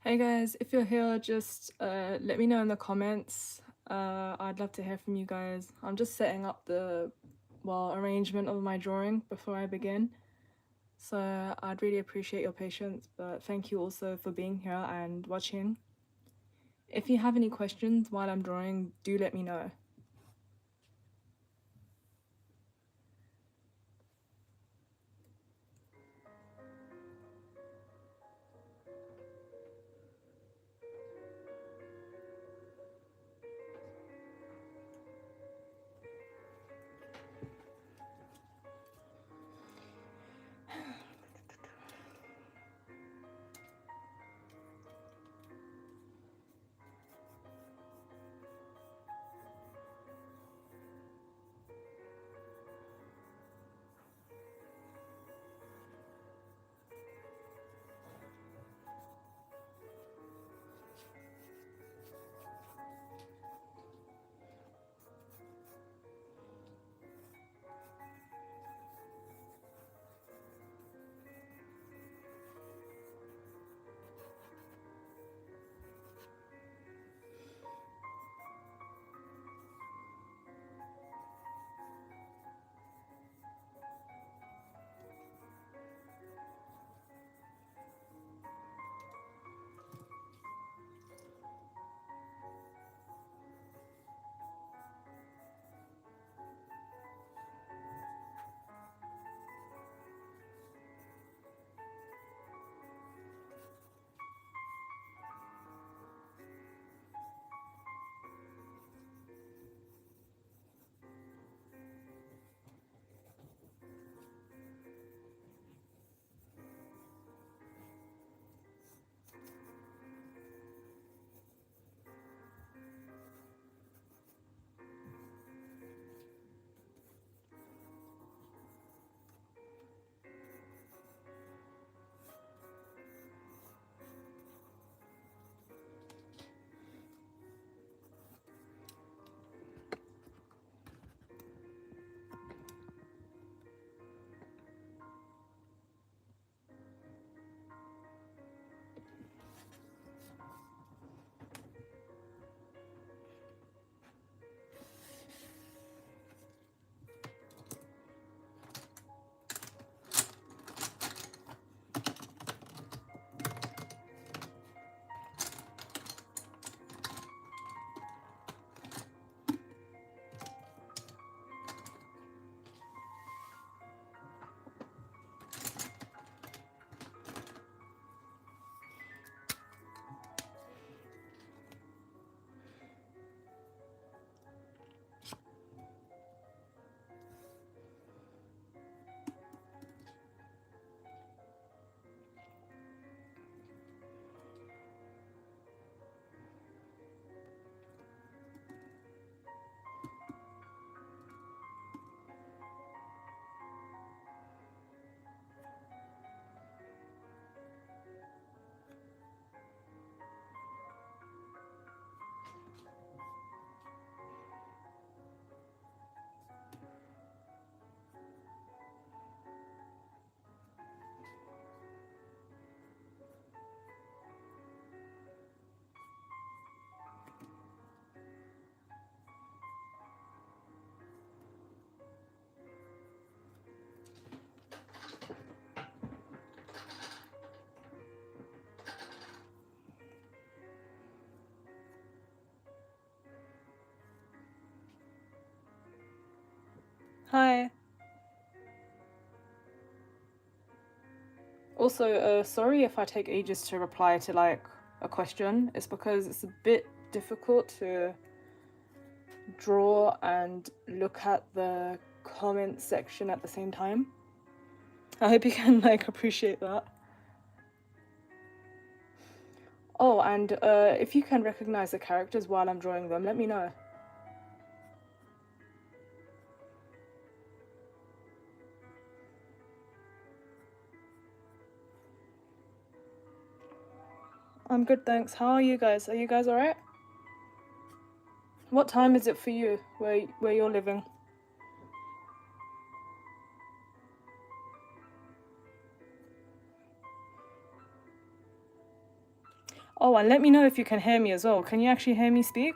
Hey guys, if you're here, just let me know in the comments. I'd love to hear from you guys. I'm just setting up the, arrangement of my drawing before I begin. So I'd really appreciate your patience, but thank you also for being here and watching. If you have any questions while I'm drawing, do let me know. Hi. Also, sorry if I take ages to reply to like a question. It's because it's a bit difficult to draw and look at the comment section at the same time. I hope you can like appreciate that. Oh, and if you can recognize the characters while I'm drawing them, let me know. I'm good, thanks. How are you guys? Are you guys alright? What time is it for you where you're living? Oh, and let me know if you can hear me as well. Can you actually hear me speak?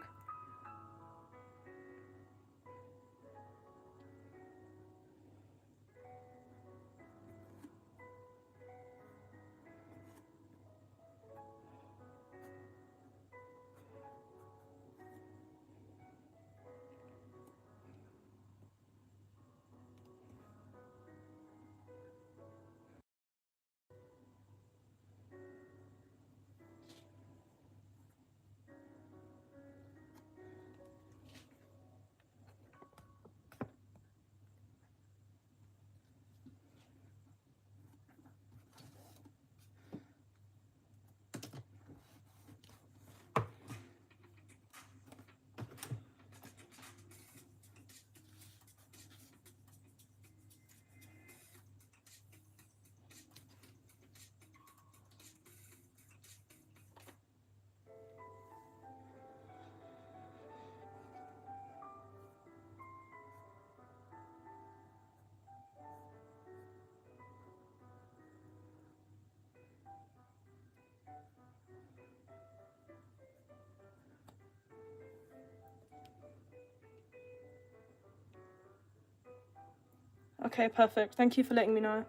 Okay, perfect. Thank you for letting me know.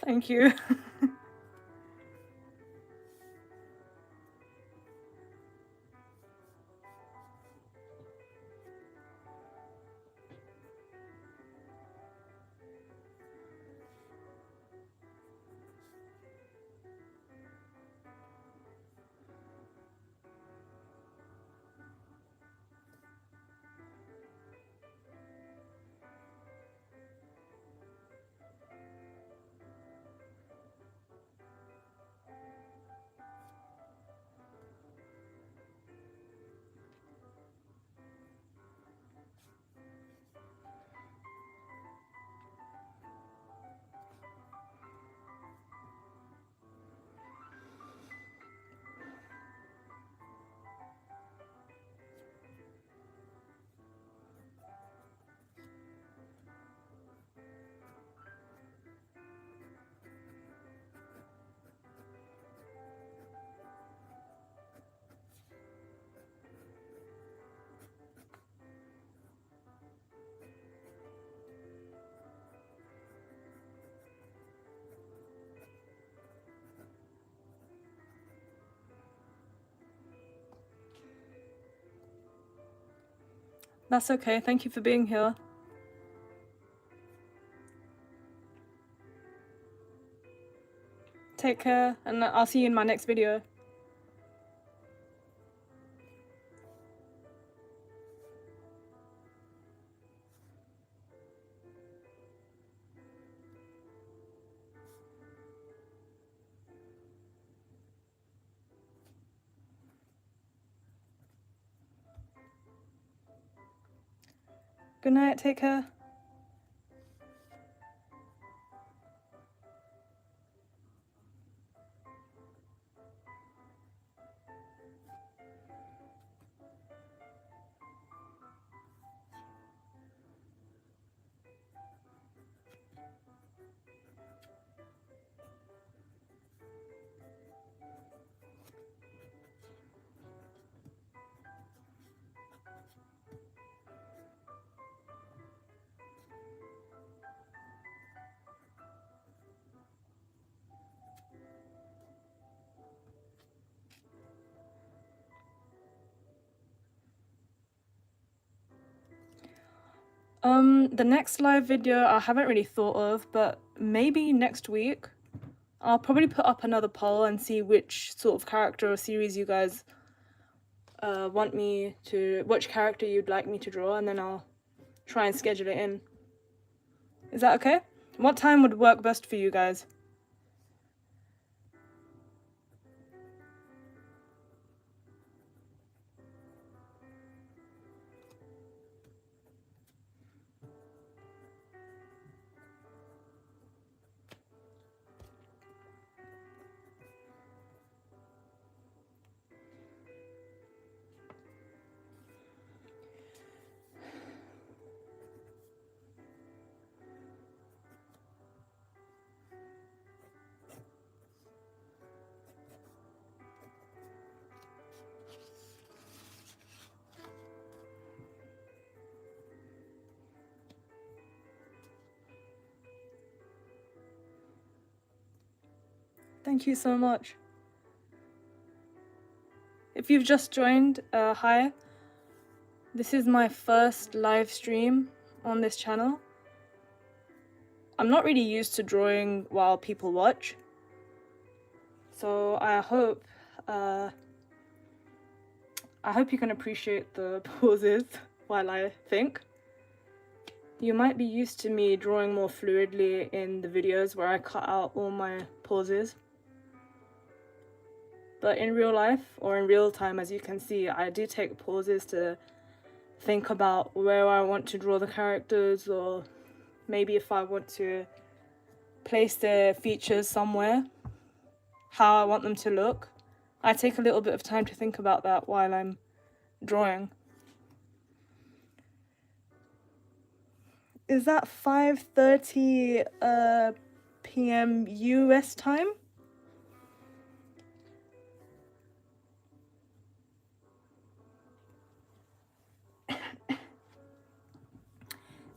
Thank you. That's okay. Thank you for being here. Take care, and I'll see you in my next video. Good night. Take care. The next live video I haven't really thought of, but maybe next week I'll probably put up another poll and see which sort of character or series you guys want me to, which character you'd like me to draw, and then I'll try and schedule it in. Is that okay? What time would work best for you guys? Thank you so much. If you've just joined, hi. This is my first live stream on this channel. I'm not really used to drawing while people watch, so I hope you can appreciate the pauses while I think. You might be used to me drawing more fluidly in the videos where I cut out all my pauses. But in real life, or in real time, as you can see, I do take pauses to think about where I want to draw the characters, or maybe if I want to place their features somewhere, how I want them to look. I take a little bit of time to think about that while I'm drawing. Is that 5:30 p.m. US time?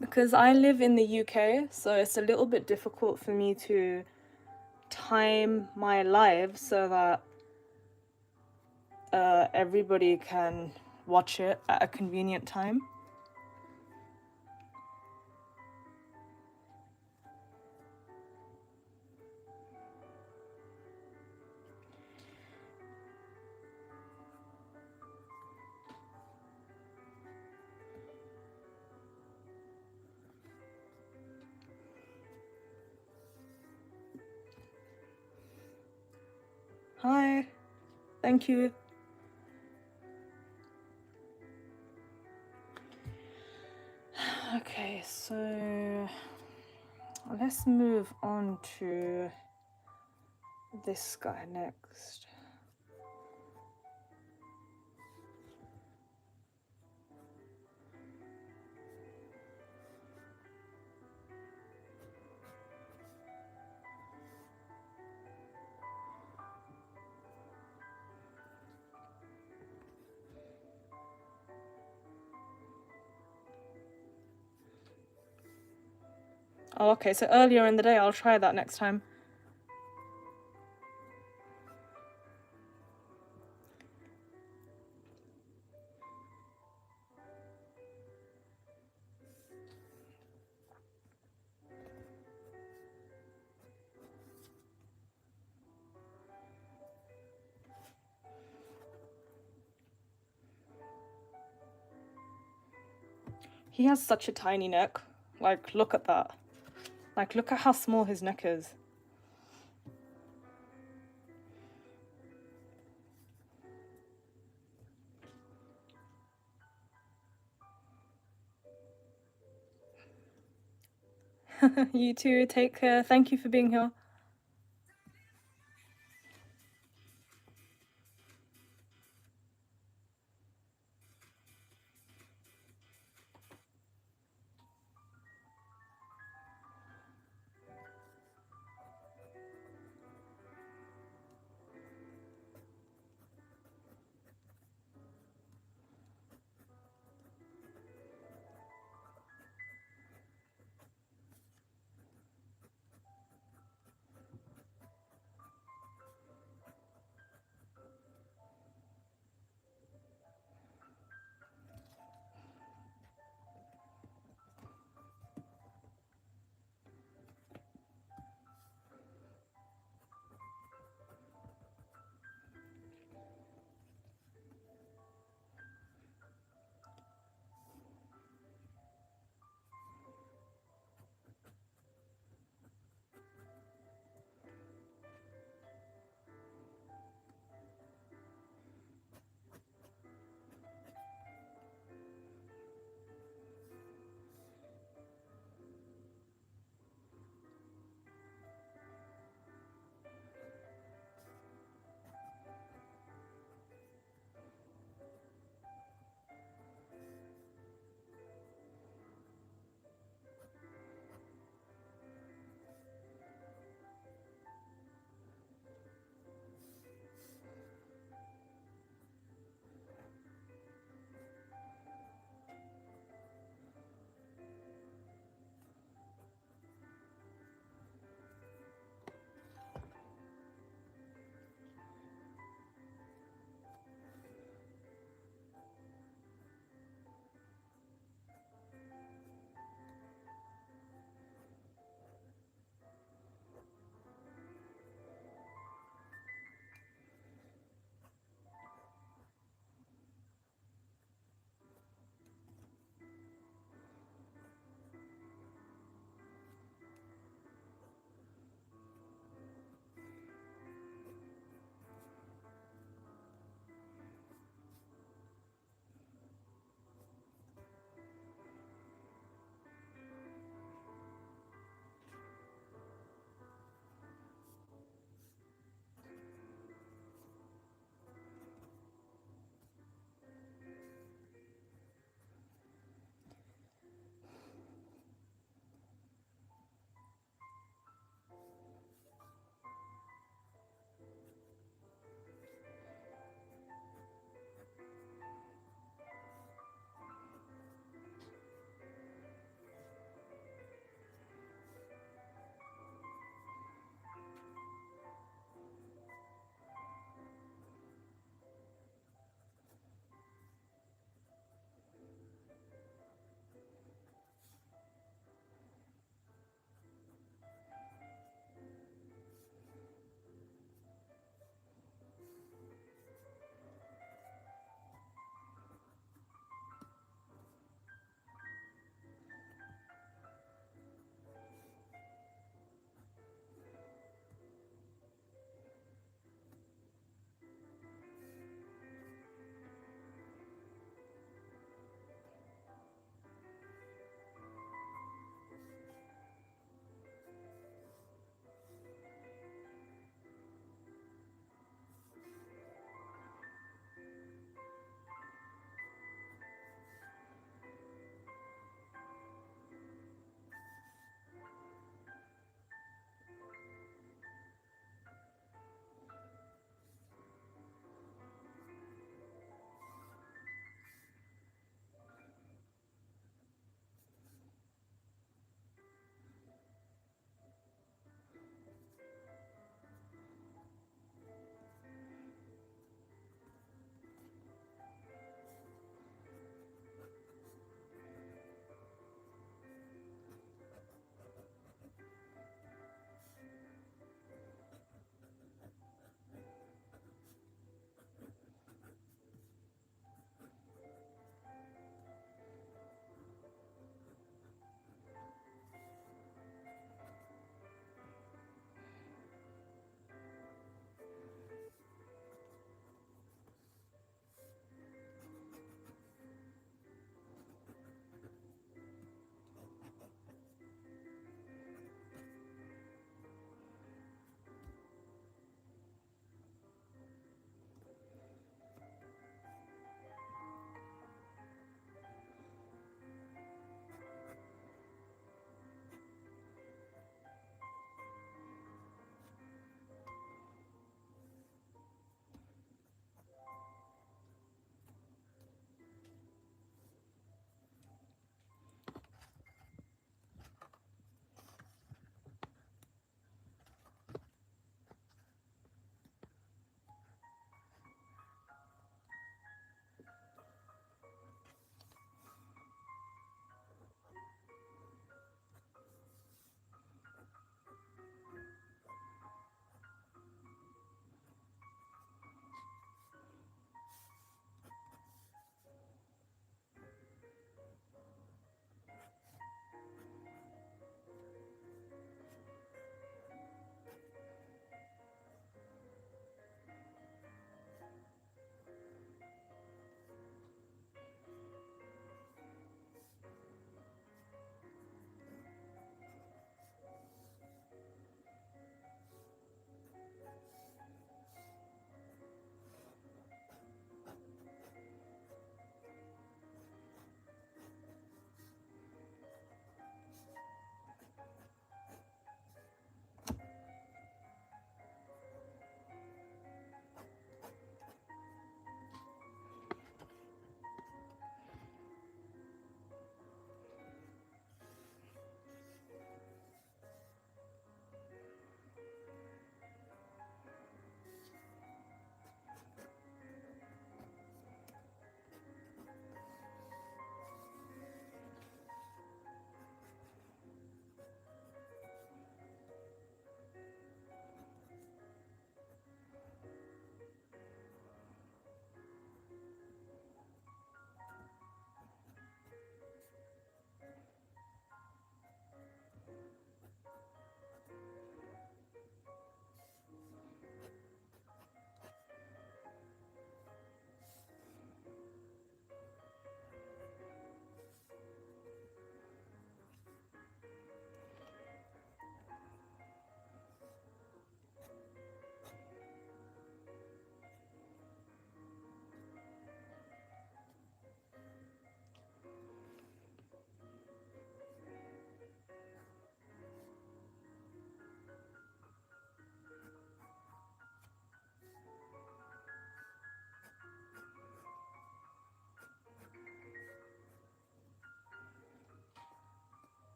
Because I live in the UK, so it's a little bit difficult for me to time my live so that everybody can watch it at a convenient time. Hi, thank you. Okay, so let's move on to this guy next. Oh, okay, so earlier in the day, I'll try that next time. He has such a tiny neck. Like, look at that. Like, look at how small his neck is. You too, take care. Thank you for being here.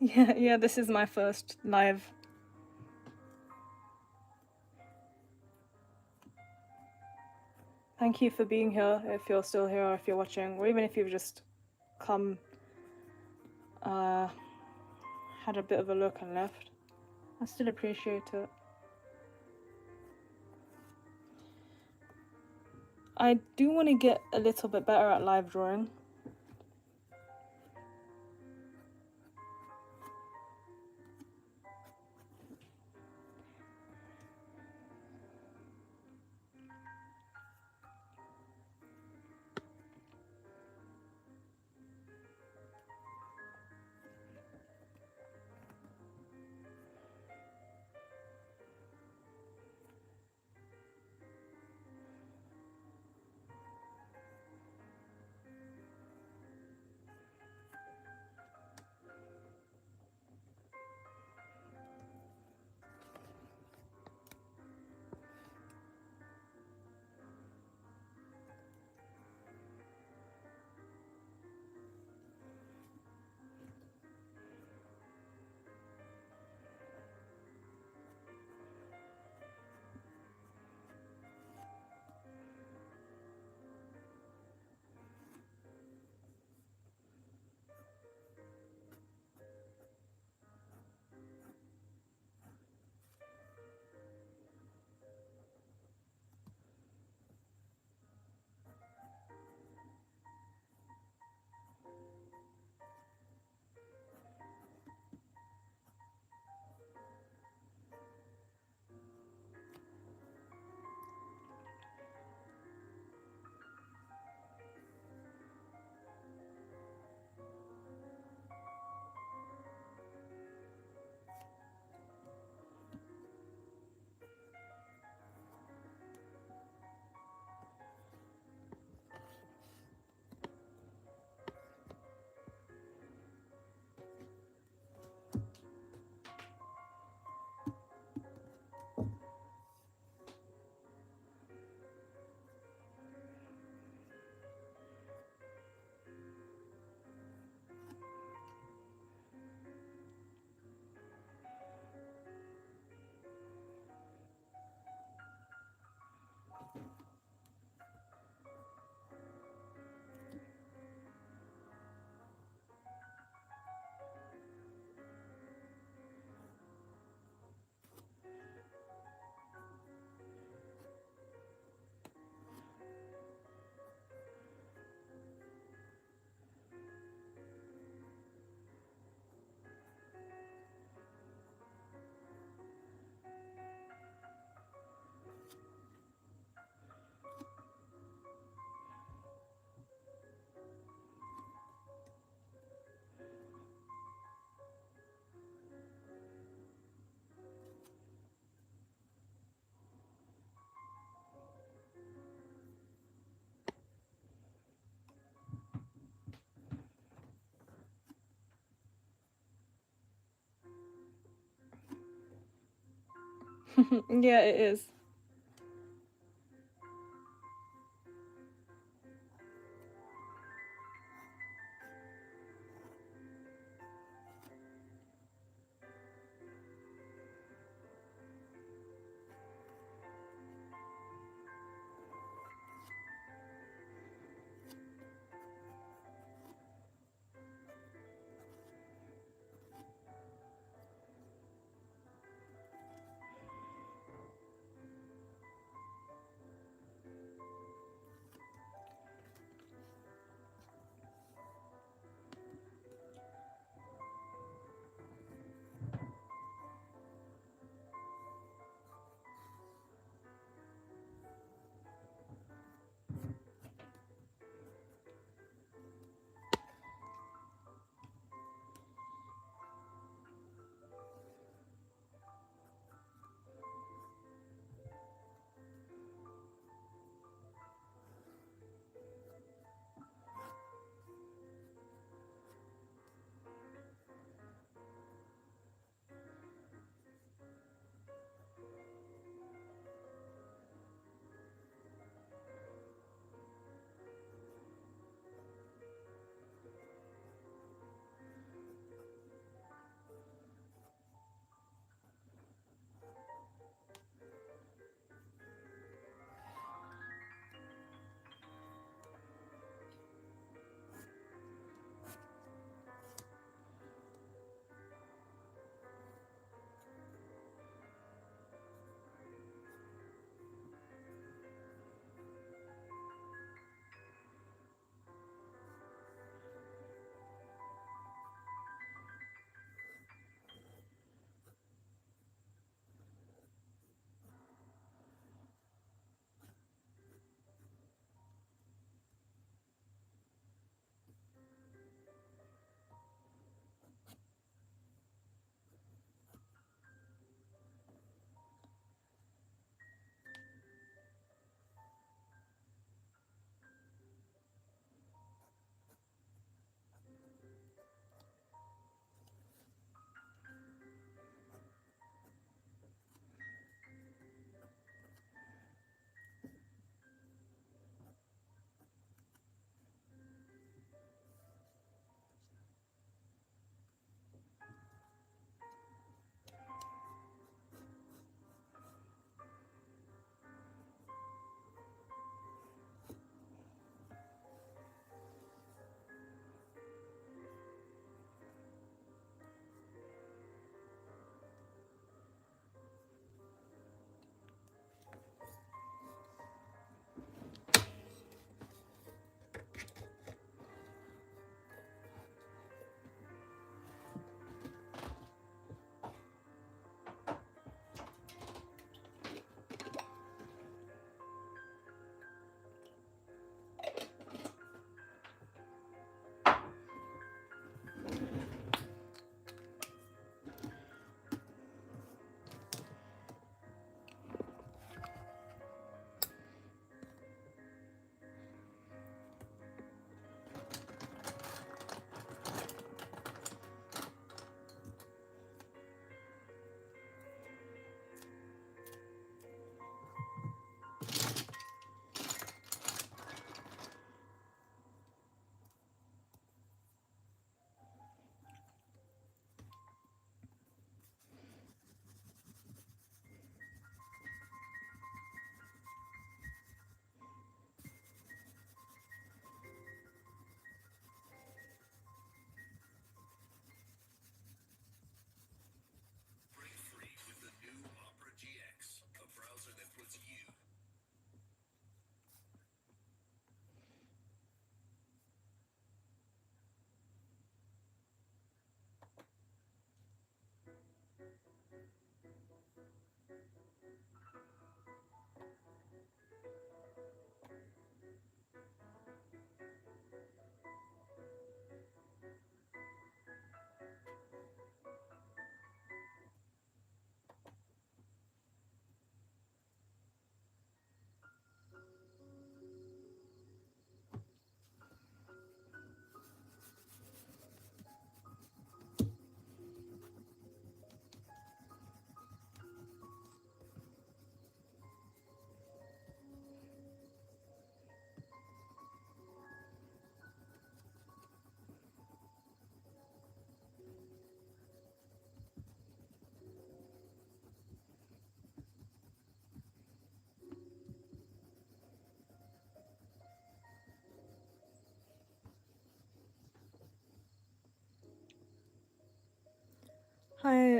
Yeah, this is my first live. Thank you for being here, if you're still here or if you're watching, or even if you've just come, had a bit of a look and left. I still appreciate it. I do want to get a little bit better at live drawing. Yeah, it is.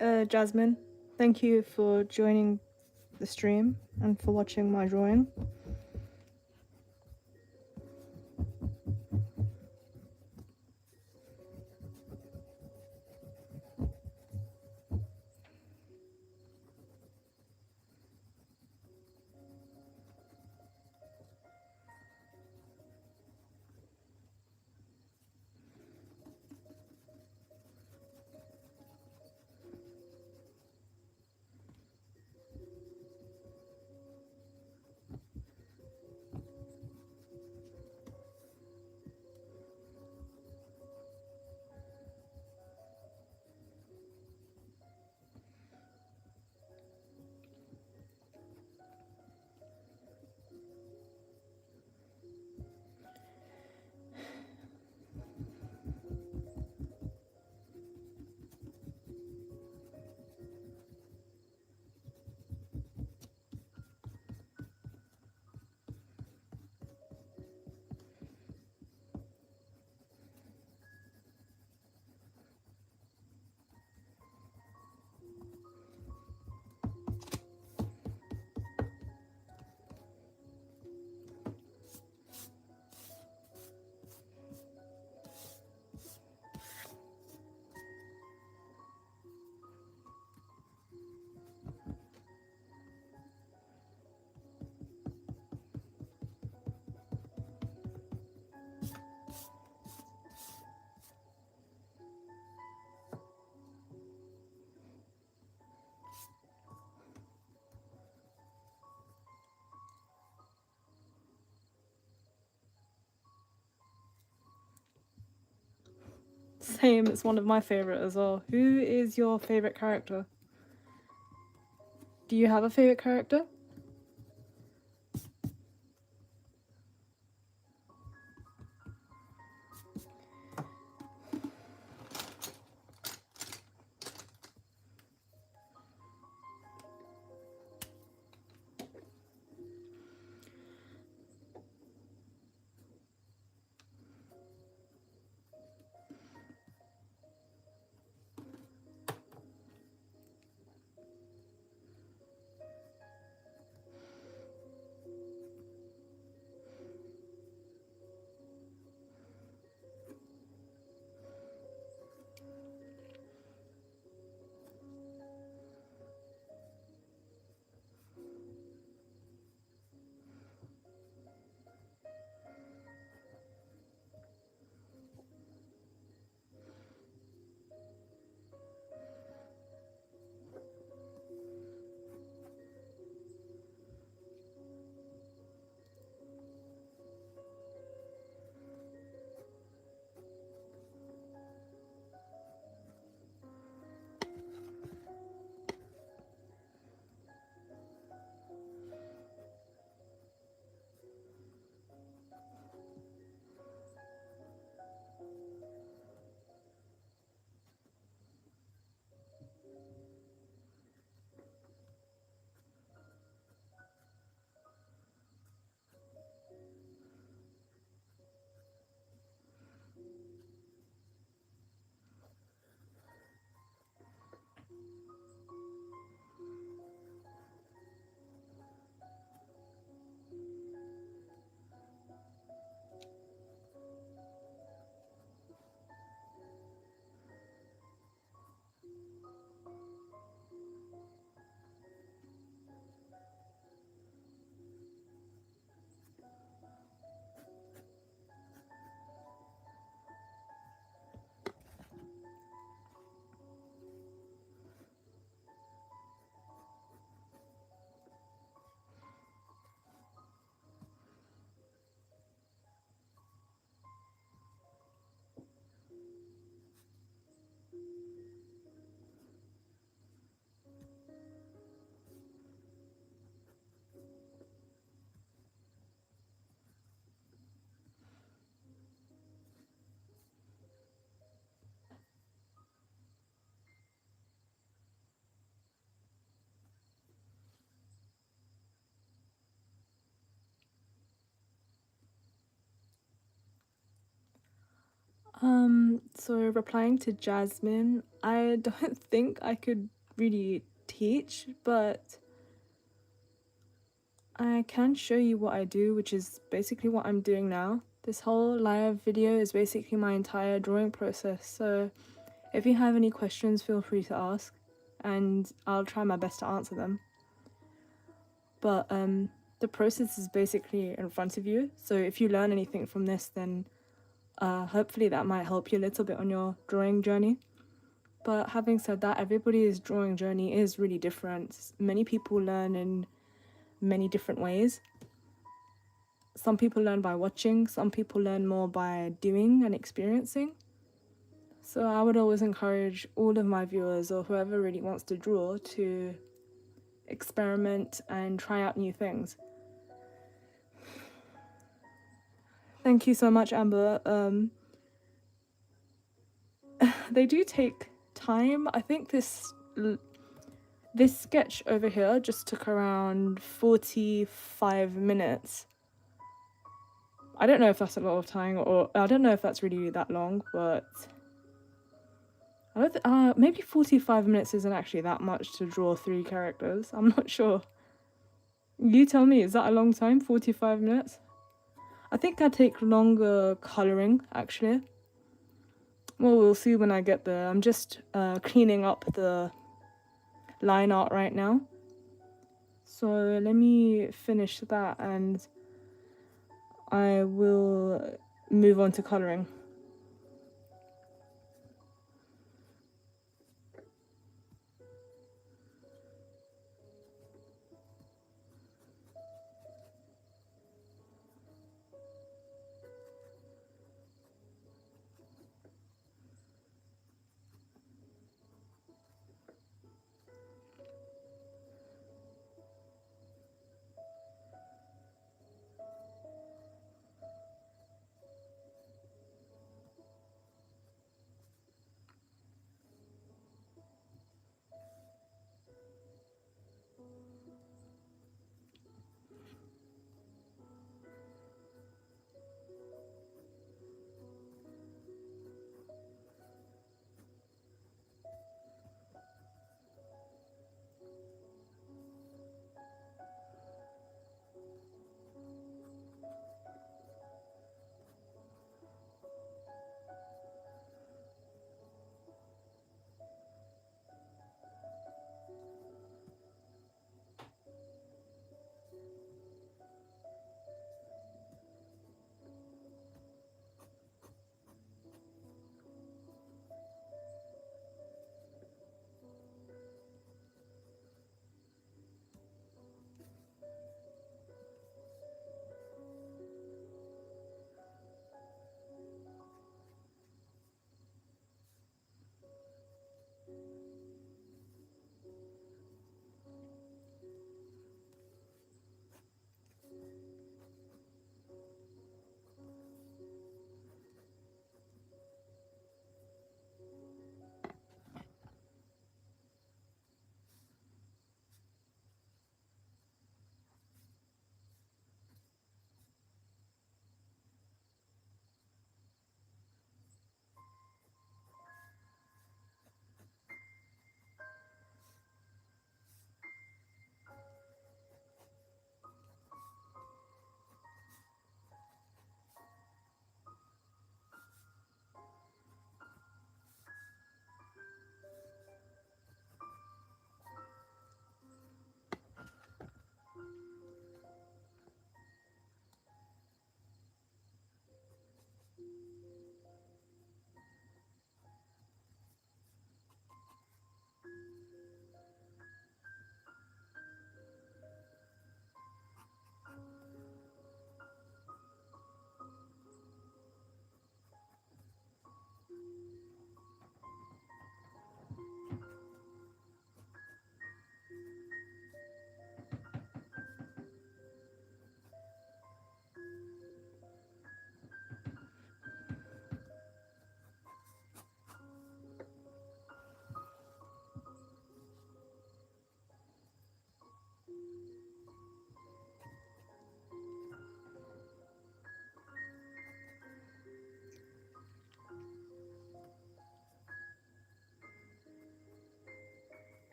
Hi, Jasmine. Thank you for joining the stream and for watching my drawing. Same, it's one of my favorite as well. Who is your favorite character? Do you have a favorite character? So replying to Jasmine, I don't think I could really teach, but I can show you what I do, which is basically what I'm doing now. This whole live video is basically my entire drawing process, so if you have any questions, feel free to ask, and I'll try my best to answer them. But the process is basically in front of you, so if you learn anything from this, then hopefully that might help you a little bit on your drawing journey. But having said that, everybody's drawing journey is really different. Many people learn in many different ways. Some people learn by watching, some people learn more by doing and experiencing. So I would always encourage all of my viewers or whoever really wants to draw to experiment and try out new things. Thank you so much, Amber. They do take time. I think this sketch over here just took around 45 minutes. I don't know if that's a lot of time, or I don't know if that's really that long, but I don't maybe 45 minutes isn't actually that much to draw 3 characters. I'm not sure. You tell me, is that a long time? 45 minutes? I think I take longer colouring, actually. Well, we'll see when I get there. I'm just cleaning up the line art right now. So let me finish that and I will move on to colouring.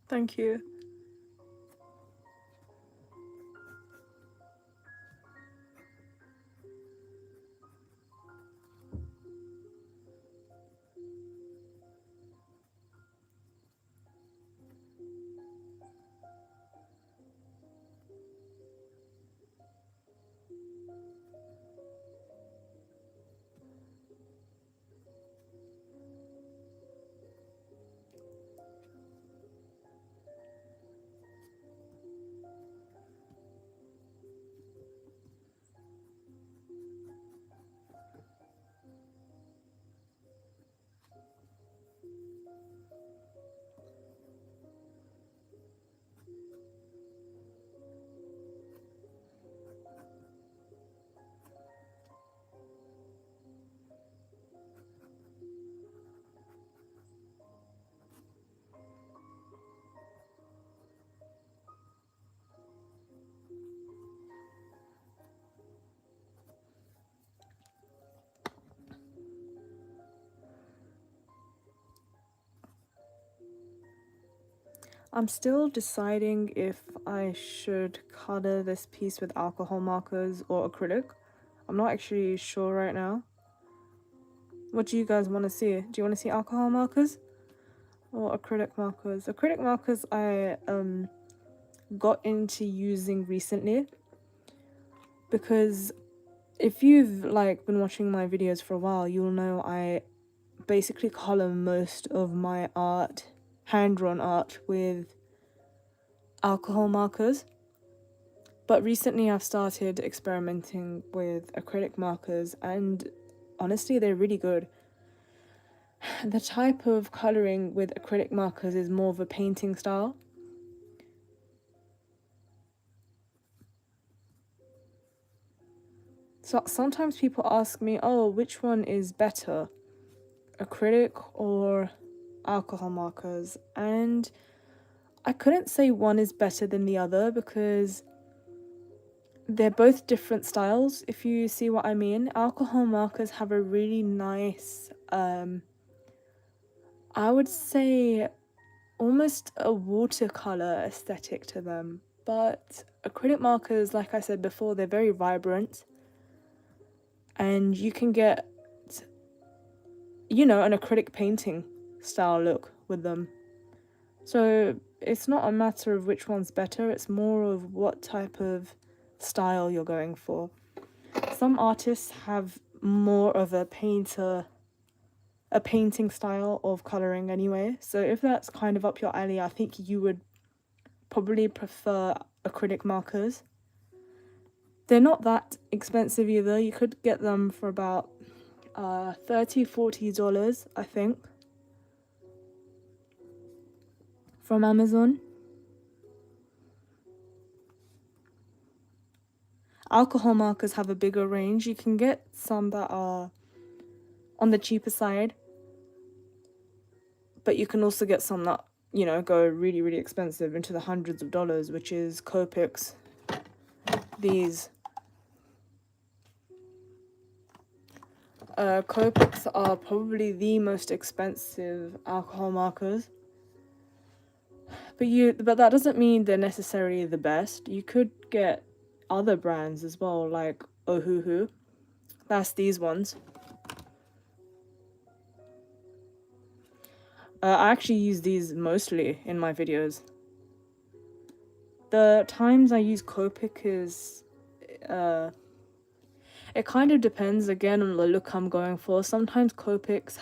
Thank you. I'm still deciding if I should color this piece with alcohol markers or acrylic. I'm not actually sure right now. What do you guys want to see? Do you want to see alcohol markers or acrylic markers? Acrylic markers I got into using recently because if you've like been watching my videos for a while, you'll know I basically color most of my art, hand-drawn art, with alcohol markers. But recently I've started experimenting with acrylic markers and honestly they're really good. The type of colouring with acrylic markers is more of a painting style. So sometimes people ask me, oh, which one is better, acrylic or alcohol markers? And I couldn't say one is better than the other because they're both different styles, if you see what I mean. Alcohol markers have a really nice, I would say almost a watercolor aesthetic to them. But acrylic markers, like I said before, they're very vibrant. And you can get, you know, an acrylic painting style look with them. So it's not a matter of which one's better, it's more of what type of style you're going for. Some artists have more of a painting style of coloring anyway. So if that's kind of up your alley, I think you would probably prefer acrylic markers. They're not that expensive either. You could get them for about $30-40, I think, from Amazon. Alcohol markers have a bigger range. You can get some that are on the cheaper side, but you can also get some that, you know, go really, really expensive into the hundreds of dollars, which is Copics. These Copics are probably the most expensive alcohol markers. But that doesn't mean they're necessarily the best. You could get other brands as well, like Ohuhu. That's these ones. I actually use these mostly in my videos. The times I use Copic is, it kind of depends again on the look I'm going for. Sometimes Copics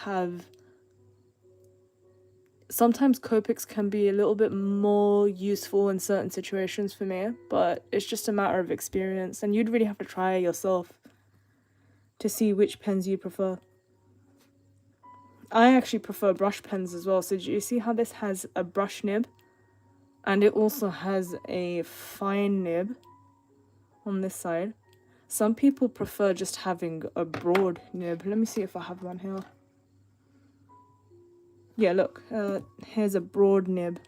can be a little bit more useful in certain situations for me, but it's just a matter of experience, and you'd really have to try it yourself to see which pens you prefer. I actually prefer brush pens as well. So do you see how this has a brush nib? And it also has a fine nib on this side. Some people prefer just having a broad nib. Let me see if I have one here. Yeah, look, here's a broad nib.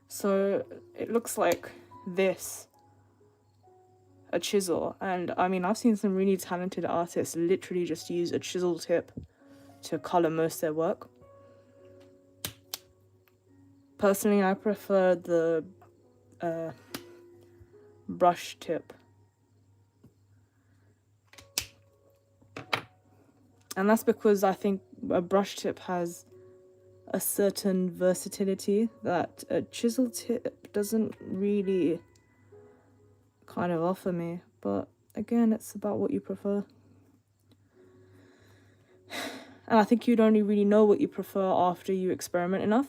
So it looks like this, a chisel. And I mean, I've seen some really talented artists literally just use a chisel tip to color most of their work. Personally, I prefer the brush tip. And that's because I think a brush tip has a certain versatility that a chisel tip doesn't really kind of offer me. But again, it's about what you prefer. And I think you'd only really know what you prefer after you experiment enough.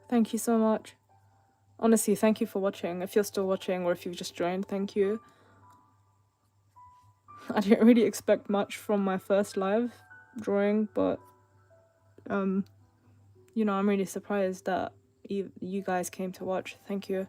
Thank you so much. Honestly, thank you for watching. If you're still watching or if you've just joined, thank you. I didn't really expect much from my first live drawing, but you know, I'm really surprised that you guys came to watch. Thank you.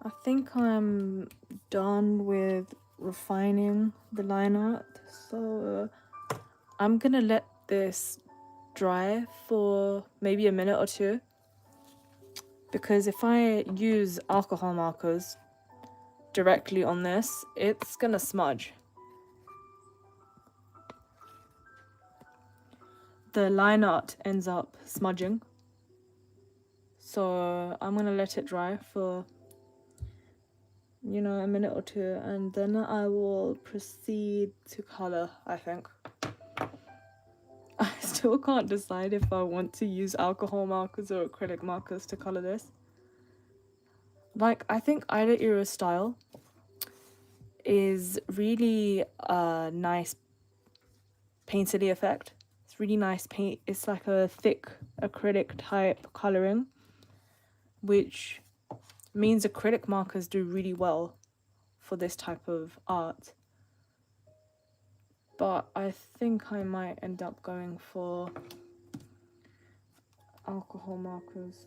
I think I'm done with refining the line art, so I'm gonna let this dry for maybe a minute or two, because if I use alcohol markers directly on this, it's gonna smudge. The line art ends up smudging, so I'm gonna let it dry for, you know, a minute or two, and then I will proceed to color, I think. I still can't decide if I want to use alcohol markers or acrylic markers to color this. Like, I think either era style is really a nice painterly effect. It's really nice paint. It's like a thick acrylic type coloring, which means acrylic markers do really well for this type of art. But I think I might end up going for alcohol markers.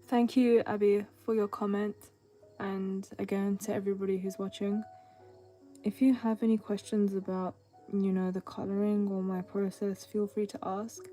Thank you, Abby, for your comment, and again to everybody who's watching. If you have any questions about, the coloring or my process, feel free to ask.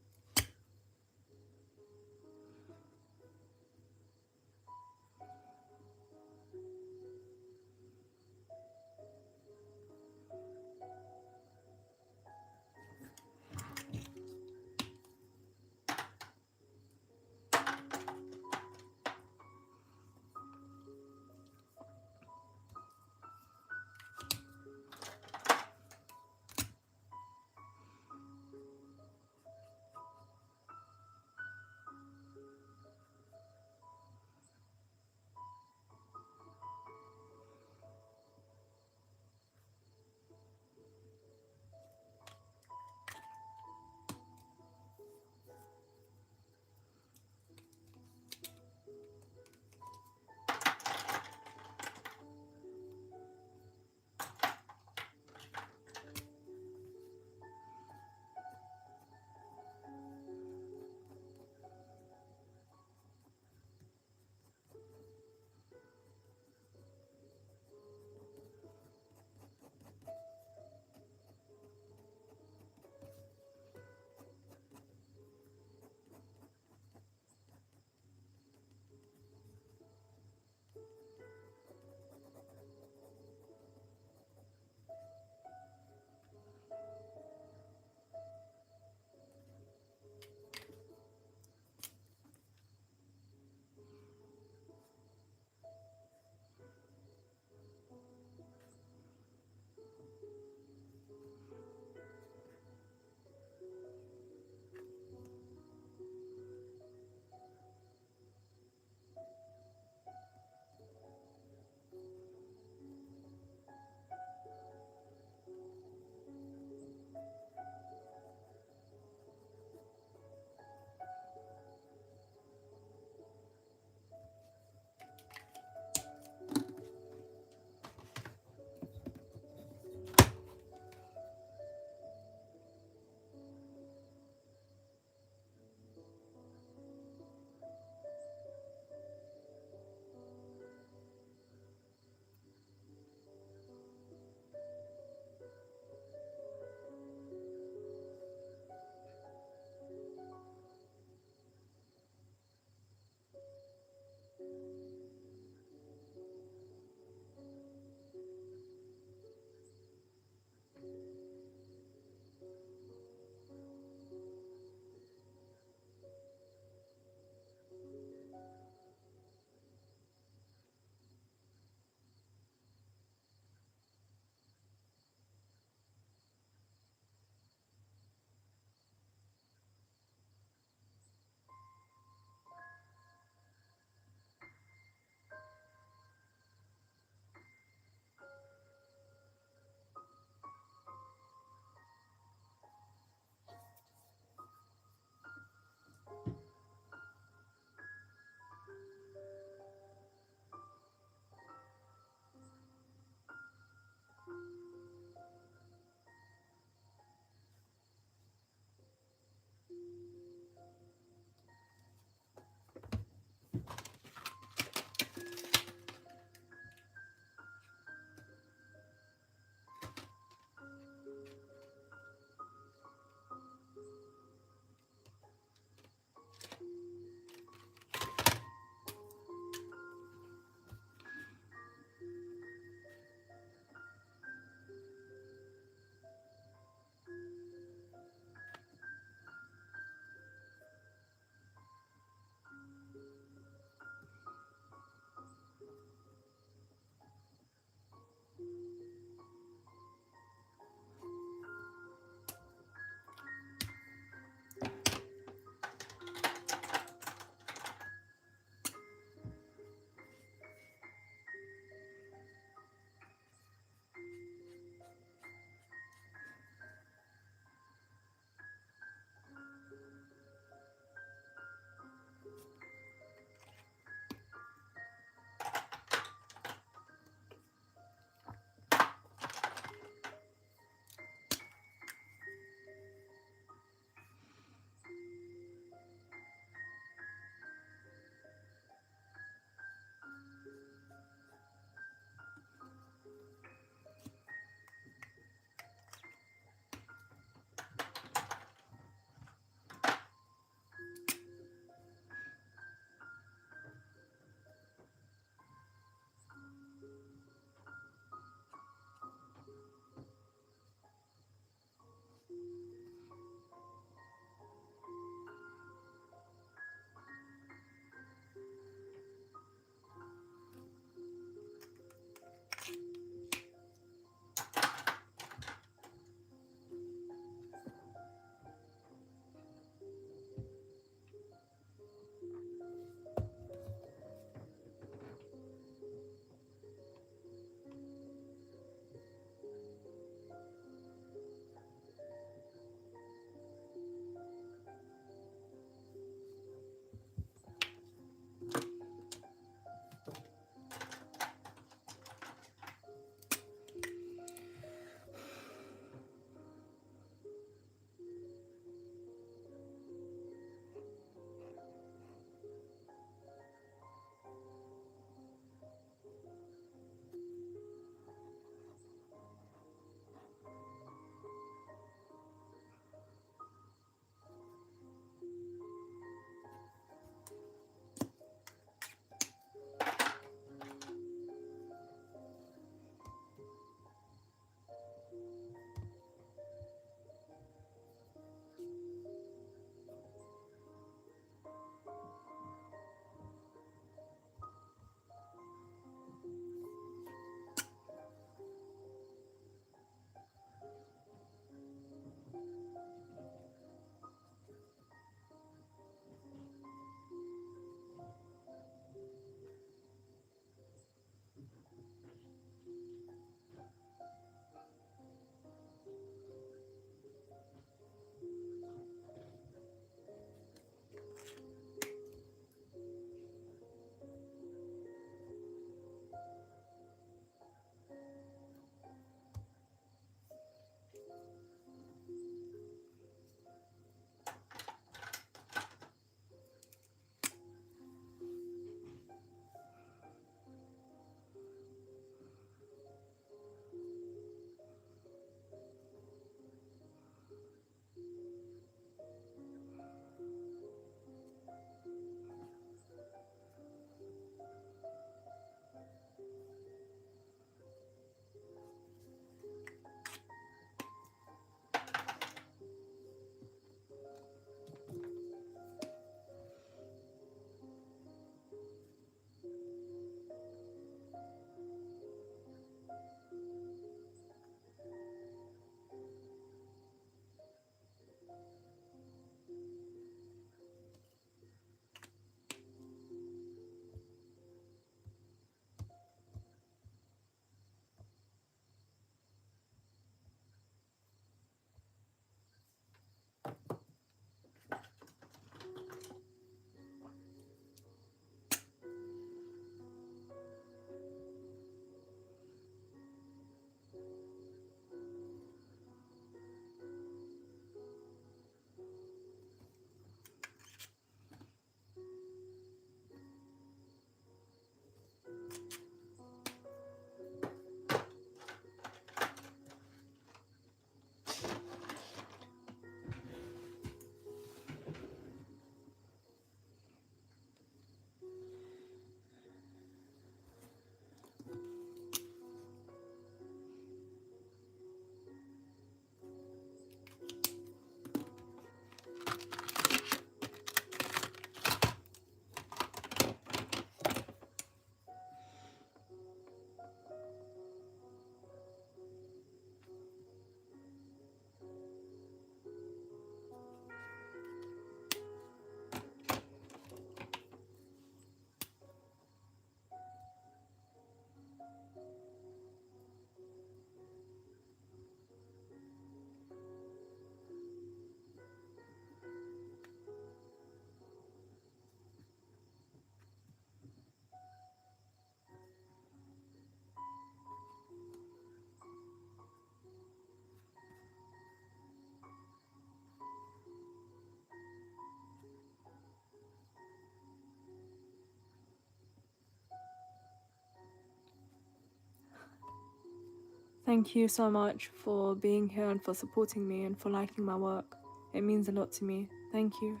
Thank you so much for being here and for supporting me and for liking my work. It means a lot to me. Thank you.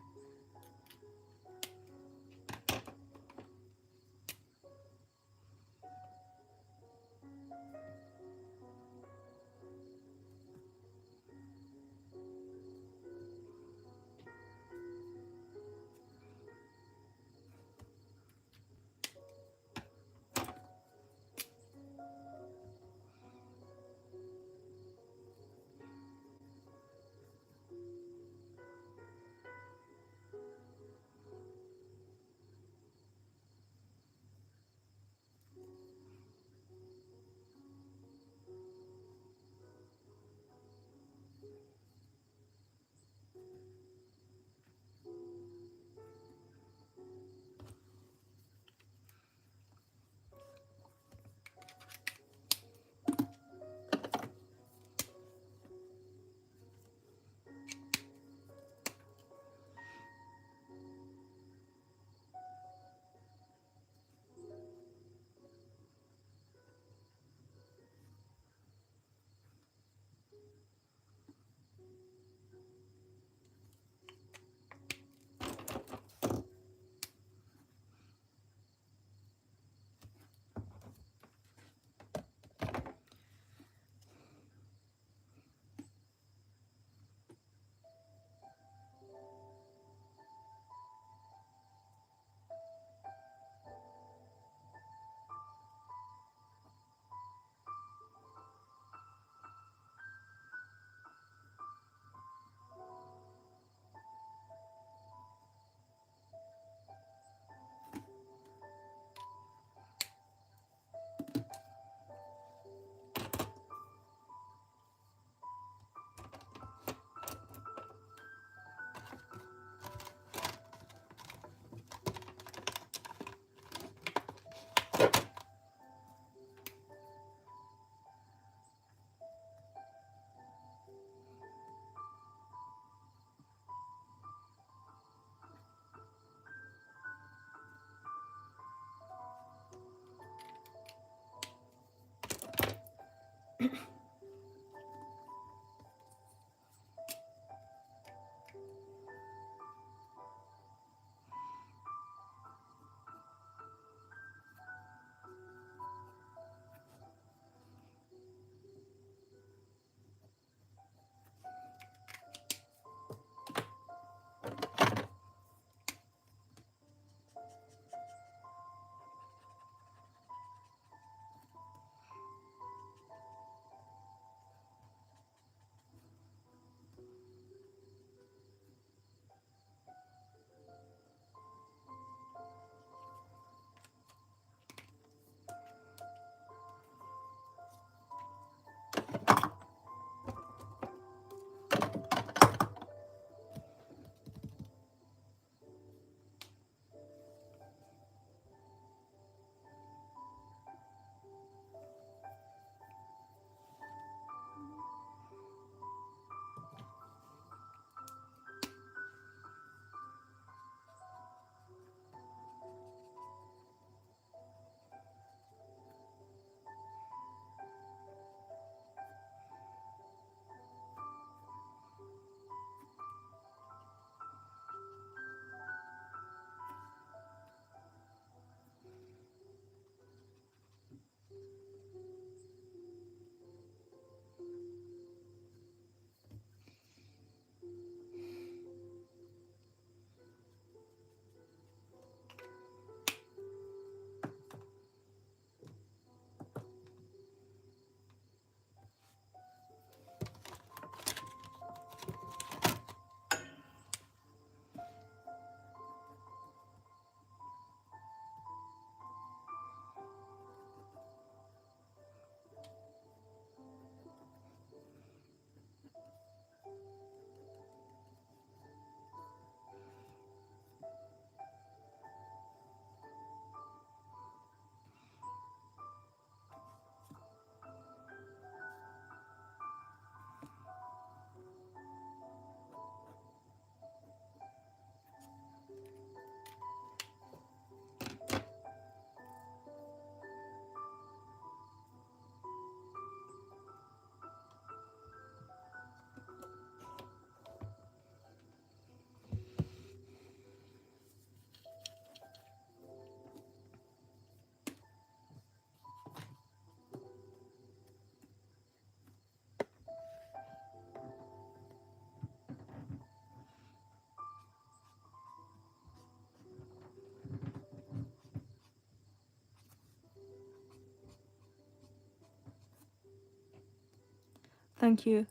Thank you.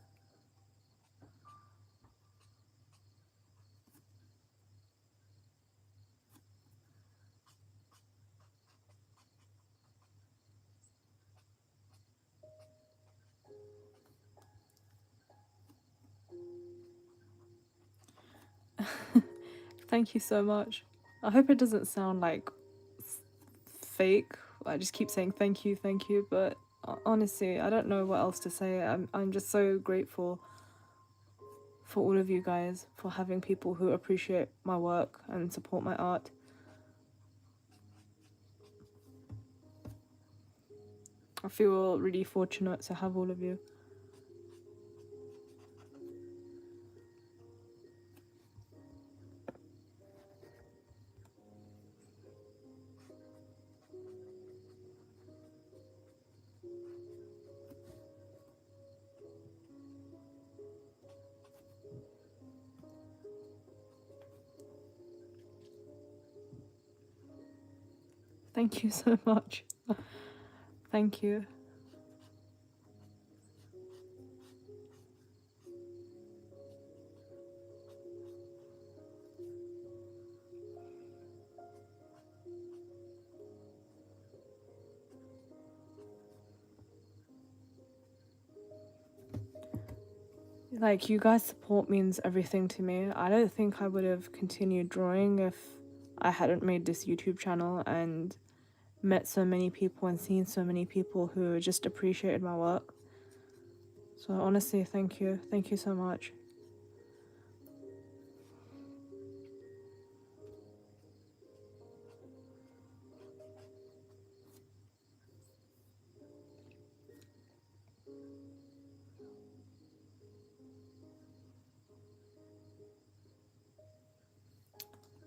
Thank you so much. I hope it doesn't sound like fake. I just keep saying thank you, but honestly, I don't know what else to say. I'm just so grateful for all of you guys, for having people who appreciate my work and support my art. I feel really fortunate to have all of you. Thank you so much. Thank you. Like, you guys' support means everything to me. I don't think I would have continued drawing if I hadn't made this YouTube channel and met so many people and seen so many people who just appreciated my work. So honestly, thank you. Thank you so much.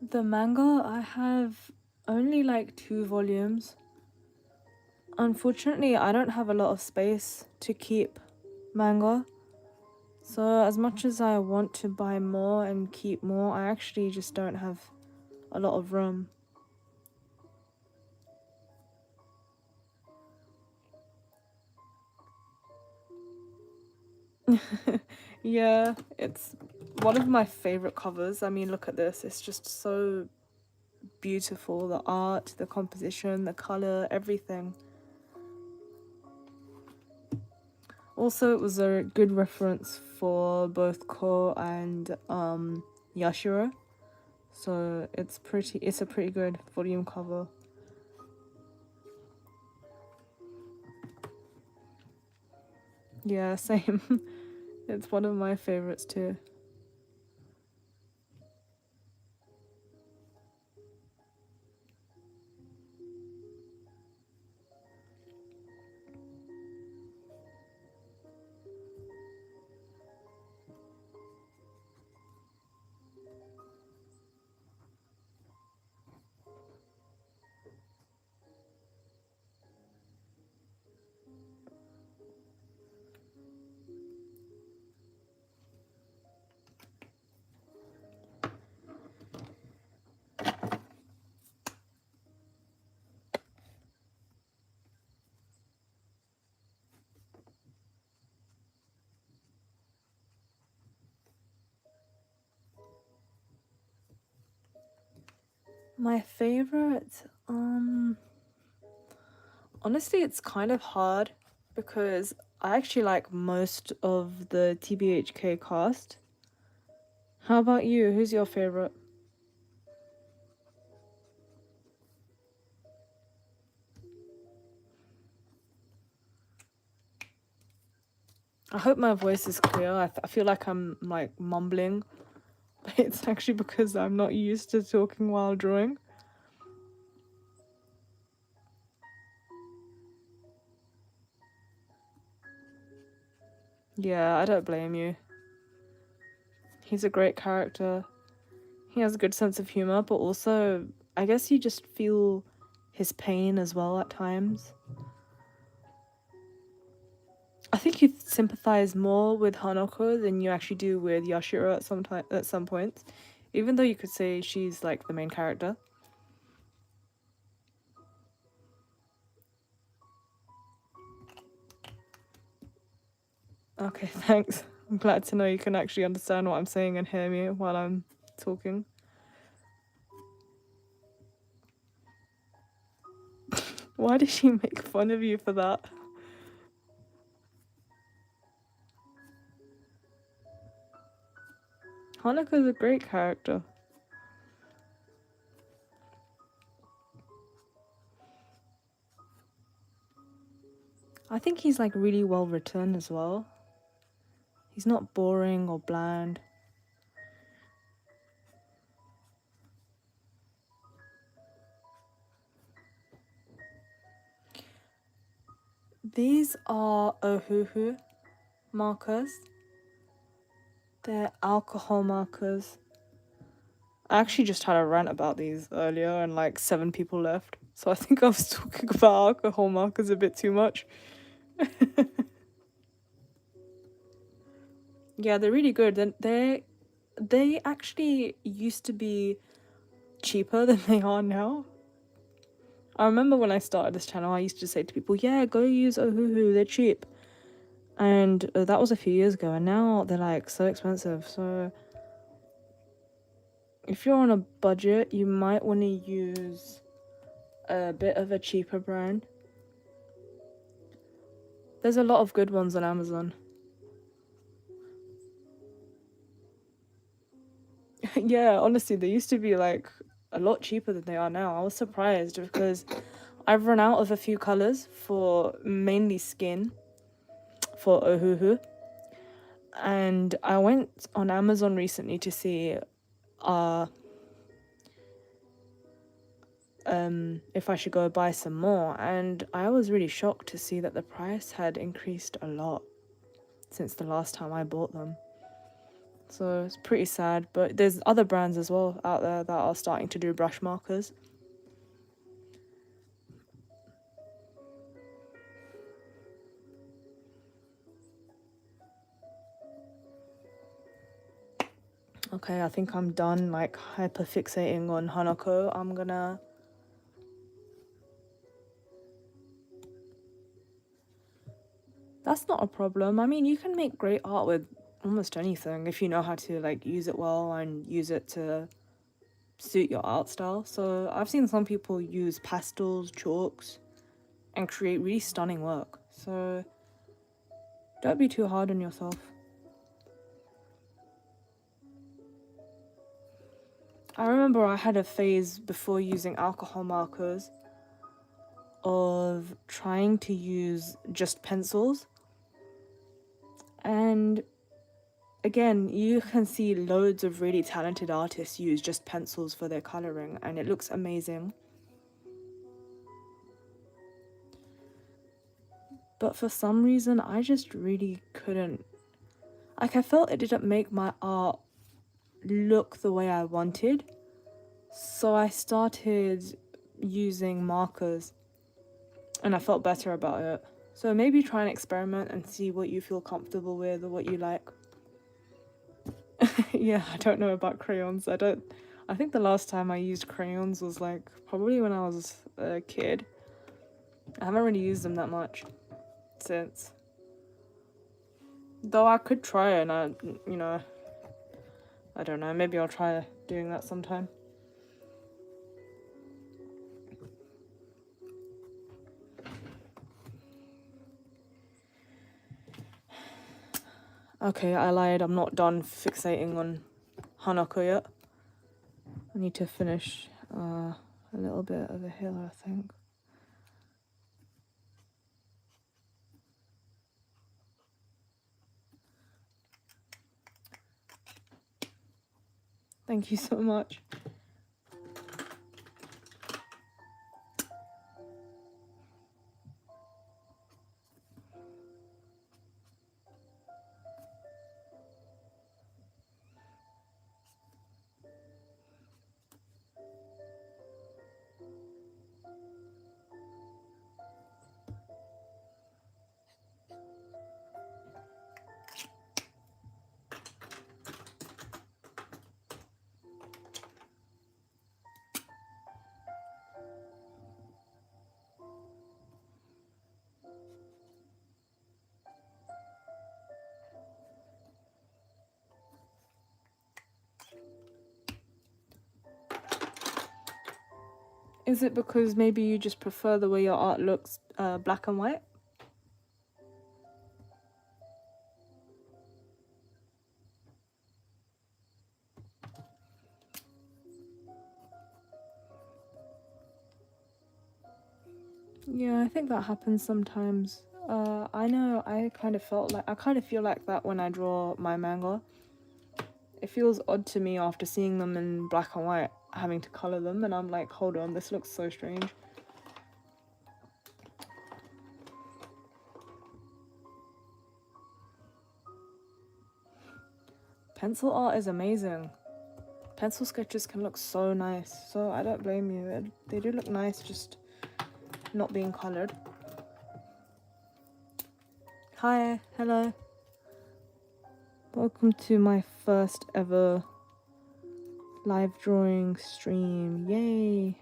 The manga, I have only like 2 volumes. Unfortunately, I don't have a lot of space to keep manga. So as much as I want to buy more and keep more, I actually just don't have a lot of room. Yeah, it's one of my favorite covers. I mean, look at this. It's just so beautiful. The art, the composition, the color, everything. Also, it was a good reference for both Ko and Yashiro. So it's a pretty good volume cover. Yeah, same. It's one of my favorites too. My favorite, honestly, it's kind of hard because I actually like most of the TBHK cast. How about you? Who's your favorite? I hope my voice is clear. I feel like I'm like mumbling, but it's actually because I'm not used to talking while drawing. Yeah, I don't blame you. He's a great character. He has a good sense of humor, but also, I guess you just feel his pain as well at times. I think you sympathize more with Hanako than you actually do with Yashiro at some points, even though you could say she's like the main character. Okay, thanks. I'm glad to know you can actually understand what I'm saying and hear me while I'm talking. Why did she make fun of you for that? Hanako's a great character. I think he's like really well written as well. He's not boring or bland. These are ohuhu markers. They're alcohol markers. I actually just had a rant about these earlier and like 7 people left. So I think I was talking about alcohol markers a bit too much. Yeah, they're really good. And they actually used to be cheaper than they are now. I remember when I started this channel, I used to say to people, yeah, go use Ohuhu, they're cheap. And that was a few years ago, and now they're like so expensive. So if you're on a budget, you might want to use a bit of a cheaper brand. There's a lot of good ones on Amazon. Yeah, honestly, they used to be like a lot cheaper than they are now. I was surprised because I've run out of a few colors for mainly skin for Ohuhu. And I went on Amazon recently to see if I should go buy some more, and I was really shocked to see that the price had increased a lot since the last time I bought them. So it's pretty sad, but there's other brands as well out there that are starting to do brush markers. Okay, I think I'm done like hyperfixating on Hanako. I'm gonna That's not a problem. I mean, you can make great art with almost anything if you know how to like use it well and use it to suit your art style. So I've seen some people use pastels, chalks, and create really stunning work. So don't be too hard on yourself. I remember I had a phase before using alcohol markers of trying to use just pencils. And again, you can see loads of really talented artists use just pencils for their coloring, and it looks amazing. But for some reason, I just really couldn't. Like, I felt it didn't make my art look the way I wanted. So I started using markers, and I felt better about it. So maybe try and experiment and see what you feel comfortable with or what you like. Yeah, I don't know about crayons. I think the last time I used crayons was like probably when I was a kid. I haven't really used them that much since. Though I could try it, and I don't know, maybe I'll try doing that sometime. Okay, I lied, I'm not done fixating on Hanako yet. I need to finish a little bit over here, I think. Thank you so much. Is it because maybe you just prefer the way your art looks black and white? Yeah, I think that happens sometimes. I know I kind of feel like that when I draw my manga. It feels odd to me after seeing them in black and white, having to color them, and I'm like, hold on, this looks so strange. Pencil art is amazing. Pencil sketches can look so nice, so I don't blame you. They do look nice, just not being colored. Hi, hello. Welcome to my first ever live drawing stream. Yay.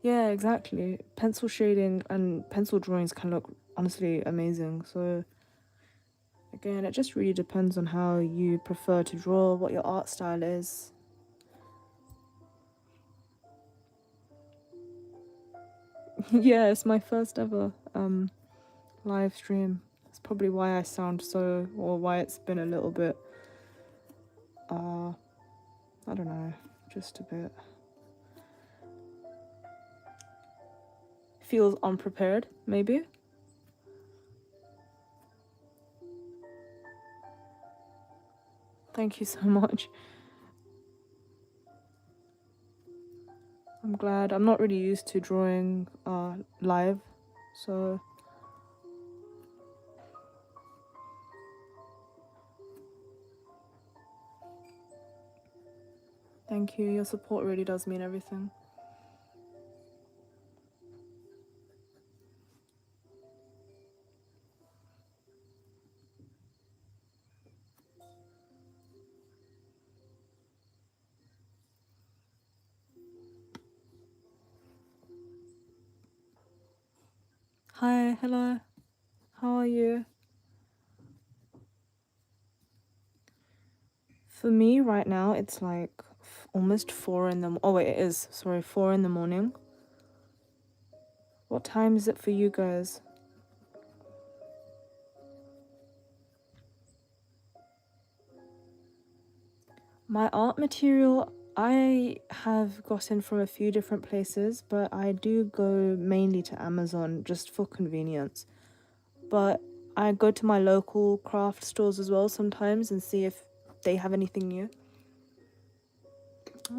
Yeah, exactly. Pencil shading and pencil drawings can look honestly amazing. So again, it just really depends on how you prefer to draw, what your art style is. Yeah, it's my first ever live stream. That's probably why I sound so, or why it's been a little bit I don't know, just a bit feels unprepared, maybe. Thank you so much. I'm glad. I'm not really used to drawing live, so thank you. Your support really does mean everything. Hi, hello. How are you? For me right now, it's like almost 4 in the... Oh wait, it is. Sorry, 4 in the morning. What time is it for you guys? My art material, I have gotten from a few different places, but I do go mainly to Amazon just for convenience. But I go to my local craft stores as well sometimes and see if they have anything new.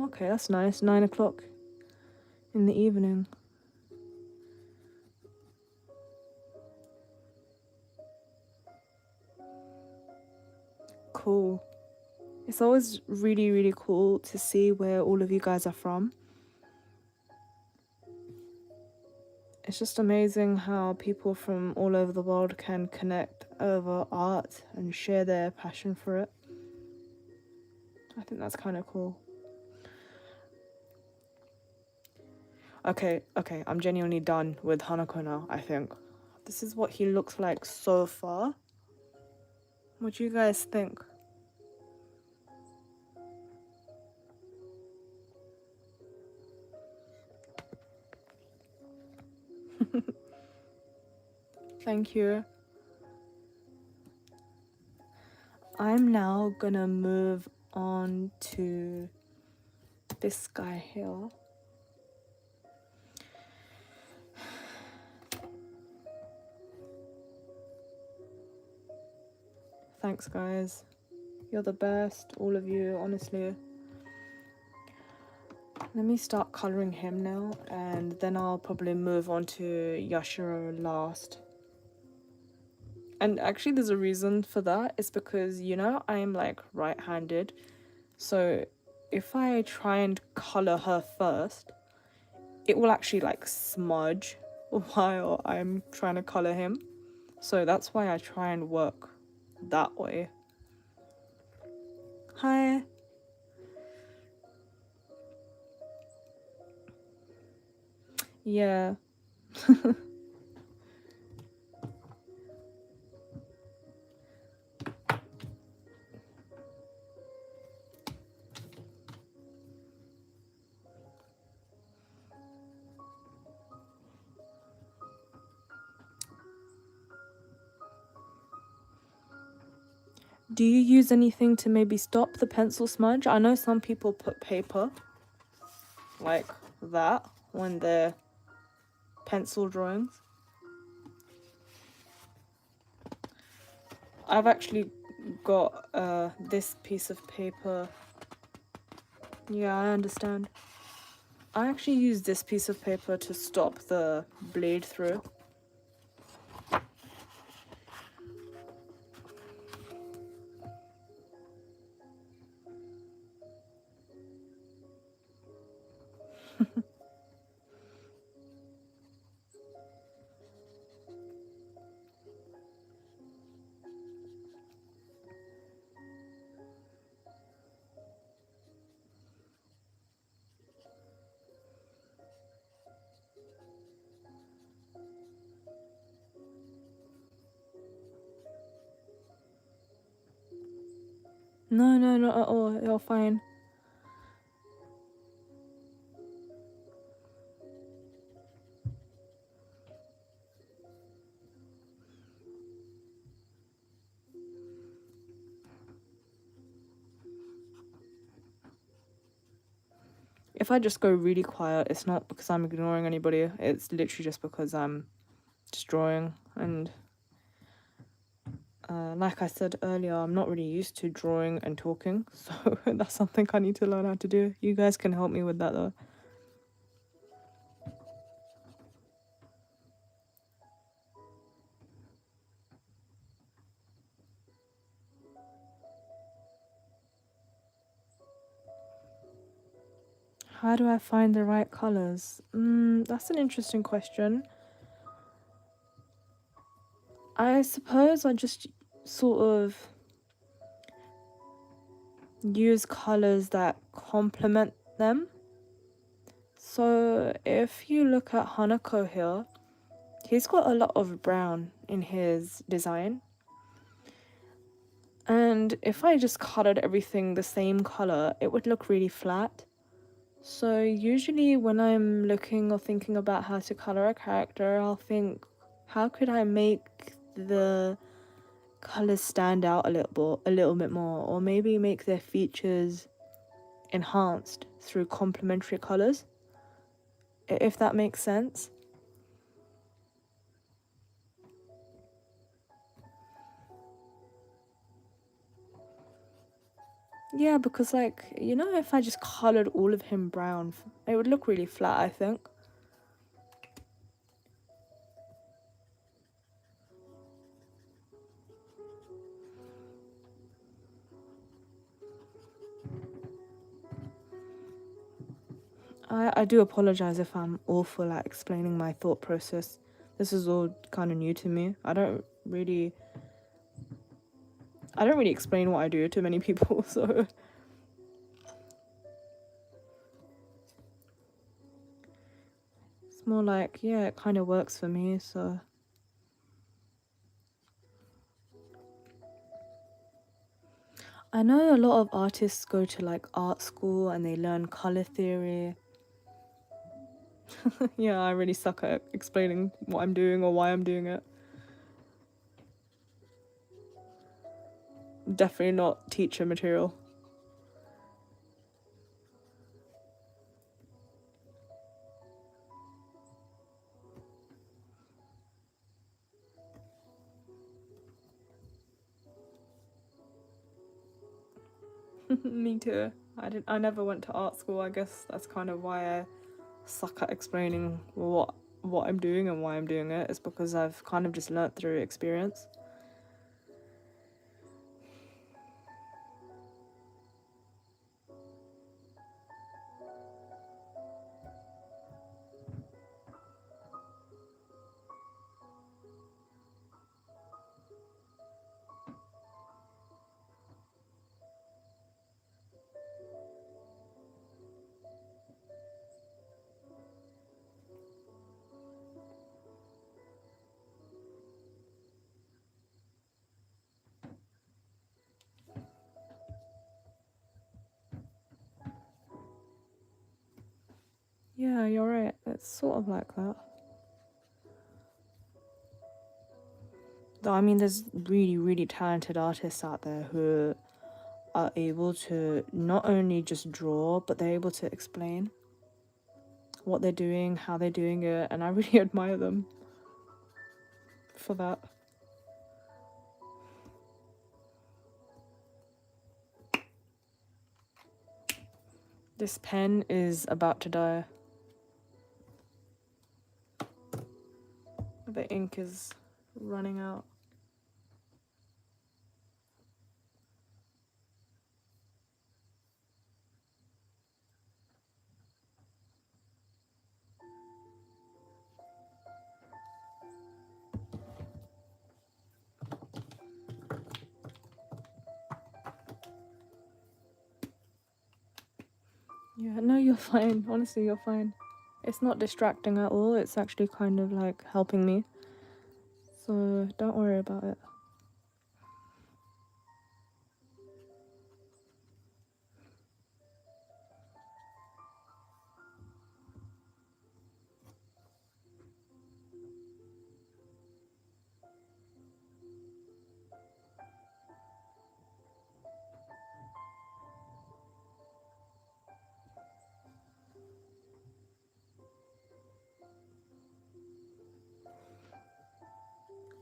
Okay, that's nice. 9 o'clock in the evening. Cool. It's always really, really cool to see where all of you guys are from. It's just amazing how people from all over the world can connect over art and share their passion for it. I think that's kind of cool. Okay, I'm genuinely done with Hanako now, I think. This is what he looks like so far. What do you guys think? Thank you. I'm now gonna move on to this guy here. Thanks, guys. You're the best, all of you, honestly. Let me start coloring him now, and then I'll probably move on to Yashiro last. And actually, there's a reason for that. It's because, you know, I'm like right-handed. So if I try and color her first, it will actually like smudge while I'm trying to color him. So that's why I try and work that way. Hi. Yeah. Do you use anything to maybe stop the pencil smudge? I know some people put paper like that when they're pencil drawings. I've actually got this piece of paper. Yeah, I understand. I actually use this piece of paper to stop the bleed through. No, not at all. You're fine. If I just go really quiet, it's not because I'm ignoring anybody. It's literally just because I'm just drawing. And like I said earlier, I'm not really used to drawing and talking. So that's something I need to learn how to do. You guys can help me with that though. How do I find the right colors? That's an interesting question. I suppose I just sort of use colors that complement them. So if you look at Hanako here, he's got a lot of brown in his design. And if I just colored everything the same color, it would look really flat. So usually when I'm looking or thinking about how to color a character, I'll think, how could I make the colors stand out a little bit more, or maybe make their features enhanced through complementary colors, if that makes sense. Yeah, because like, you know, if I just colored all of him brown, it would look really flat, I think. I do apologize if I'm awful at explaining my thought process. This is all kind of new to me. I don't really explain what I do to many people, so it's more like, yeah, it kind of works for me, so. I know a lot of artists go to like art school and they learn color theory. Yeah, I really suck at explaining what I'm doing or why I'm doing it. Definitely not teacher material. Me too. I never went to art school. I guess that's kind of why I suck at explaining what I'm doing and why I'm doing it. It's because I've kind of just learnt through experience. Yeah, you're right. It's sort of like that. Though, I mean, there's really, really talented artists out there who are able to not only just draw, but they're able to explain what they're doing, how they're doing it, and I really admire them for that. This pen is about to die. The ink is running out. Yeah, no, you're fine. Honestly, you're fine. It's not distracting at all. It's actually kind of like helping me. So don't worry about it.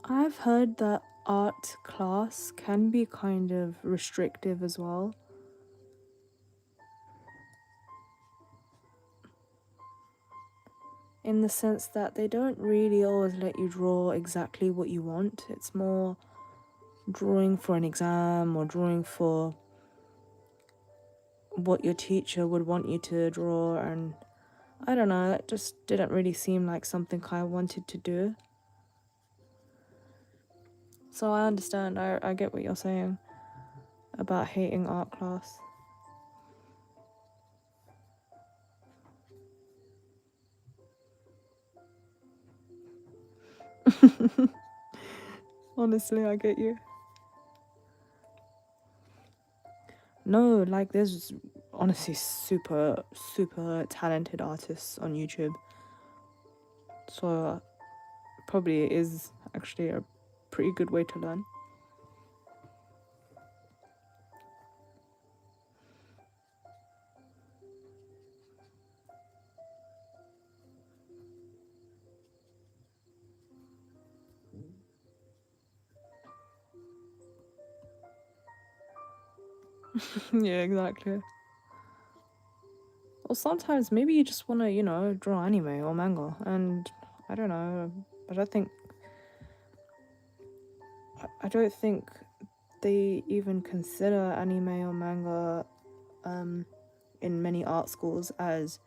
I've heard that art class can be kind of restrictive as well. In the sense that they don't really always let you draw exactly what you want. It's more drawing for an exam or drawing for what your teacher would want you to draw, and I don't know, that just didn't really seem like something I wanted to do. So I understand, I get what you're saying about hating art class. Honestly, I get you. No, like there's honestly super, super talented artists on YouTube. So probably it is actually a pretty good way to learn. Yeah, exactly. Or sometimes maybe you just want to, you know, draw anime or manga, and I don't know, but I don't think they even consider anime or manga in many art schools as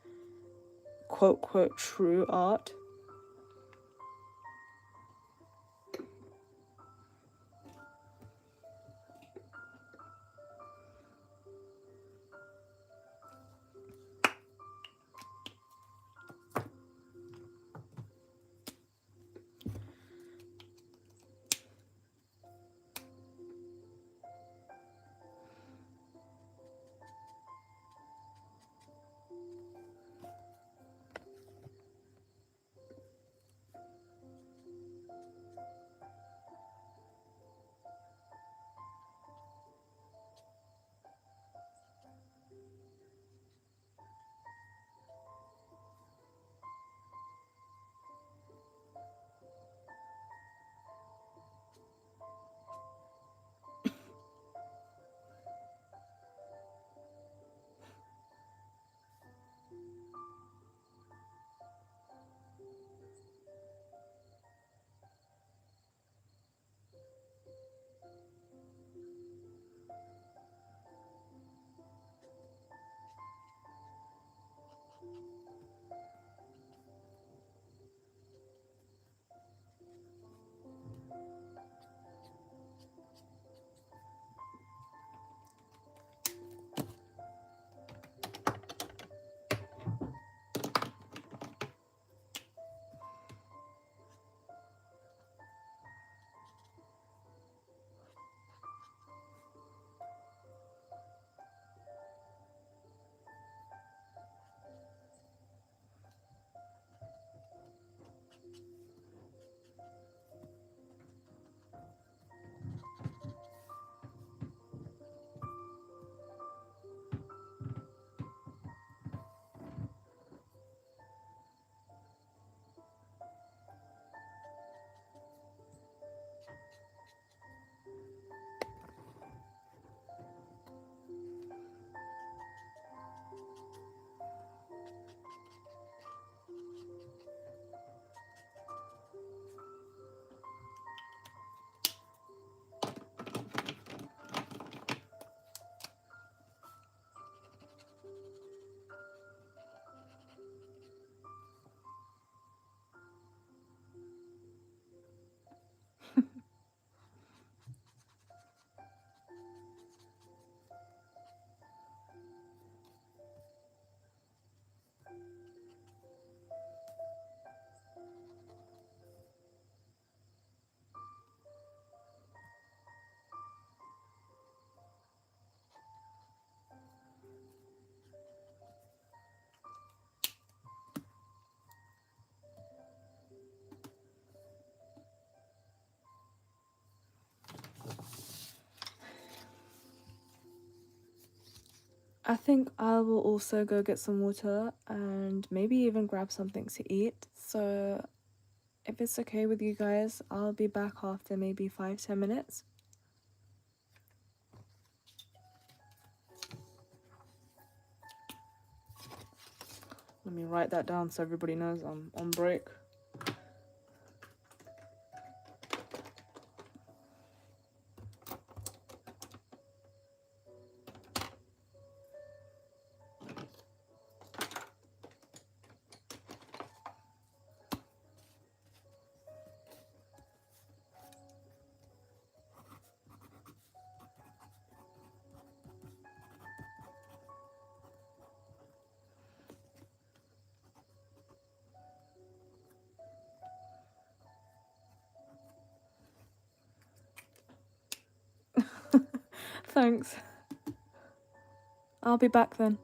quote quote true art. I think I will also go get some water and maybe even grab something to eat. So if it's okay with you guys, I'll be back after maybe 5-10 minutes. Let me write that down so everybody knows I'm on break. Thanks. I'll be back then.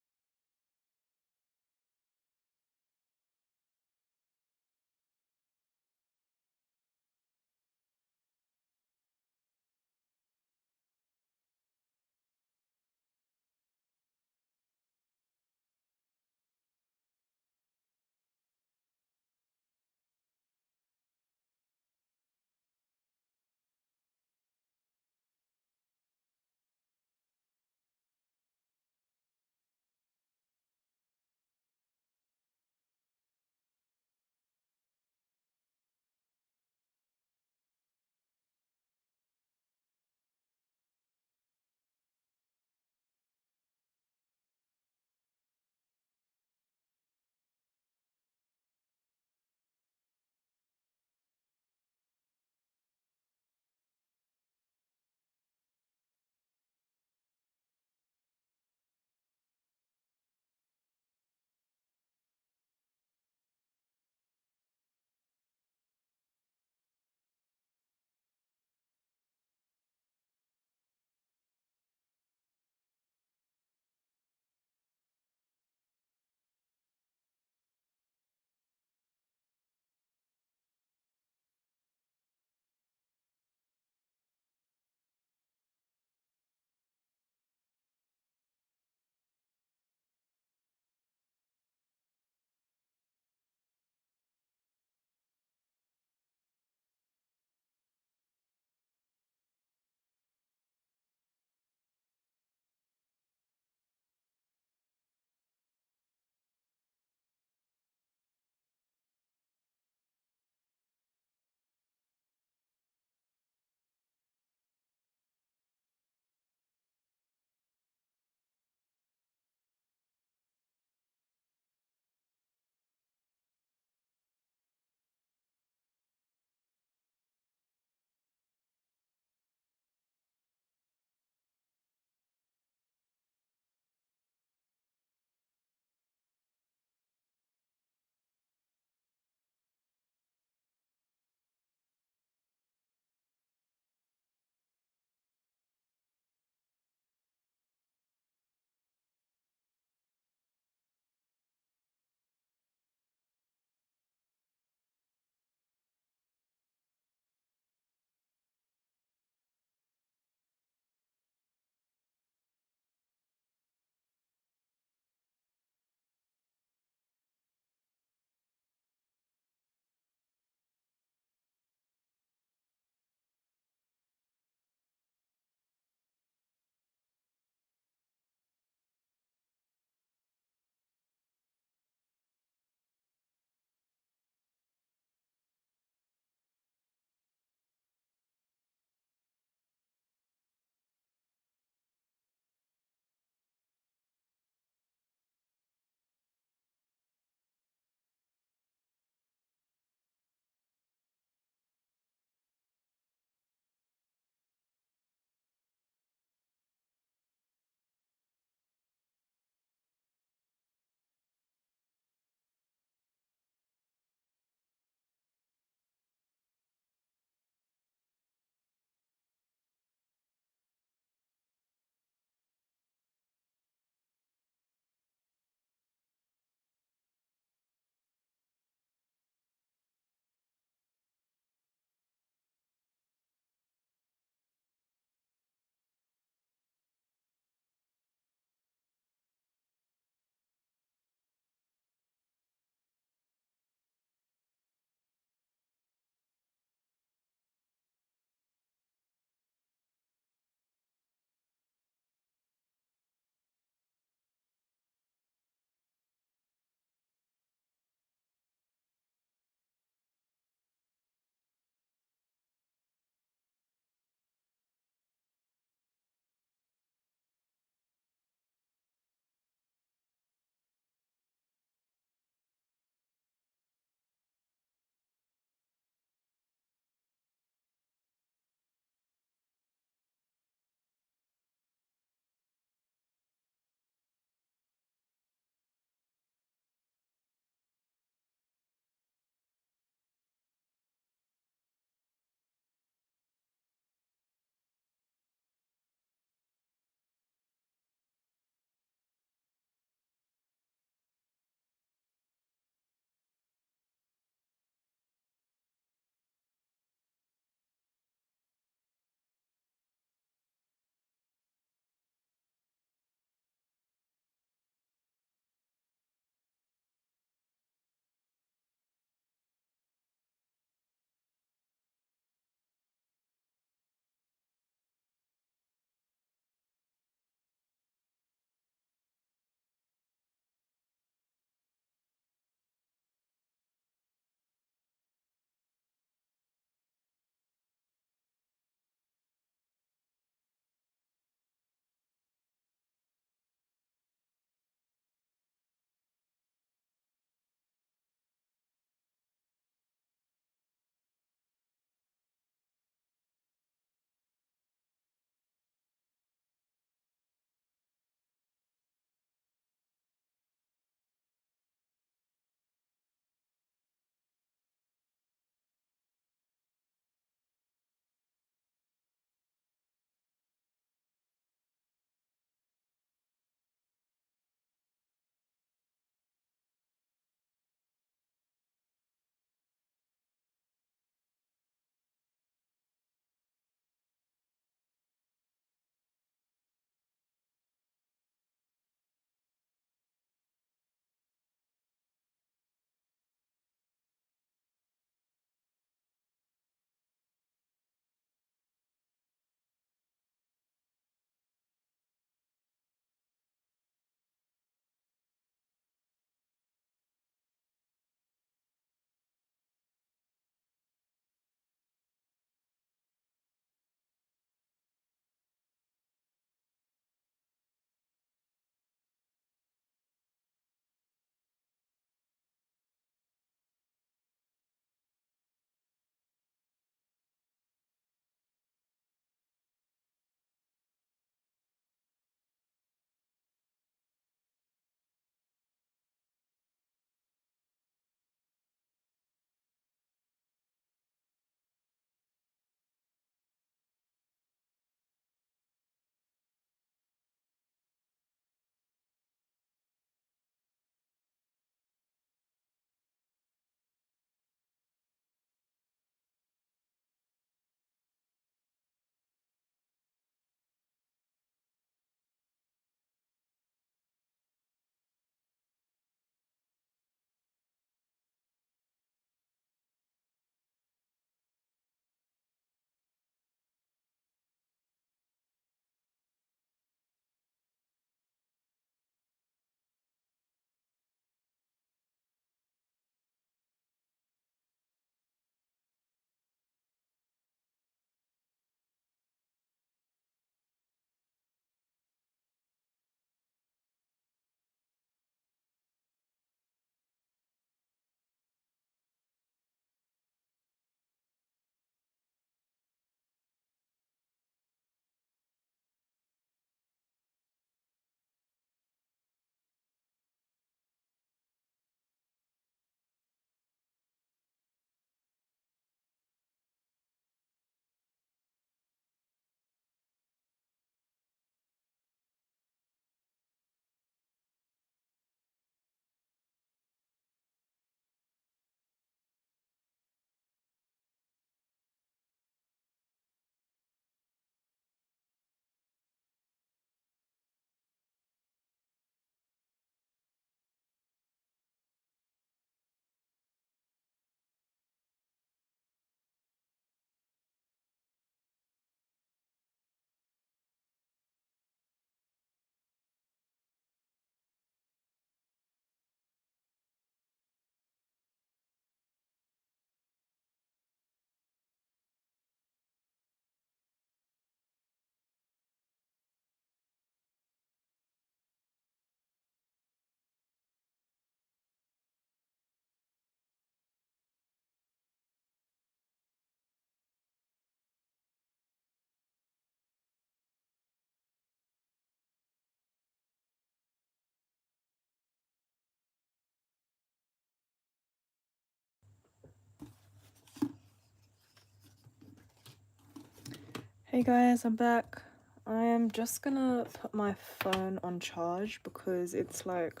Hey guys, I'm back. I am just gonna put my phone on charge because it's like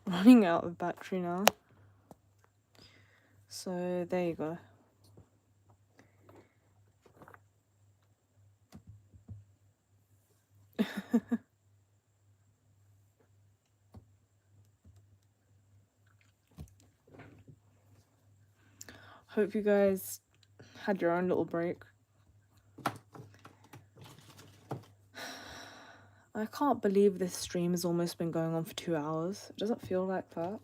running out of battery now. So there you go. Hope you guys had your own little break. I can't believe this stream has almost been going on for 2 hours. It doesn't feel like that.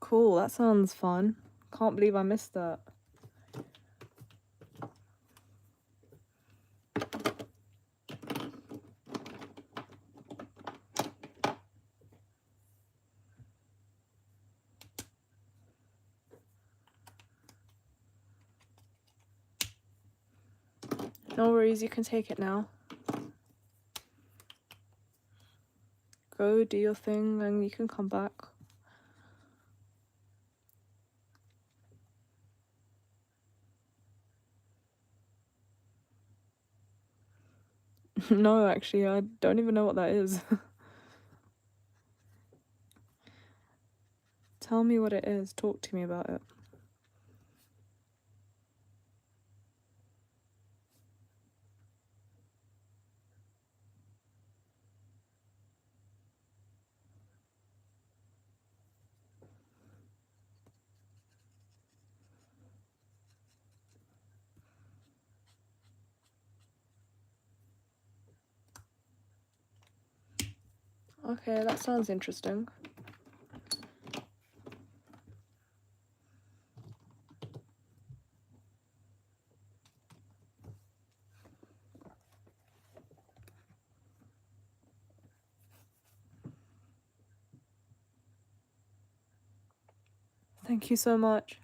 Cool, that sounds fun. Can't believe I missed that. No worries, you can take it now. Go do your thing and you can come back. No, actually, I don't even know what that is. Tell me what it is. Talk to me about it. Okay, that sounds interesting. Thank you so much.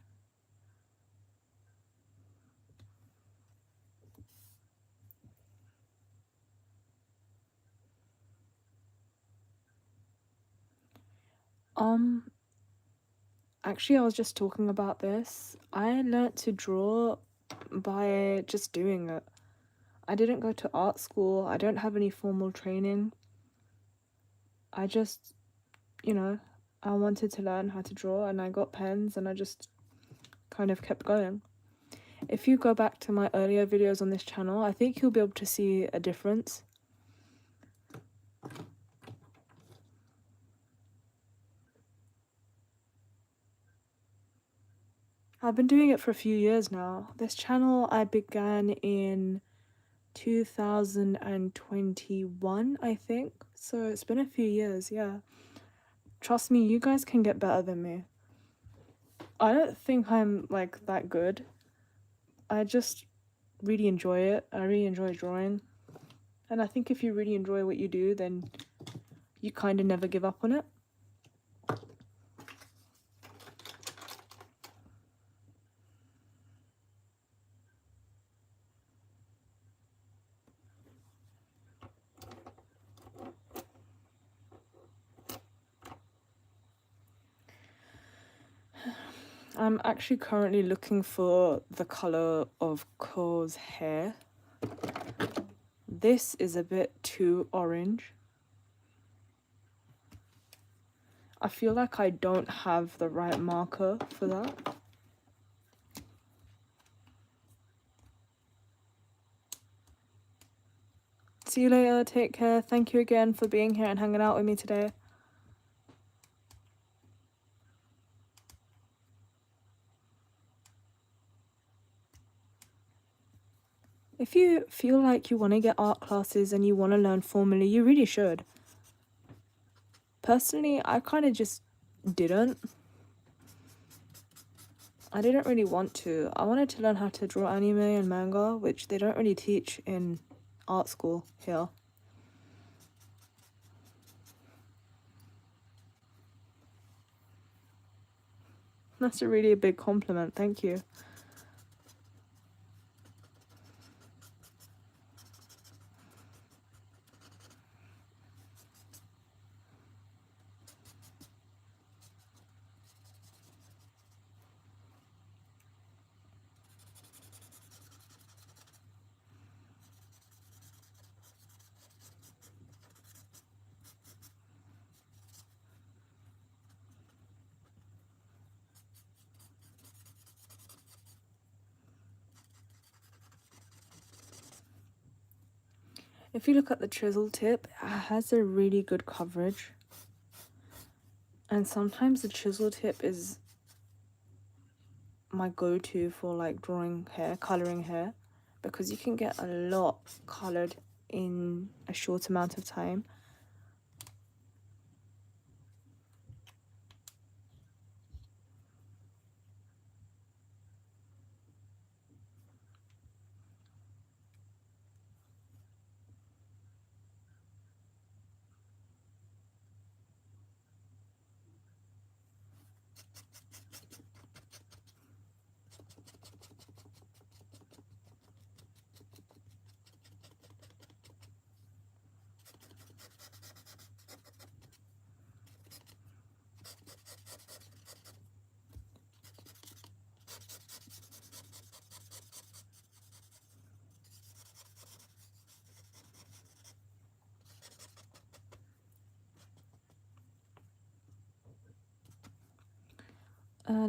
Actually, I was just talking about this. I learnt to draw by just doing it. I didn't go to art school. I don't have any formal training. I just, I wanted to learn how to draw and I got pens and I just kind of kept going. If you go back to my earlier videos on this channel, I think you'll be able to see a difference. I've been doing it for a few years now. This channel I began in 2021, I think. So it's been a few years, yeah. Trust me, you guys can get better than me. I don't think I'm like that good. I just really enjoy it. I really enjoy drawing. And I think if you really enjoy what you do, then you kind of never give up on it. I'm actually currently looking for the color of Ko's hair. This is a bit too orange. I feel like I don't have the right marker for that. See you later, take care. Thank you again for being here and hanging out with me today. If you feel like you want to get art classes and you want to learn formally, you really should. Personally, I kind of just didn't. I didn't really want to. I wanted to learn how to draw anime and manga, which they don't really teach in art school here. That's a really big compliment, thank you. If you look at the chisel tip, it has a really good coverage. And sometimes the chisel tip is my go-to for like drawing hair, coloring hair, because you can get a lot colored in a short amount of time.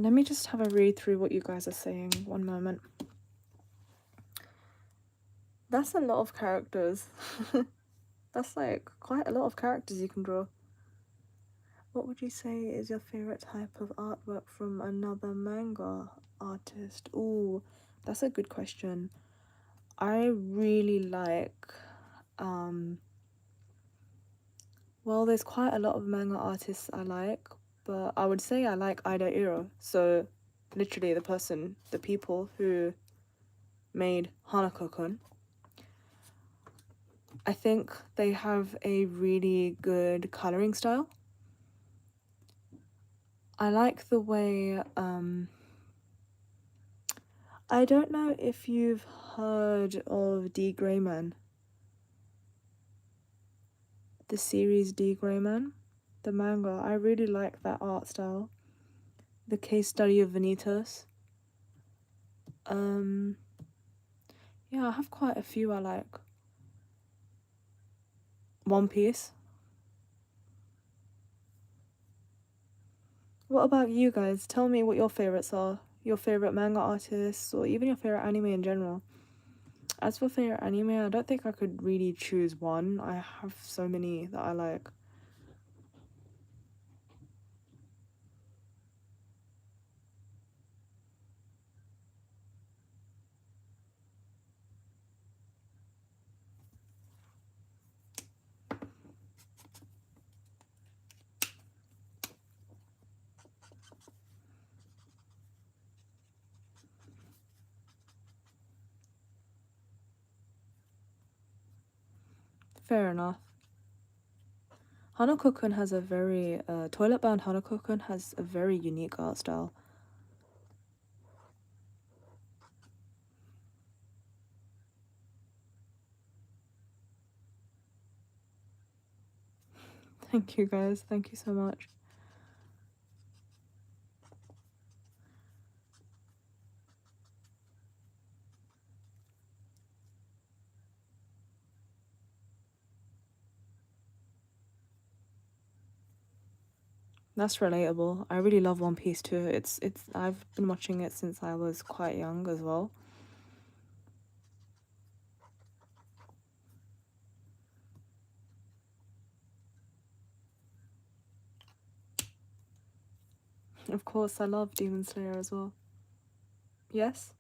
Let me just have a read through what you guys are saying. One moment. That's a lot of characters. That's like quite a lot of characters you can draw. What would you say is your favorite type of artwork from another manga artist? Ooh, that's a good question. I really like, well, there's quite a lot of manga artists I like, but I would say I like Ida Iro. So, literally the people who made Hanako-kun. I think they have a really good coloring style. I like the way, I don't know if you've heard of D. Grayman, the series D. Grayman, the manga. I really like that art style. The case study of Vanitas. Yeah, I have quite a few I like. One Piece. What about you guys? Tell me what your favorites are. Your favorite manga artists, or even your favorite anime in general. As for favorite anime, I don't think I could really choose one. I have so many that I like. Fair enough. Hanako-kun has a very, toilet-bound Hanako-kun has a very unique art style. Thank you guys, thank you so much. That's relatable. I really love One Piece too. It's I've been watching it since I was quite young as well. Of course, I love Demon Slayer as well. Yes?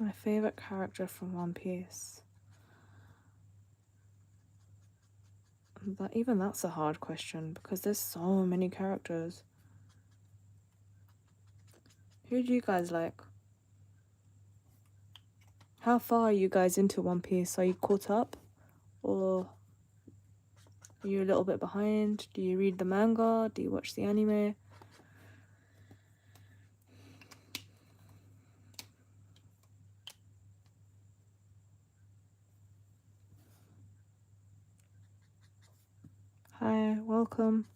My favorite character from One Piece. Even that's a hard question because there's so many characters. Who do you guys like? How far are you guys into One Piece? Are you caught up? Or are you a little bit behind? Do you read the manga? Do you watch the anime? Hi, welcome.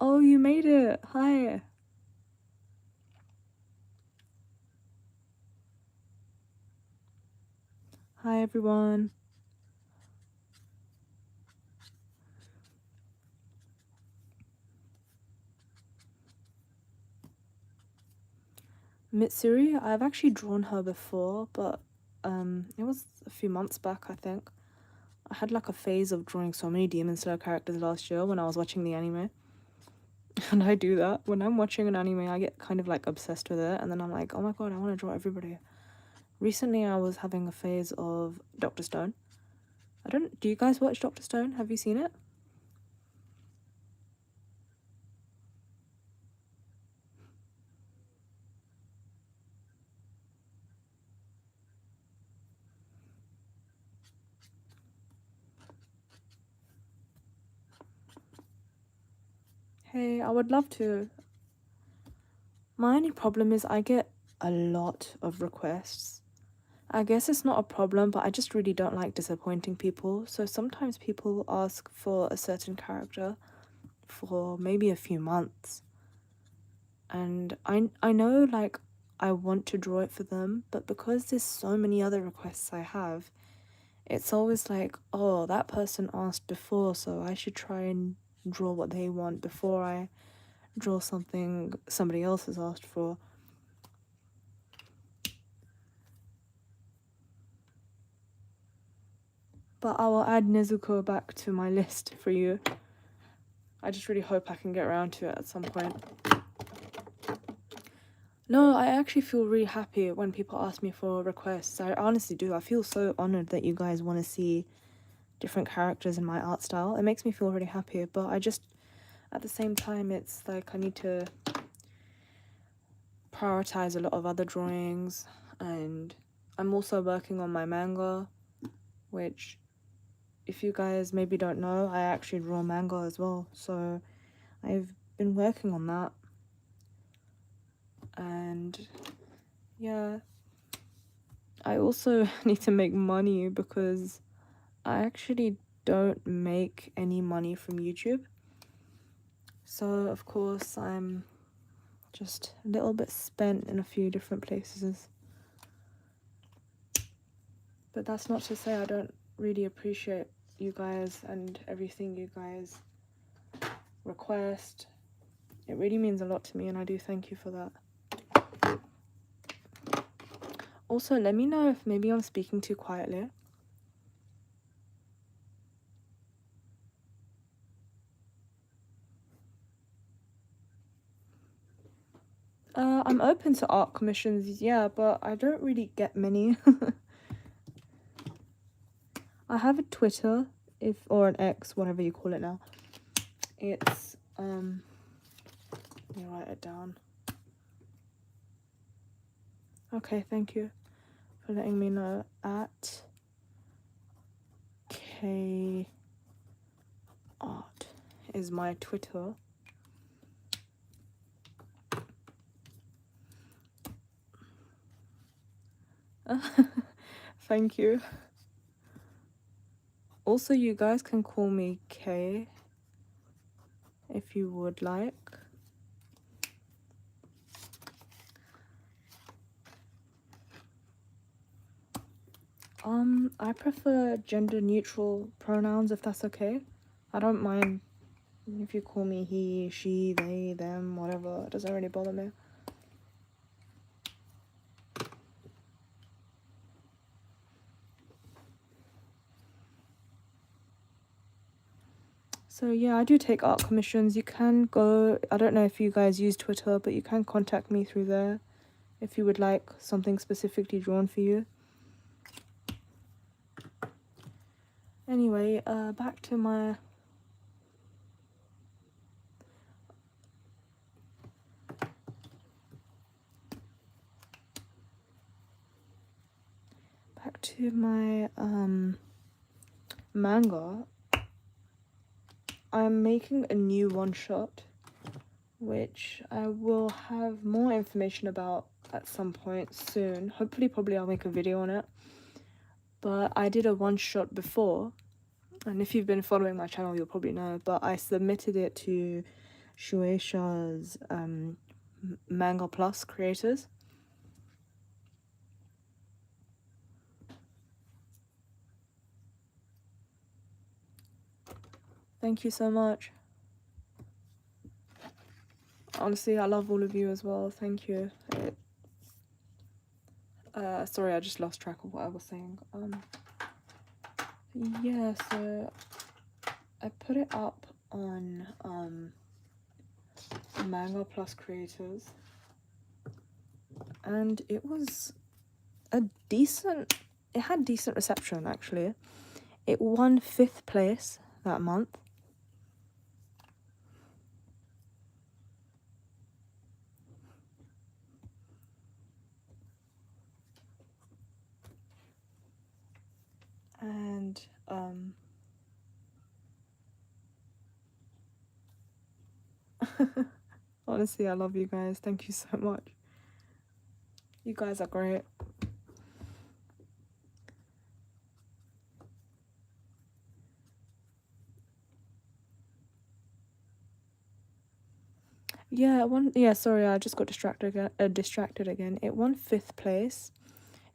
Oh, you made it. Hi. Hi, everyone. Mitsuri, I've actually drawn her before, but it was a few months back, I think. I had like a phase of drawing so many Demon Slayer characters last year when I was watching the anime. And I do that. When I'm watching an anime, I get kind of like obsessed with it, and then I'm like, oh my god, I want to draw everybody. Recently, I was having a phase of Dr. Stone. Do you guys watch Dr. Stone? Have you seen it? Hey, I would love to. My only problem is I get a lot of requests. I guess it's not a problem, but I just really don't like disappointing people. So sometimes people ask for a certain character for maybe a few months. And I know like I want to draw it for them, but because there's so many other requests I have, it's always like, oh, that person asked before, so I should try and draw what they want before I draw something somebody else has asked for. But I will add Nezuko back to my list for you. I just really hope I can get around to it at some point. No, I actually feel really happy when people ask me for requests. I honestly do. I feel so honored that you guys want to see different characters in my art style. It makes me feel really happy, but I just, at the same time, it's like I need to prioritize a lot of other drawings, and I'm also working on my manga, which, if you guys maybe don't know, I actually draw manga as well, so I've been working on that. And yeah, I also need to make money because I actually don't make any money from YouTube. So of course I'm just a little bit spent in a few different places. But that's not to say I don't really appreciate you guys and everything you guys request. It really means a lot to me, and I do thank you for that. Also, let me know if maybe I'm speaking too quietly. I'm open to art commissions, yeah, but I don't really get many. I have a Twitter, or an X, whatever you call it now. It's let me write it down. Okay, thank you for letting me know. At K Art is my Twitter. Thank you. Also, you guys can call me K if you would like. I prefer gender neutral pronouns if that's okay. I don't mind if you call me he, she, they, them, whatever. It doesn't really bother me. So yeah, I do take art commissions. You can go, I don't know if you guys use Twitter, but you can contact me through there if you would like something specifically drawn for you. Anyway, back to my... manga. I'm making a new one-shot, which I will have more information about at some point soon. Hopefully, probably I'll make a video on it. But I did a one-shot before, and if you've been following my channel, you'll probably know, but I submitted it to Shueisha's Manga Plus creators. Thank you so much. Honestly, I love all of you as well. Thank you. Sorry, I just lost track of what I was saying. Yeah, so I put it up on Manga Plus creators, and it was it had decent reception actually. It won 5th place that month. And honestly, I love you guys. Thank you so much. You guys are great. Yeah, sorry, I just got distracted again. It won 5th place.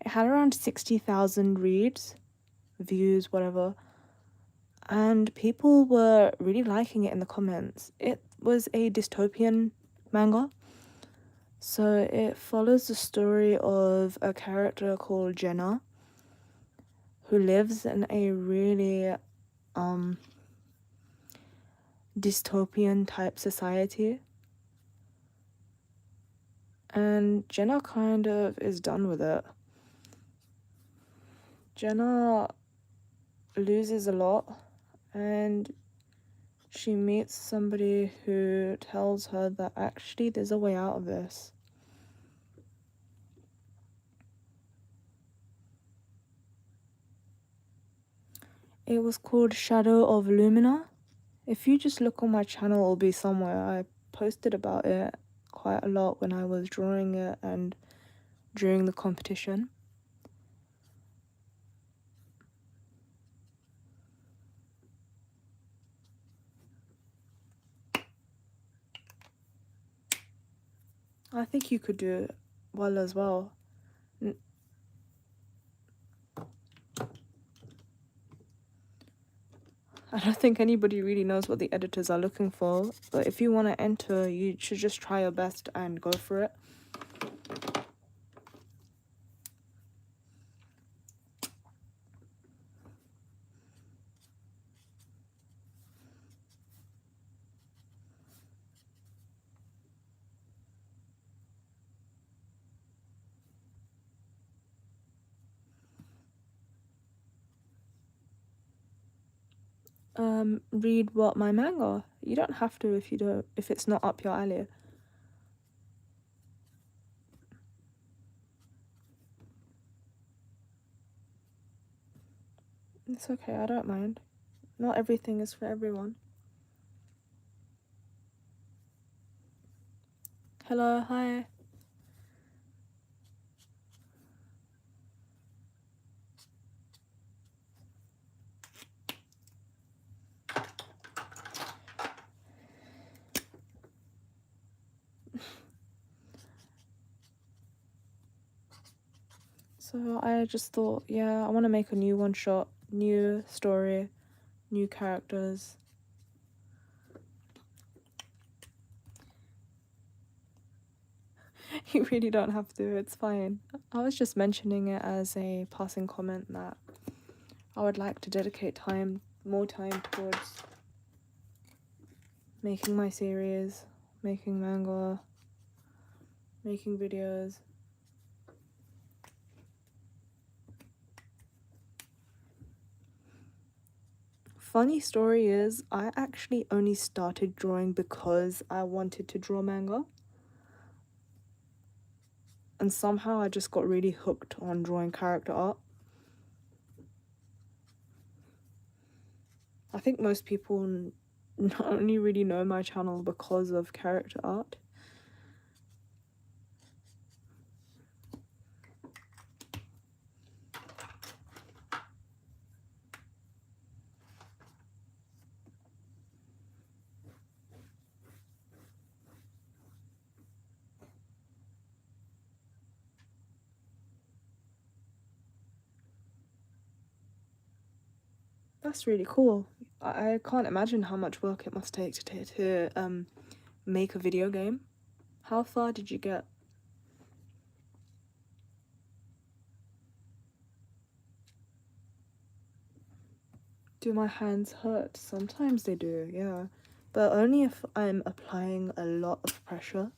It had around 60,000 reads, views, whatever. And people were really liking it in the comments. It was a dystopian manga. So it follows the story of a character called Jenna, who lives in a really dystopian type society. And Jenna kind of is done with it. Jenna loses a lot, and she meets somebody who tells her that actually there's a way out of this. It was called Shadow of Lumina. If you just look on my channel, it'll be somewhere. I posted about it quite a lot when I was drawing it and during the competition. I think you could do it well as well. I don't think anybody really knows what the editors are looking for, but if you want to enter, you should just try your best and go for it. Read what, my manga? You don't have to if it's not up your alley. It's okay, I don't mind. Not everything is for everyone. Hello, hi. So I just thought, yeah, I want to make a new one shot, new story, new characters. You really don't have to, it's fine. I was just mentioning it as a passing comment that I would like to dedicate more time towards making my series, making manga, making videos. Funny story is, I actually only started drawing because I wanted to draw manga. And somehow I just got really hooked on drawing character art. I think most people not only really know my channel because of character art. That's really cool. I can't imagine how much work it must take to make a video game. How far did you get? Do my hands hurt? Sometimes they do, yeah. But only if I'm applying a lot of pressure.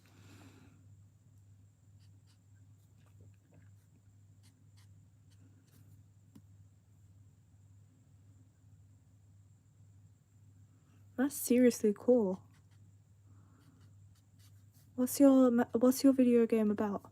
That's seriously cool. What's your video game about?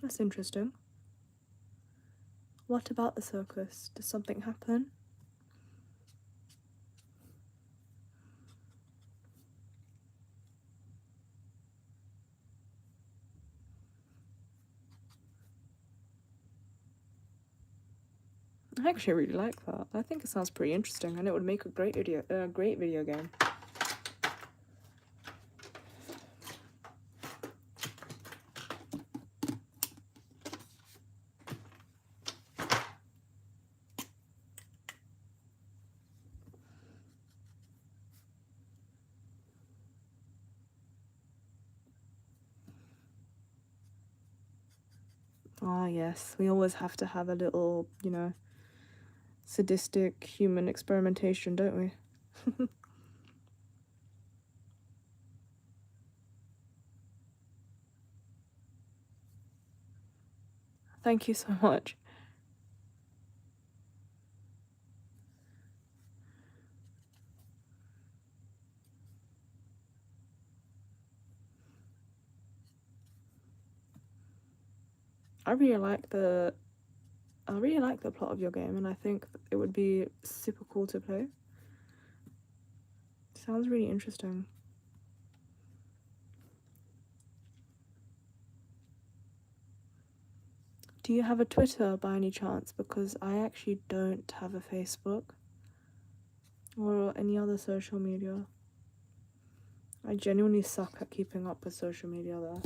That's interesting. What about the circus? Does something happen? I actually really like that. I think it sounds pretty interesting, and it would make a great video game. Ah, yes, we always have to have a little, sadistic human experimentation, don't we? Thank you so much. I really like the plot of your game, and I think it would be super cool to play. Sounds really interesting. Do you have a Twitter by any chance? Because I actually don't have a Facebook or any other social media. I genuinely suck at keeping up with social media there.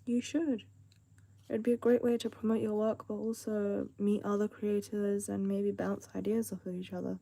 You should. It'd be a great way to promote your work, but also meet other creators and maybe bounce ideas off of each other.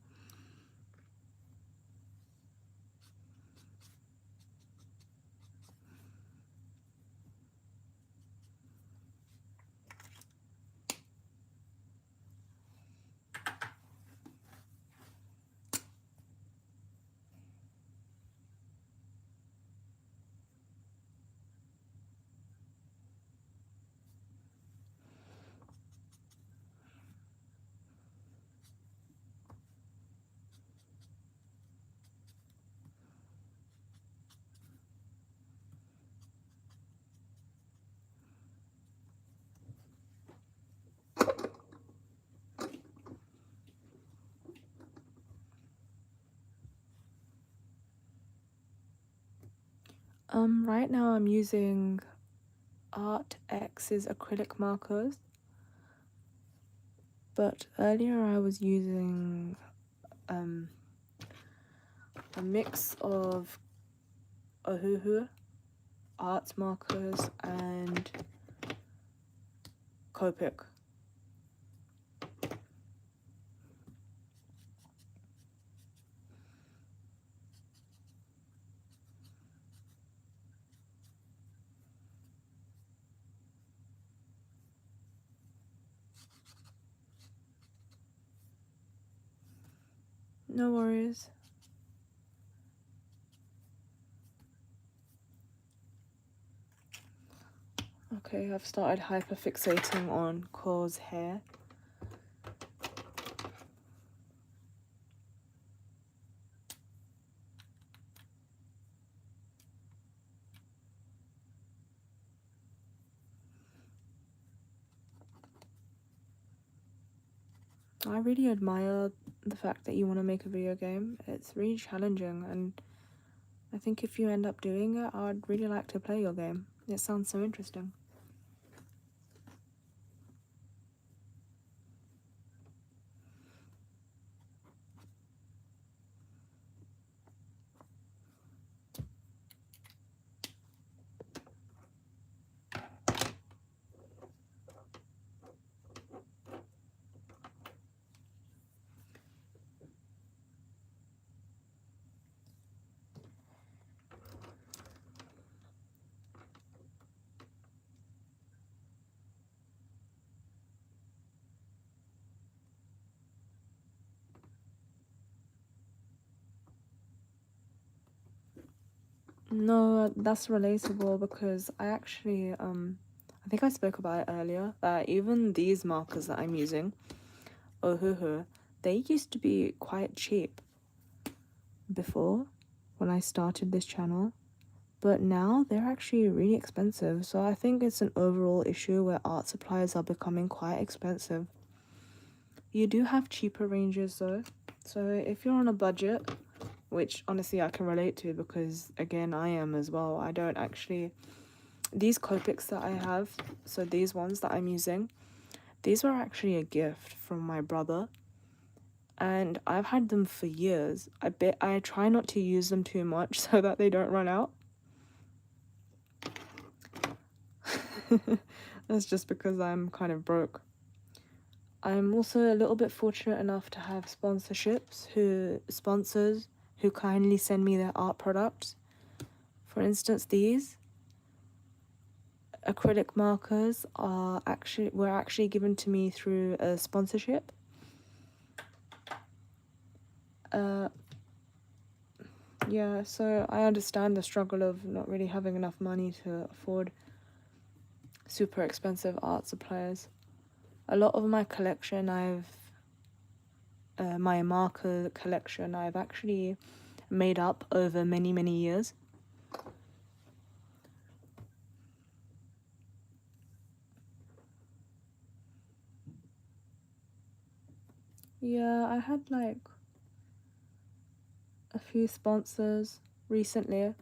Right now I'm using ArtX's acrylic markers, but earlier I was using a mix of Ohuhu art markers and Copic. No worries. Okay, I've started hyperfixating on Ko's hair. I really admire the fact that you want to make a video game. It's really challenging, and I think if you end up doing it, I'd really like to play your game. It sounds so interesting. No, that's relatable because I think I spoke about it earlier, that even these markers that I'm using, Ohuhu, they used to be quite cheap before when I started this channel, but now they're actually really expensive. So I think it's an overall issue where art supplies are becoming quite expensive. You do have cheaper ranges though, so if you're on a budget, which honestly I can relate to because again I am as well, I don't actually, these Copics that I have, so these ones that I'm using, these were actually a gift from my brother, and I've had them for years. I try not to use them too much so that they don't run out. That's just because I'm kind of broke. I'm also a little bit fortunate enough to have sponsors who kindly send me their art products. For instance, these acrylic markers were actually given to me through a sponsorship. Yeah, so I understand the struggle of not really having enough money to afford super expensive art supplies. A lot of my collection, my marker collection, I've actually made up over many, many years. Yeah, I had like a few sponsors recently.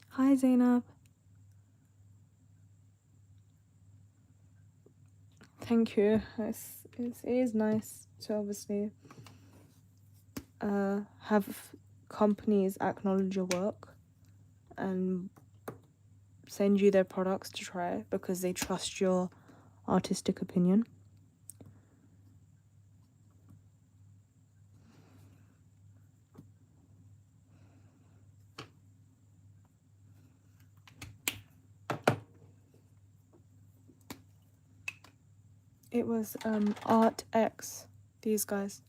Hi Zainab. Thank you. It is nice to obviously have companies acknowledge your work and send you their products to try because they trust your artistic opinion. It was Art X, these guys.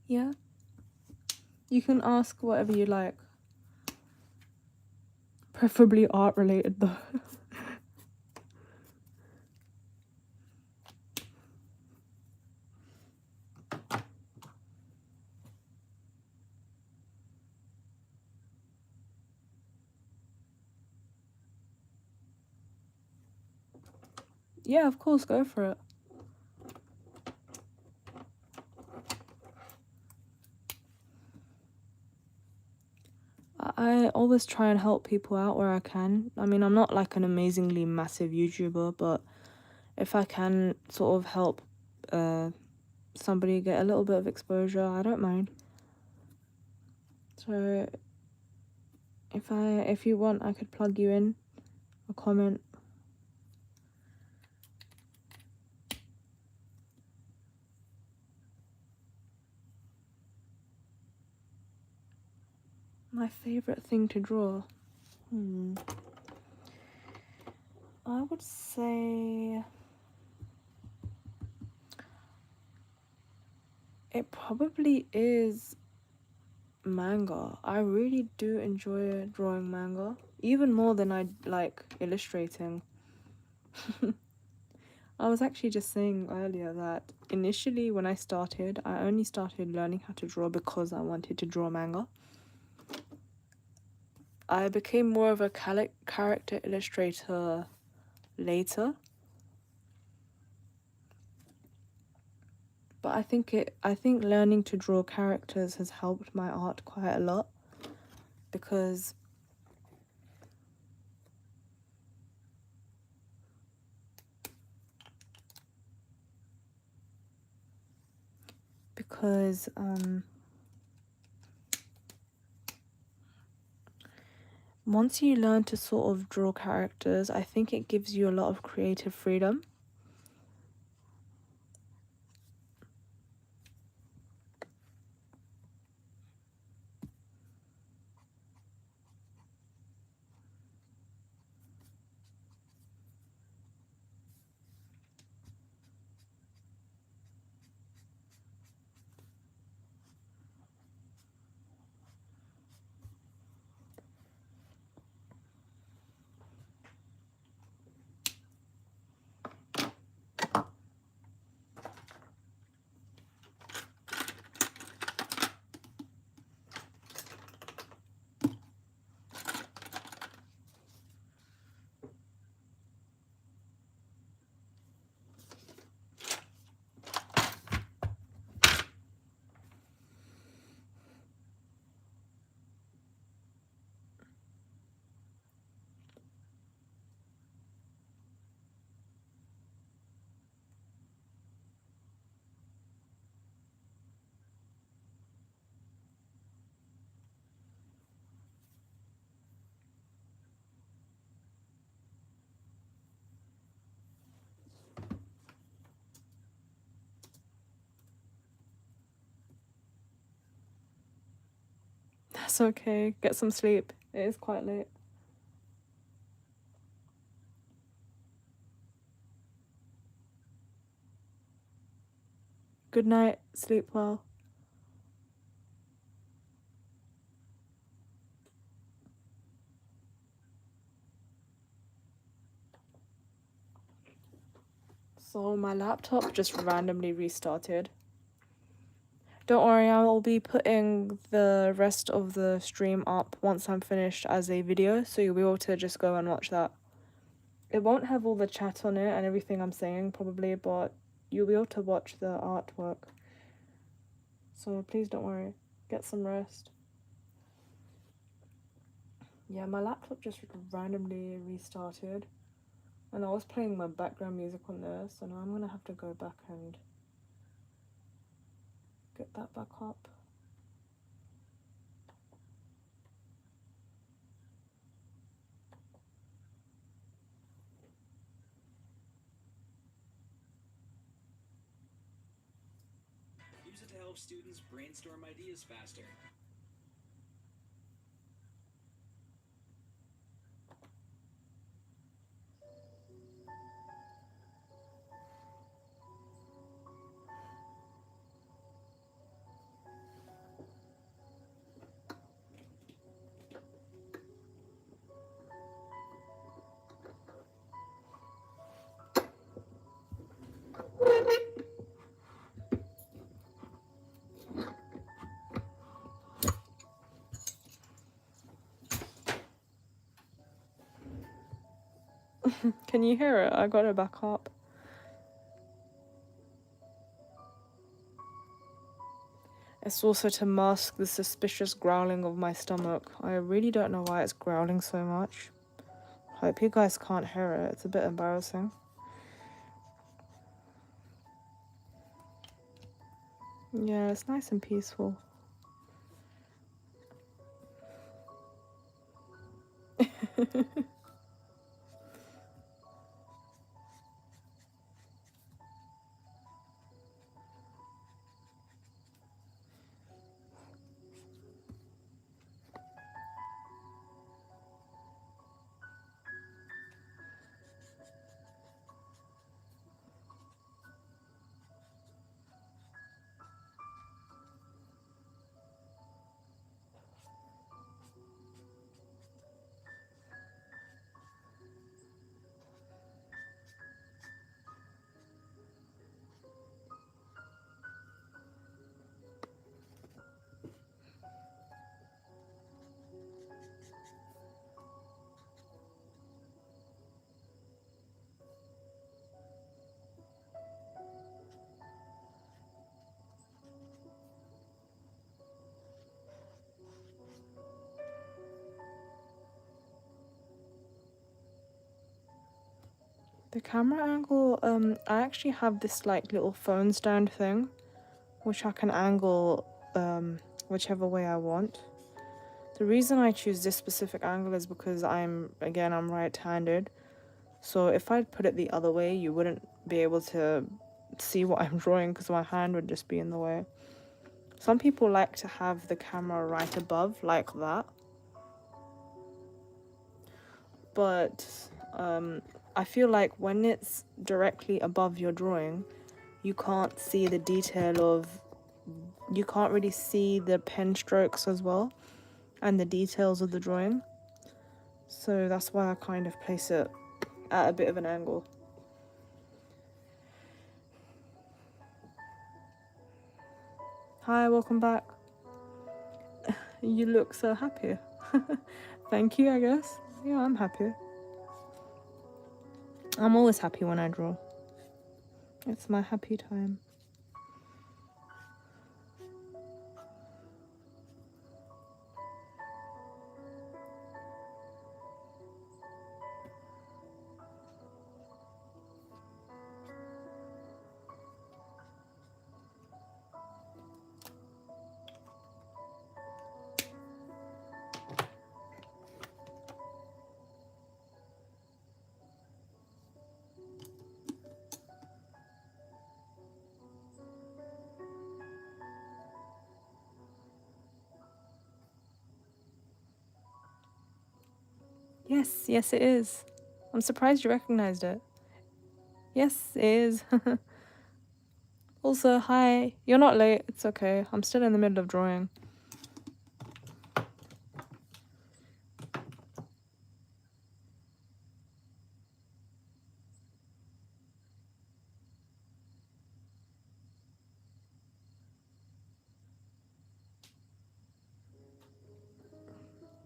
Yeah. You can ask whatever you like. Preferably art related though. Yeah, of course, go for it. I always try and help people out where I can. I mean, I'm not like an amazingly massive YouTuber, but if I can sort of help somebody get a little bit of exposure, I don't mind. So if you want, I could plug you in a comment. My favorite thing to draw. I would say it probably is manga. I really do enjoy drawing manga, even more than I like illustrating. I was actually just saying earlier that initially when I started, I only started learning how to draw because I wanted to draw manga. I became more of a character illustrator later. But I think learning to draw characters has helped my art quite a lot because once you learn to sort of draw characters, I think it gives you a lot of creative freedom. That's okay. Get some sleep. It is quite late. Good night. Sleep well. So my laptop just randomly restarted. Don't worry, I will be putting the rest of the stream up once I'm finished as a video, so you'll be able to just go and watch that. It won't have all the chat on it and everything I'm saying probably, but you'll be able to watch the artwork. So please don't worry. Get some rest. Yeah, my laptop just randomly restarted. And I was playing my background music on there, so now I'm gonna have to go back and get that back up. Use it to help students brainstorm ideas faster. Can you hear it? I got it back up. It's also to mask the suspicious growling of my stomach. I really don't know why it's growling so much. Hope you guys can't hear it. It's a bit embarrassing. Yeah, it's nice and peaceful. The camera angle, I actually have this like little phone stand thing, which I can angle whichever way I want. The reason I choose this specific angle is because I'm right-handed. So if I'd put it the other way, you wouldn't be able to see what I'm drawing because my hand would just be in the way. Some people like to have the camera right above, like that. But I feel like when it's directly above your drawing, you can't see the detail of, you can't really see the pen strokes as well and the details of the drawing. So that's why I kind of place it at a bit of an angle. Hi, welcome back. You look so happy. Thank you, I guess. Yeah, I'm happy. I'm always happy when I draw. It's my happy time. Yes, it is. I'm surprised you recognized it. Yes, it is. Also, hi. You're not late. It's okay. I'm still in the middle of drawing.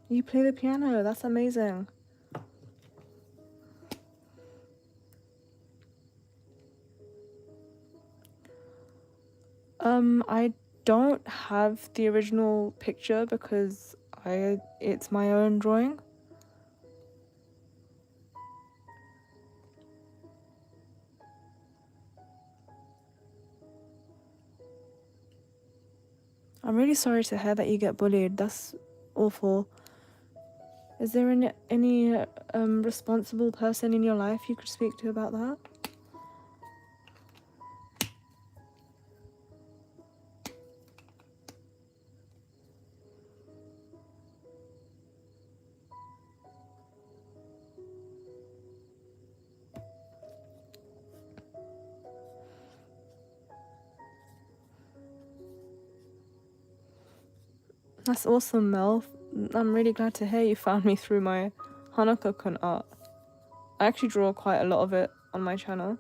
You play the piano. That's amazing. I don't have the original picture because it's my own drawing. I'm really sorry to hear that you get bullied. That's awful. Is there any responsible person in your life you could speak to about that? That's awesome, Mel. I'm really glad to hear you found me through my Hanako art. I actually draw quite a lot of it on my channel.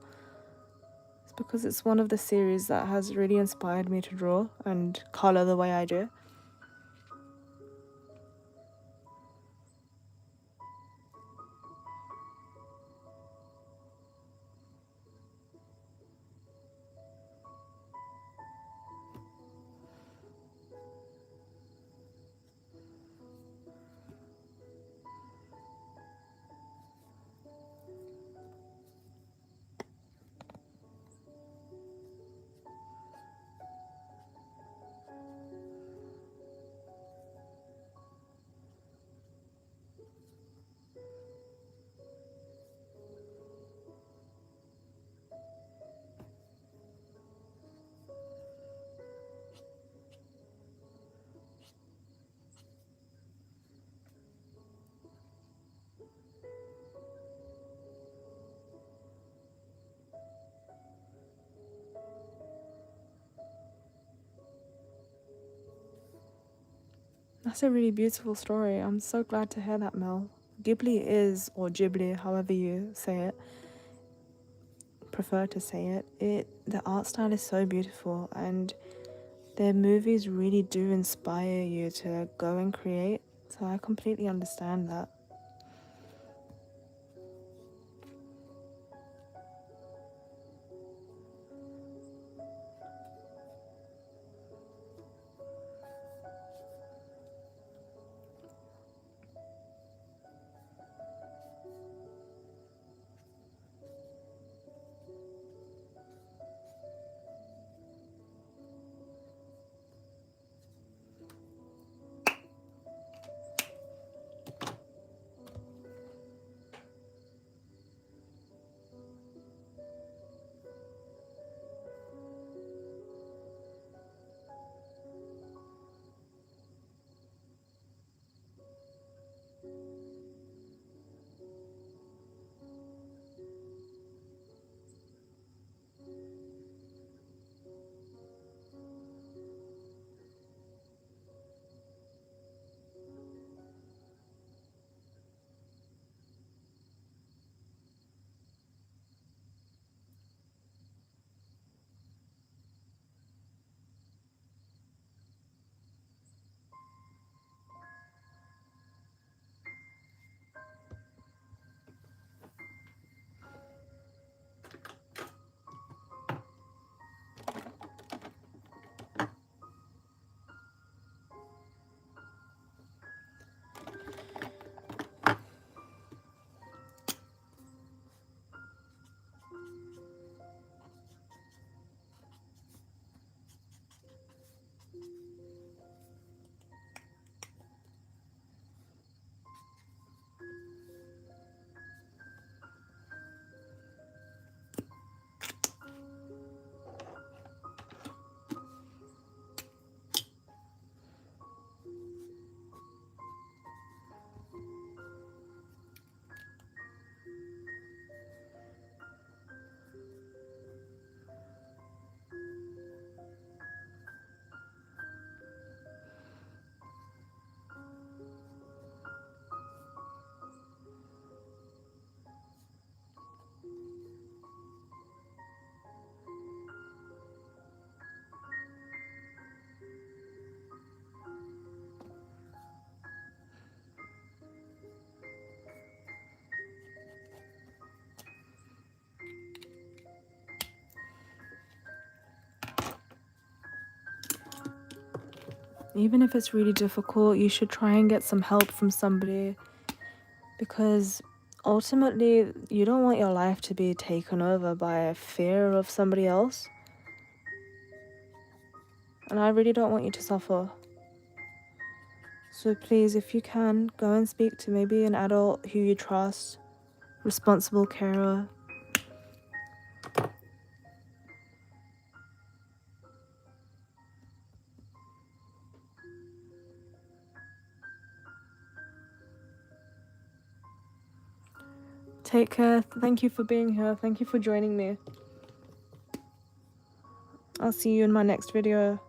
It's because it's one of the series that has really inspired me to draw and colour the way I do. That's a really beautiful story. I'm so glad to hear that, Mel. Ghibli is, or Ghibli, however you say it, prefer to say it, the art style is so beautiful and their movies really do inspire you to go and create. So I completely understand that. Even if it's really difficult, you should try and get some help from somebody, because ultimately you don't want your life to be taken over by a fear of somebody else. And I really don't want you to suffer. So please, if you can, go and speak to maybe an adult who you trust, responsible carer. Take care. Thank you for being here. Thank you for joining me. I'll see you in my next video.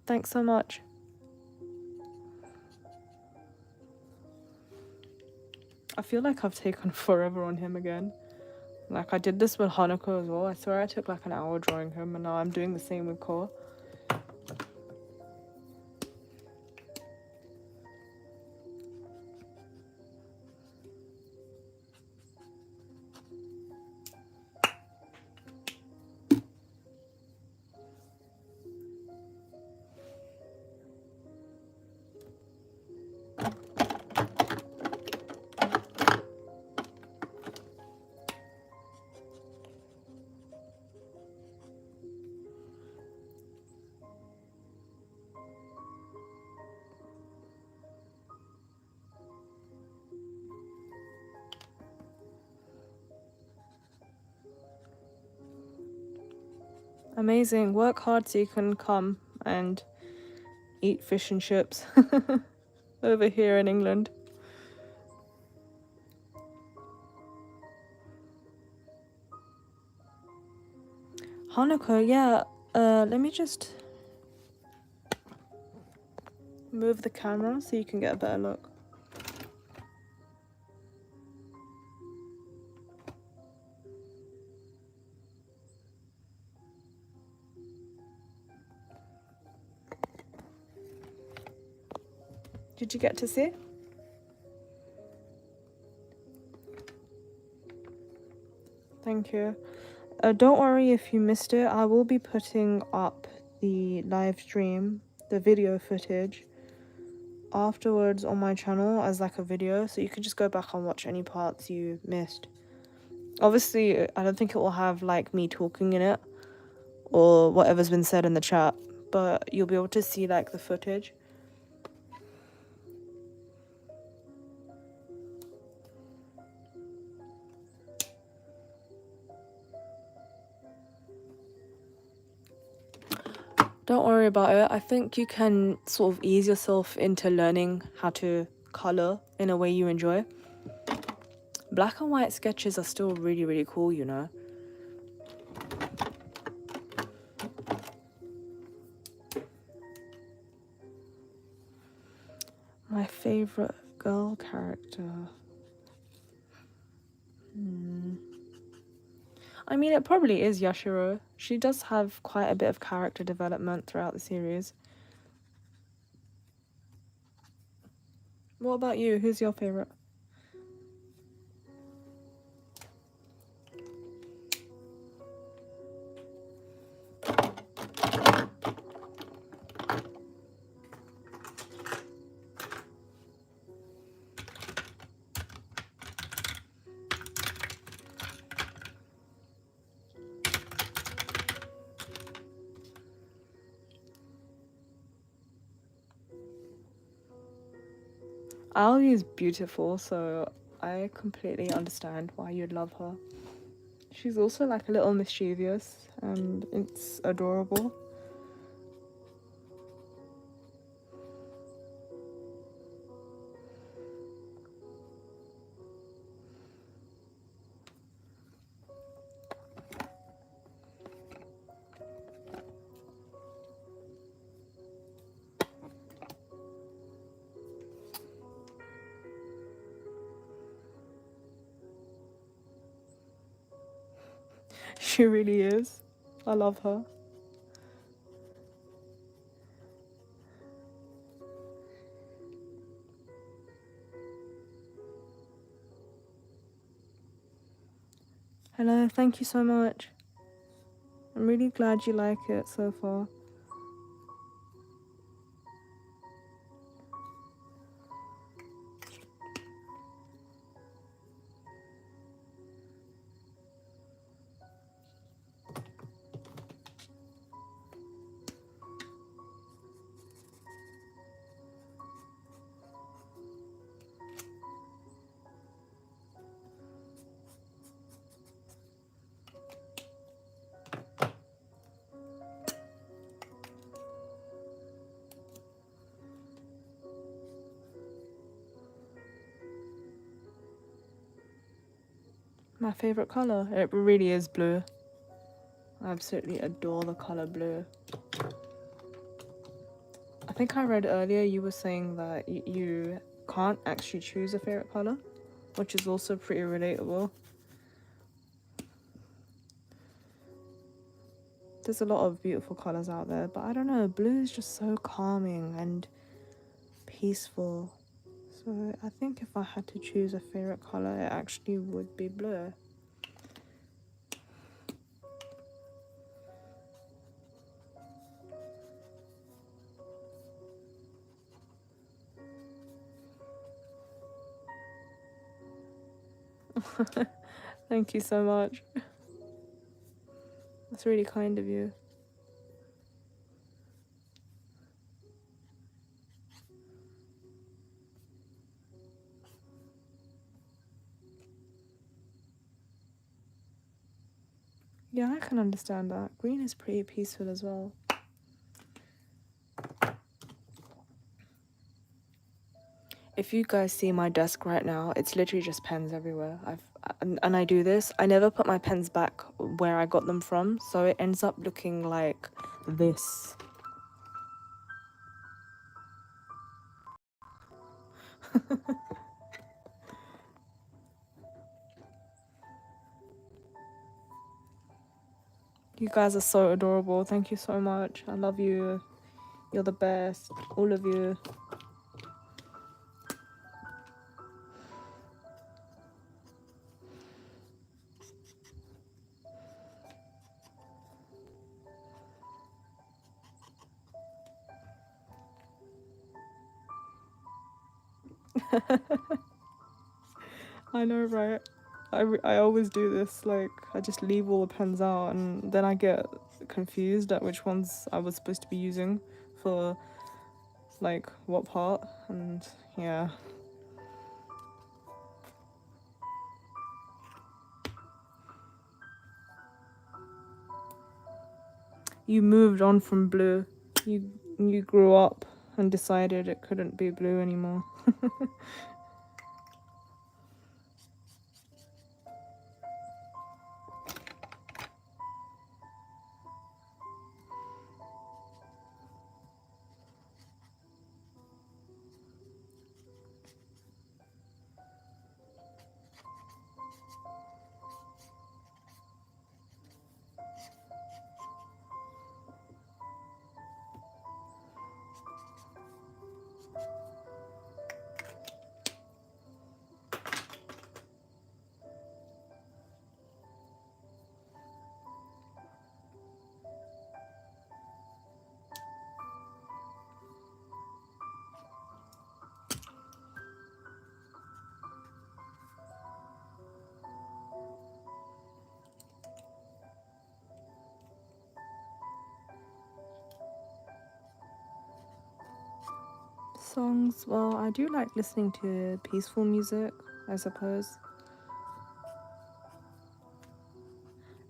Thanks so much. I feel like I've taken forever on him again. Like, I did this with Hanako as well. I swear I took like an hour drawing him, and now I'm doing the same with Ko. Amazing. Work hard so you can come and eat fish and chips over here in England. Hanako, yeah. Let me just move the camera so you can get a better look. Did you get to see? Thank you. Don't worry if you missed it. I will be putting up the live stream, the video footage, afterwards on my channel as like a video, so you can just go back and watch any parts you missed. Obviously, I don't think it will have like me talking in it or whatever's been said in the chat, but you'll be able to see like the footage. Don't worry about it. I think you can sort of ease yourself into learning how to color in a way you enjoy. Black and white sketches are still really, really cool, you know. My favorite girl character. I mean, it probably is Yashiro. She does have quite a bit of character development throughout the series. What about you? Who's your favorite? Ali's beautiful, so I completely understand why you'd love her. She's also like a little mischievous, and it's adorable. She really is. I love her. Hello, thank you so much. I'm really glad you like it so far. My favorite color? It really is blue. I absolutely adore the color blue. I think I read earlier you were saying that you can't actually choose a favorite color, which is also pretty relatable. There's a lot of beautiful colors out there, but I don't know, blue is just so calming and peaceful. So I think if I had to choose a favorite color, it actually would be blue. Thank you so much. That's really kind of you. Yeah, I can understand that. Green is pretty peaceful as well. If you guys see my desk right now, it's literally just pens everywhere. And I do this. I never put my pens back where I got them from, so it ends up looking like this. You guys are so adorable. Thank you so much. I love you. You're the best. All of you. I know, right? I always do this. Like, I just leave all the pens out, and then I get confused at which ones I was supposed to be using for, like, what part. And yeah. You moved on from blue. You grew up and decided it couldn't be blue anymore. Songs, well, I do like listening to peaceful music, I suppose.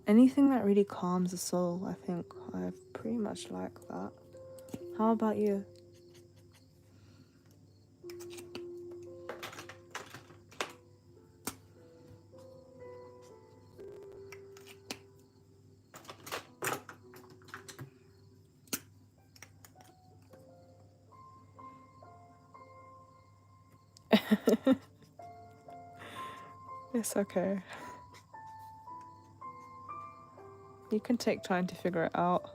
Anything that really calms the soul, I think I pretty much like that. How about you? It's okay. You can take time to figure it out.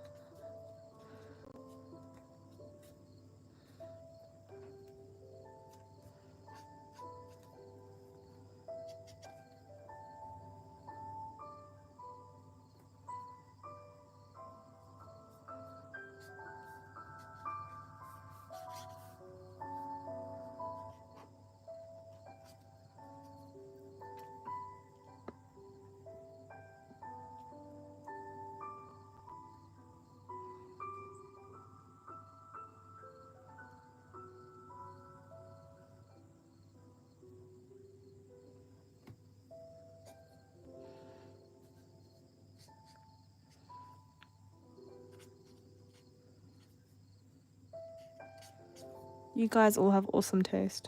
You guys all have awesome taste.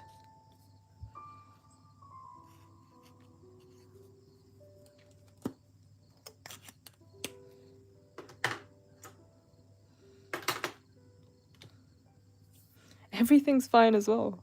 Everything's fine as well.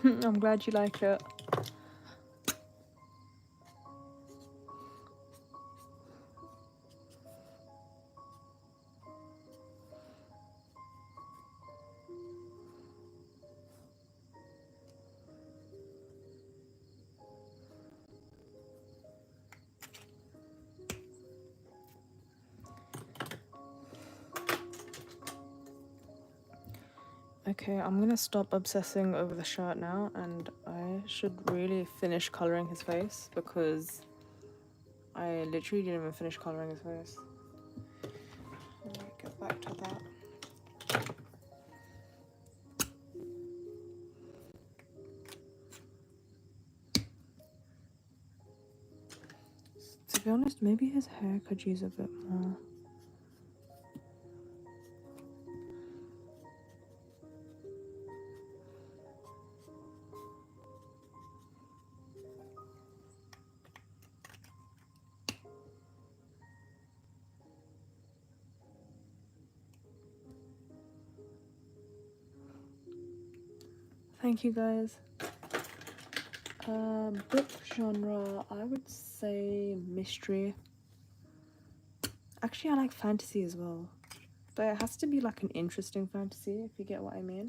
I'm glad you like it. Okay, I'm gonna stop obsessing over the shirt now, and I should really finish coloring his face because I literally didn't even finish coloring his face. Let me get back to that. To be honest, maybe his hair could use a bit more. Thank you guys. Book genre, I would say mystery. Actually, I like fantasy as well. But it has to be like an interesting fantasy, if you get what I mean.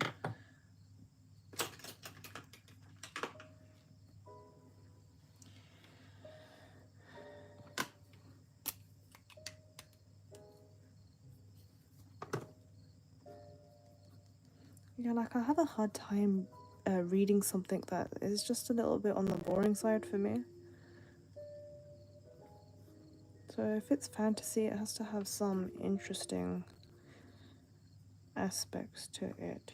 Yeah, like I have a hard time reading something that is just a little bit on the boring side for me. So if it's fantasy, it has to have some interesting aspects to it.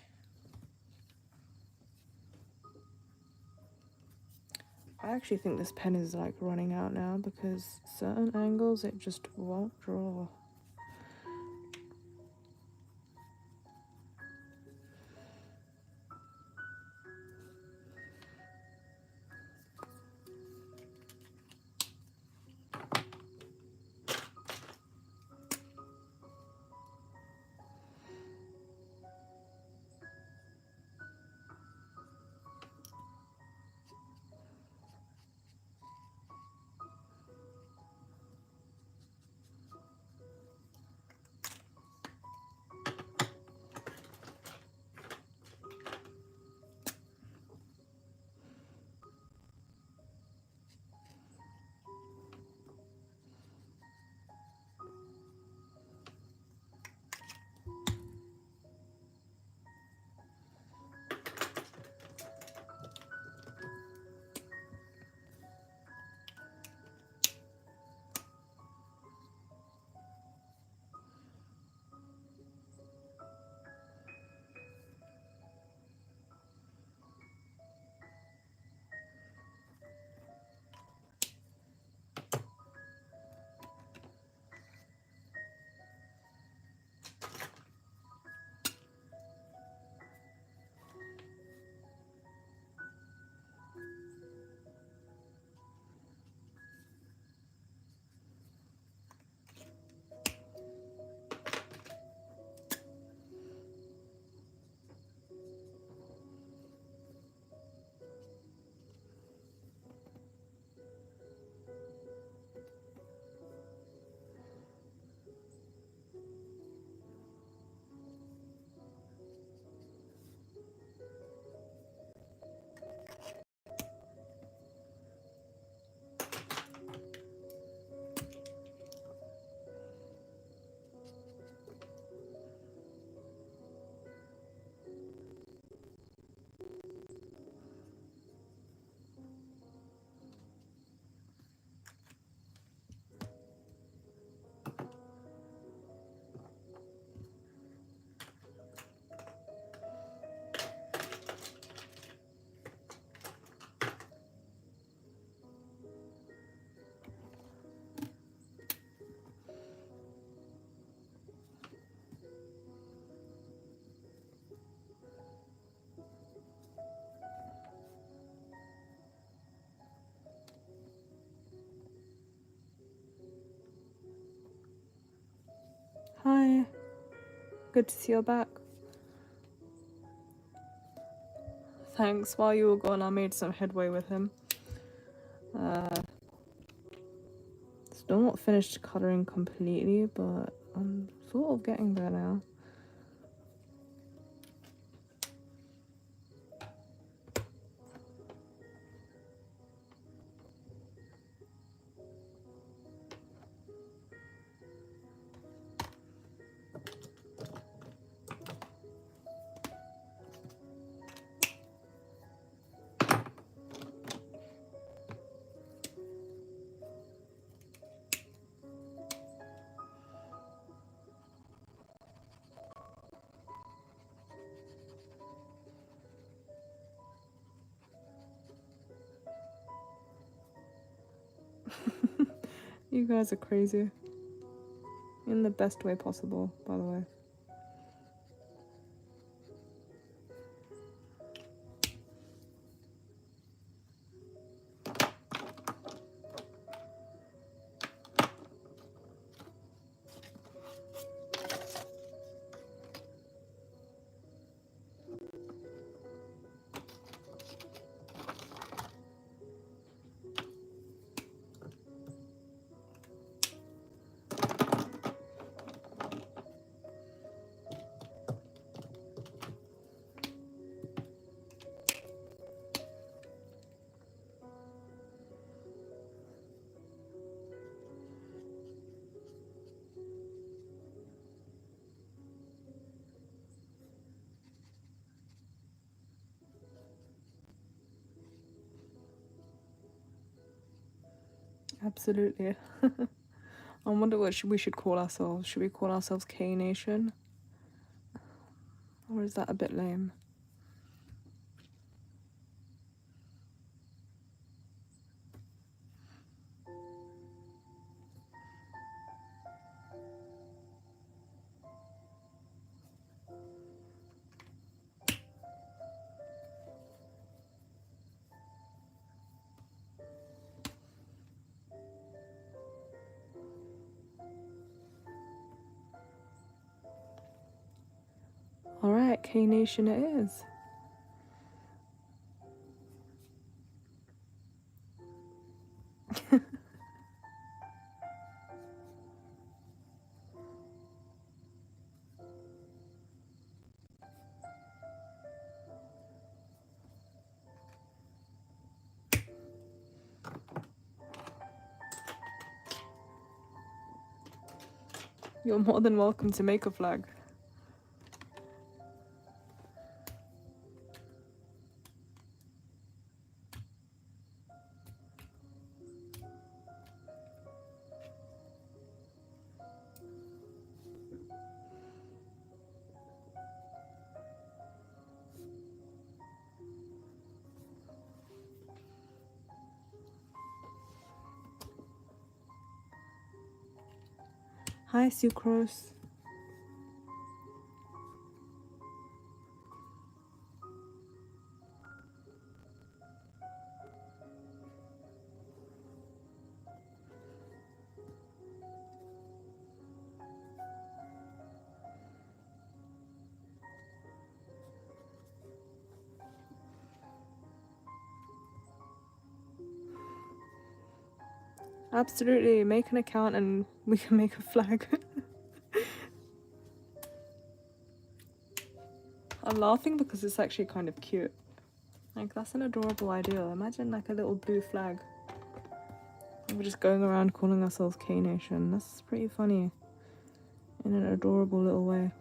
I actually think this pen is like running out now because certain angles it just won't draw. Good to see you're back. Thanks. While you were gone, I made some headway with him. Still not finished colouring completely, but I'm sort of getting there now. You guys are crazy. In the best way possible, by the way. Absolutely. I wonder what we should call ourselves. Should we call ourselves K Nation? Or is that a bit lame? Alright, K Nation it is. You're more than welcome to make a flag. Hi, Sucrose. Absolutely, make an account and we can make a flag. I'm laughing because it's actually kind of cute. Like, that's an adorable idea. Imagine like a little blue flag. We're just going around calling ourselves K Nation. That's pretty funny. In an adorable little way.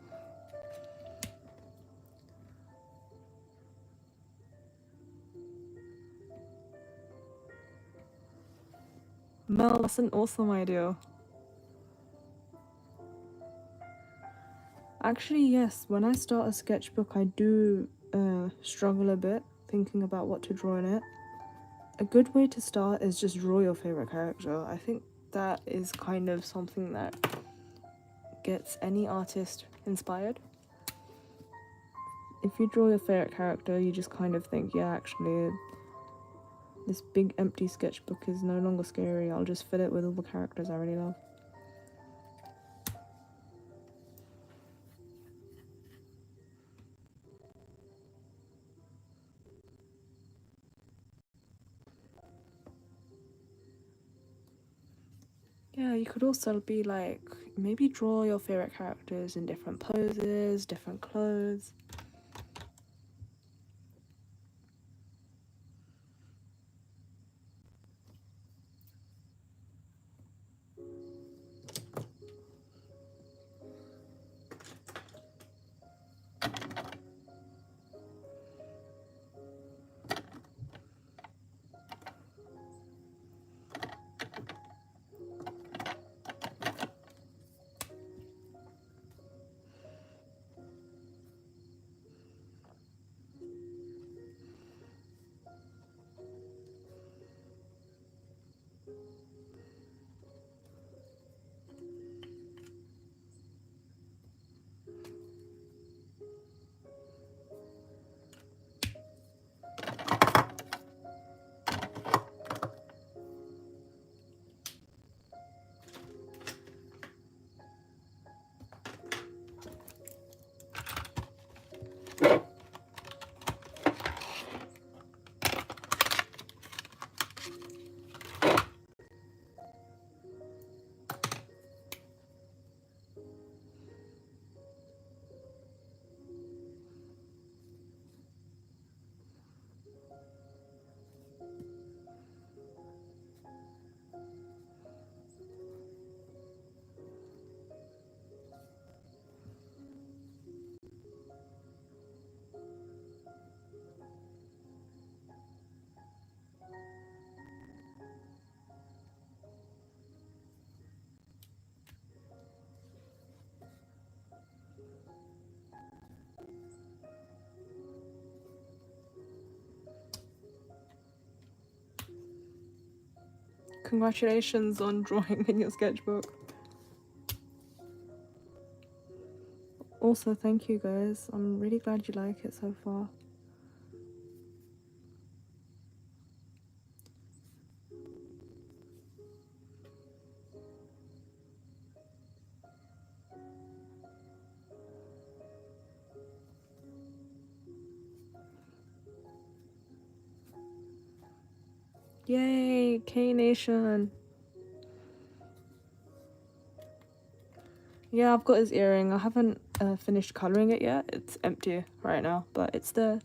Mel, that's an awesome idea. Actually, yes, when I start a sketchbook, I do struggle a bit thinking about what to draw in it. A good way to start is just draw your favorite character. I think that is kind of something that gets any artist inspired. If you draw your favorite character, you just kind of think, yeah, actually, this big empty sketchbook is no longer scary. I'll just fill it with all the characters I really love. Yeah, you could also be like, maybe draw your favorite characters in different poses, different clothes. Congratulations on drawing in your sketchbook. Also, thank you guys. I'm really glad you like it so far. Yay, K Nation. Yeah, I've got his earring. I haven't finished colouring it yet. It's empty right now, but it's there.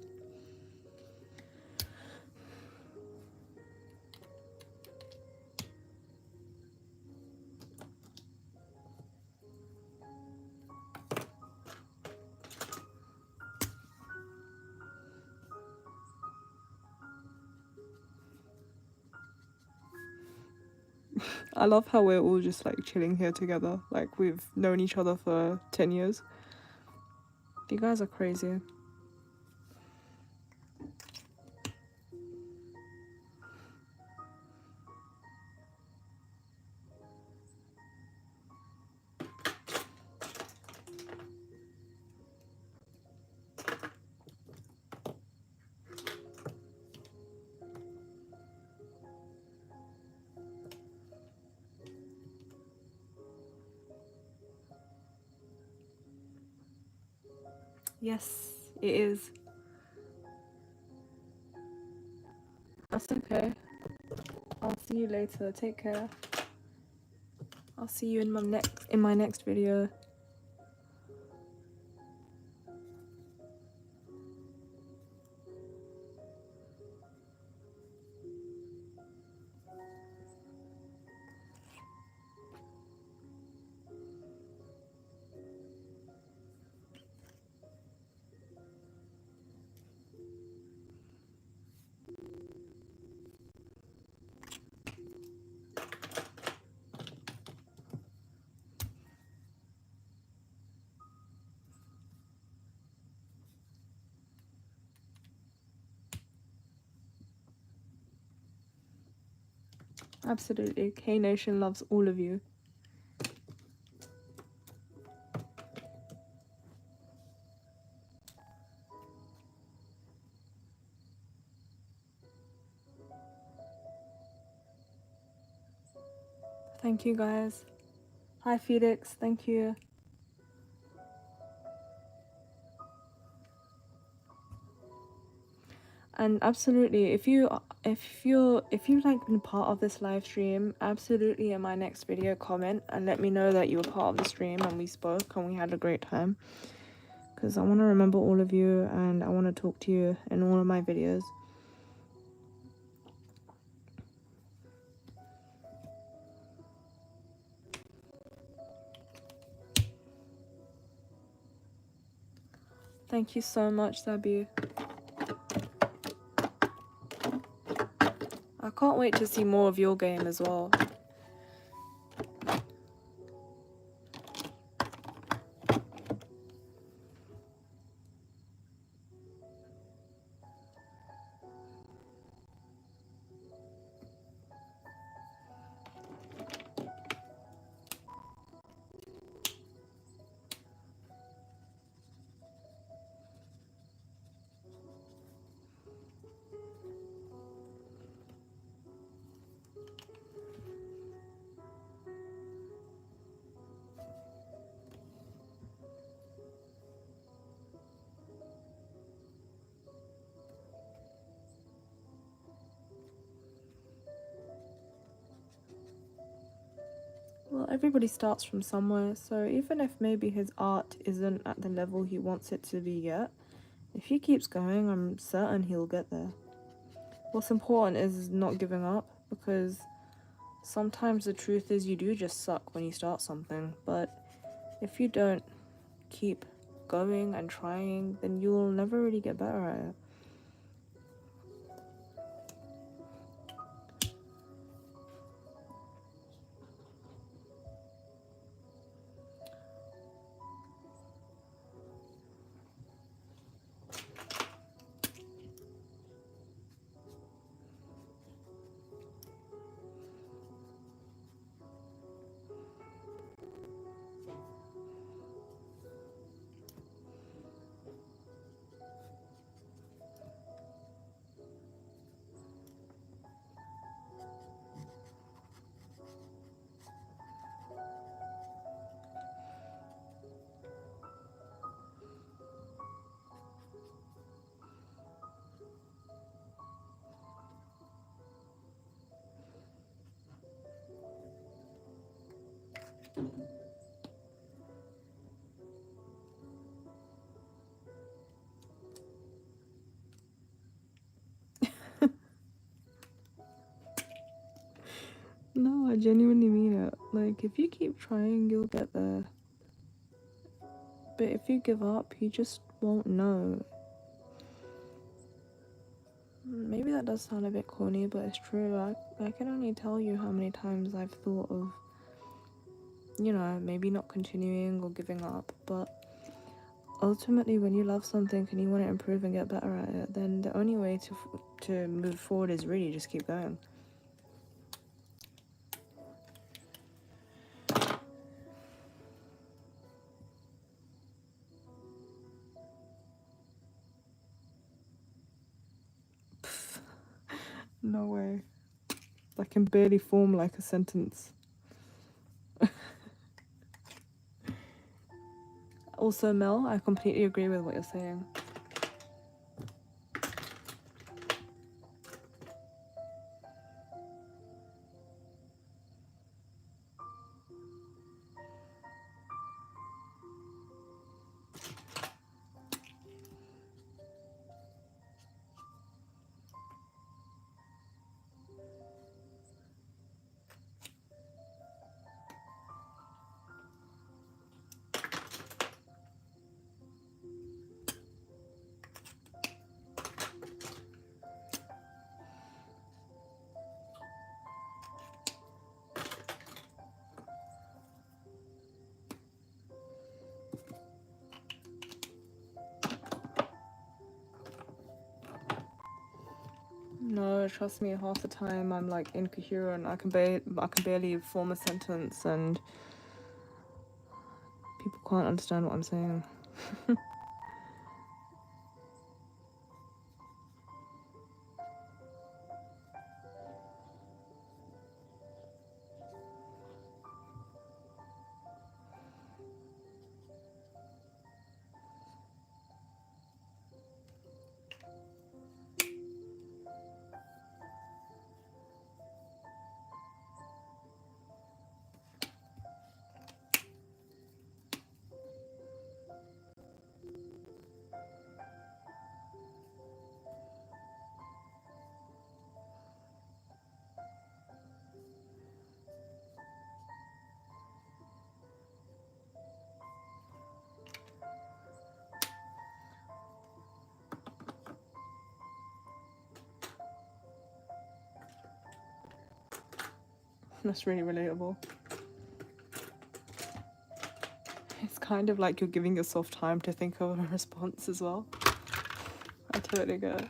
I love how we're all just like chilling here together. Like we've known each other for 10 years. You guys are crazy. Yes, it is. That's okay. I'll see you later. Take care. I'll see you in my next video. Absolutely. K Nation loves all of you. Thank you guys. Hi Felix, thank you. And absolutely, if you if you've like been part of this live stream, absolutely in my next video comment and let me know that you were part of the stream and we spoke and we had a great time, because I want to remember all of you and I want to talk to you in all of my videos. Thank you so much, Sabi. I can't wait to see more of your game as well. Well, everybody starts from somewhere, so even if maybe his art isn't at the level he wants it to be yet, if he keeps going, I'm certain he'll get there. What's important is not giving up, because sometimes the truth is you do just suck when you start something, but if you don't keep going and trying, then you'll never really get better at it. No, I genuinely mean it. Like, if you keep trying, you'll get there. But if you give up, you just won't know. Maybe that does sound a bit corny, but it's true. I can only tell you how many times I've thought of, you know, maybe not continuing or giving up, but ultimately when you love something and you want to improve and get better at it, then the only way to move forward is really just keep going. No way. I can barely form like a sentence. Also, Mel, I completely agree with what you're saying. No, trust me, half the time I'm like incoherent. I can barely form a sentence and people can't understand what I'm saying. That's really relatable. It's kind of like you're giving yourself time to think of a response as well. I totally get it.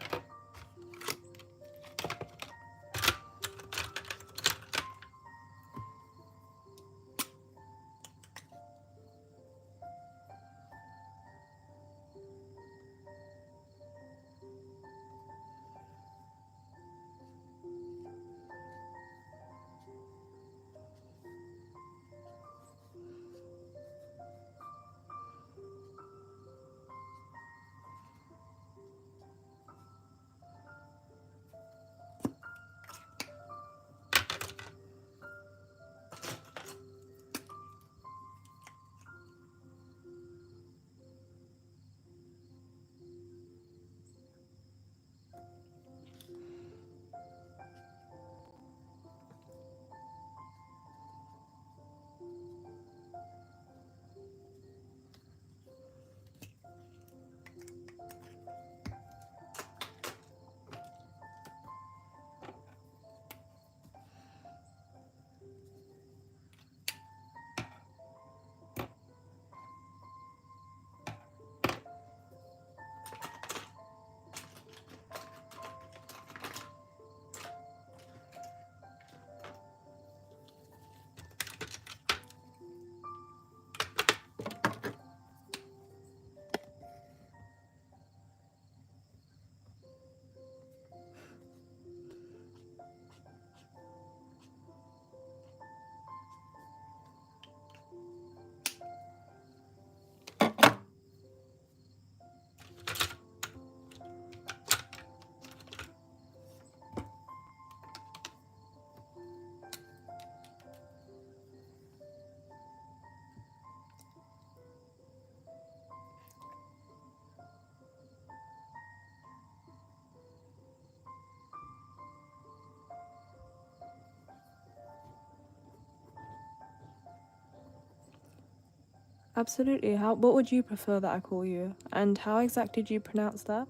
Absolutely. What would you prefer that I call you? And how exactly did you pronounce that?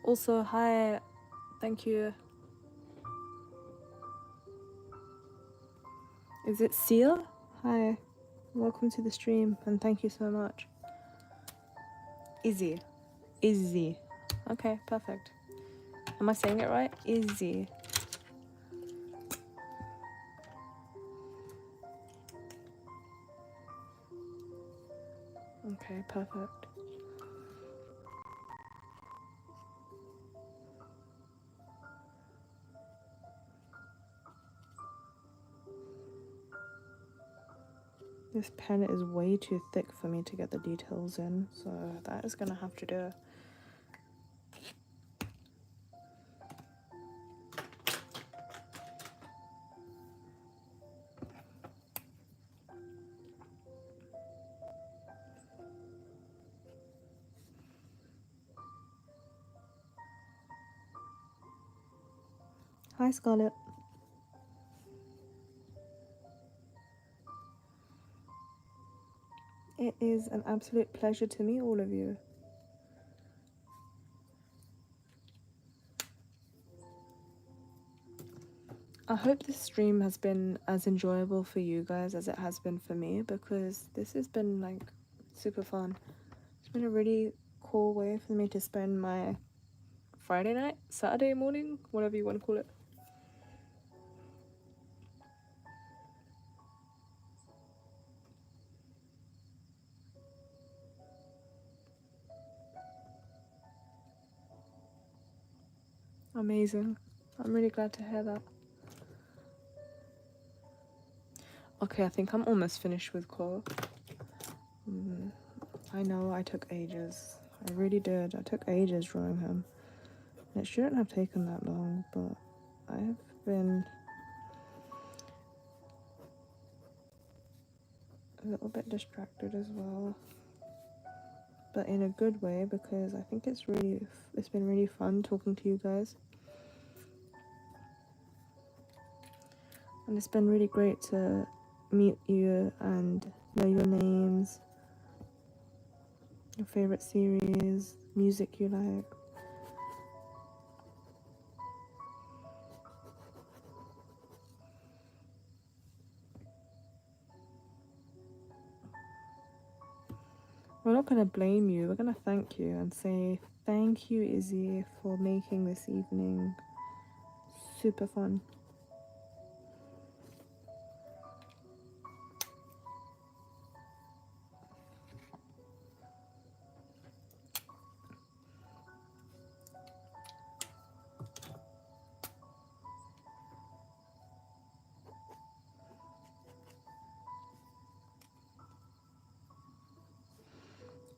Also, hi. Thank you. Is it Seal? Hi. Welcome to the stream and thank you so much. Izzy. Izzy. Okay, perfect. Am I saying it right? Izzy. Okay, perfect. This pen is way too thick for me to get the details in, so that is gonna have to do. Hi, Scarlett. It is an absolute pleasure to meet all of you. I hope this stream has been as enjoyable for you guys as it has been for me, because this has been like super fun. It's been a really cool way for me to spend my Friday night, Saturday morning, whatever you want to call it. Amazing. I'm really glad to hear that. Okay, I think I'm almost finished with Quo. I know I took ages. I really did. I took ages drawing him. It shouldn't have taken that long, but I've been a little bit distracted as well. But in a good way, because I think it's been really fun talking to you guys. And it's been really great to meet you and know your names, your favorite series, music you like. We're not gonna blame you, we're gonna thank you and say thank you, Izzy, for making this evening super fun.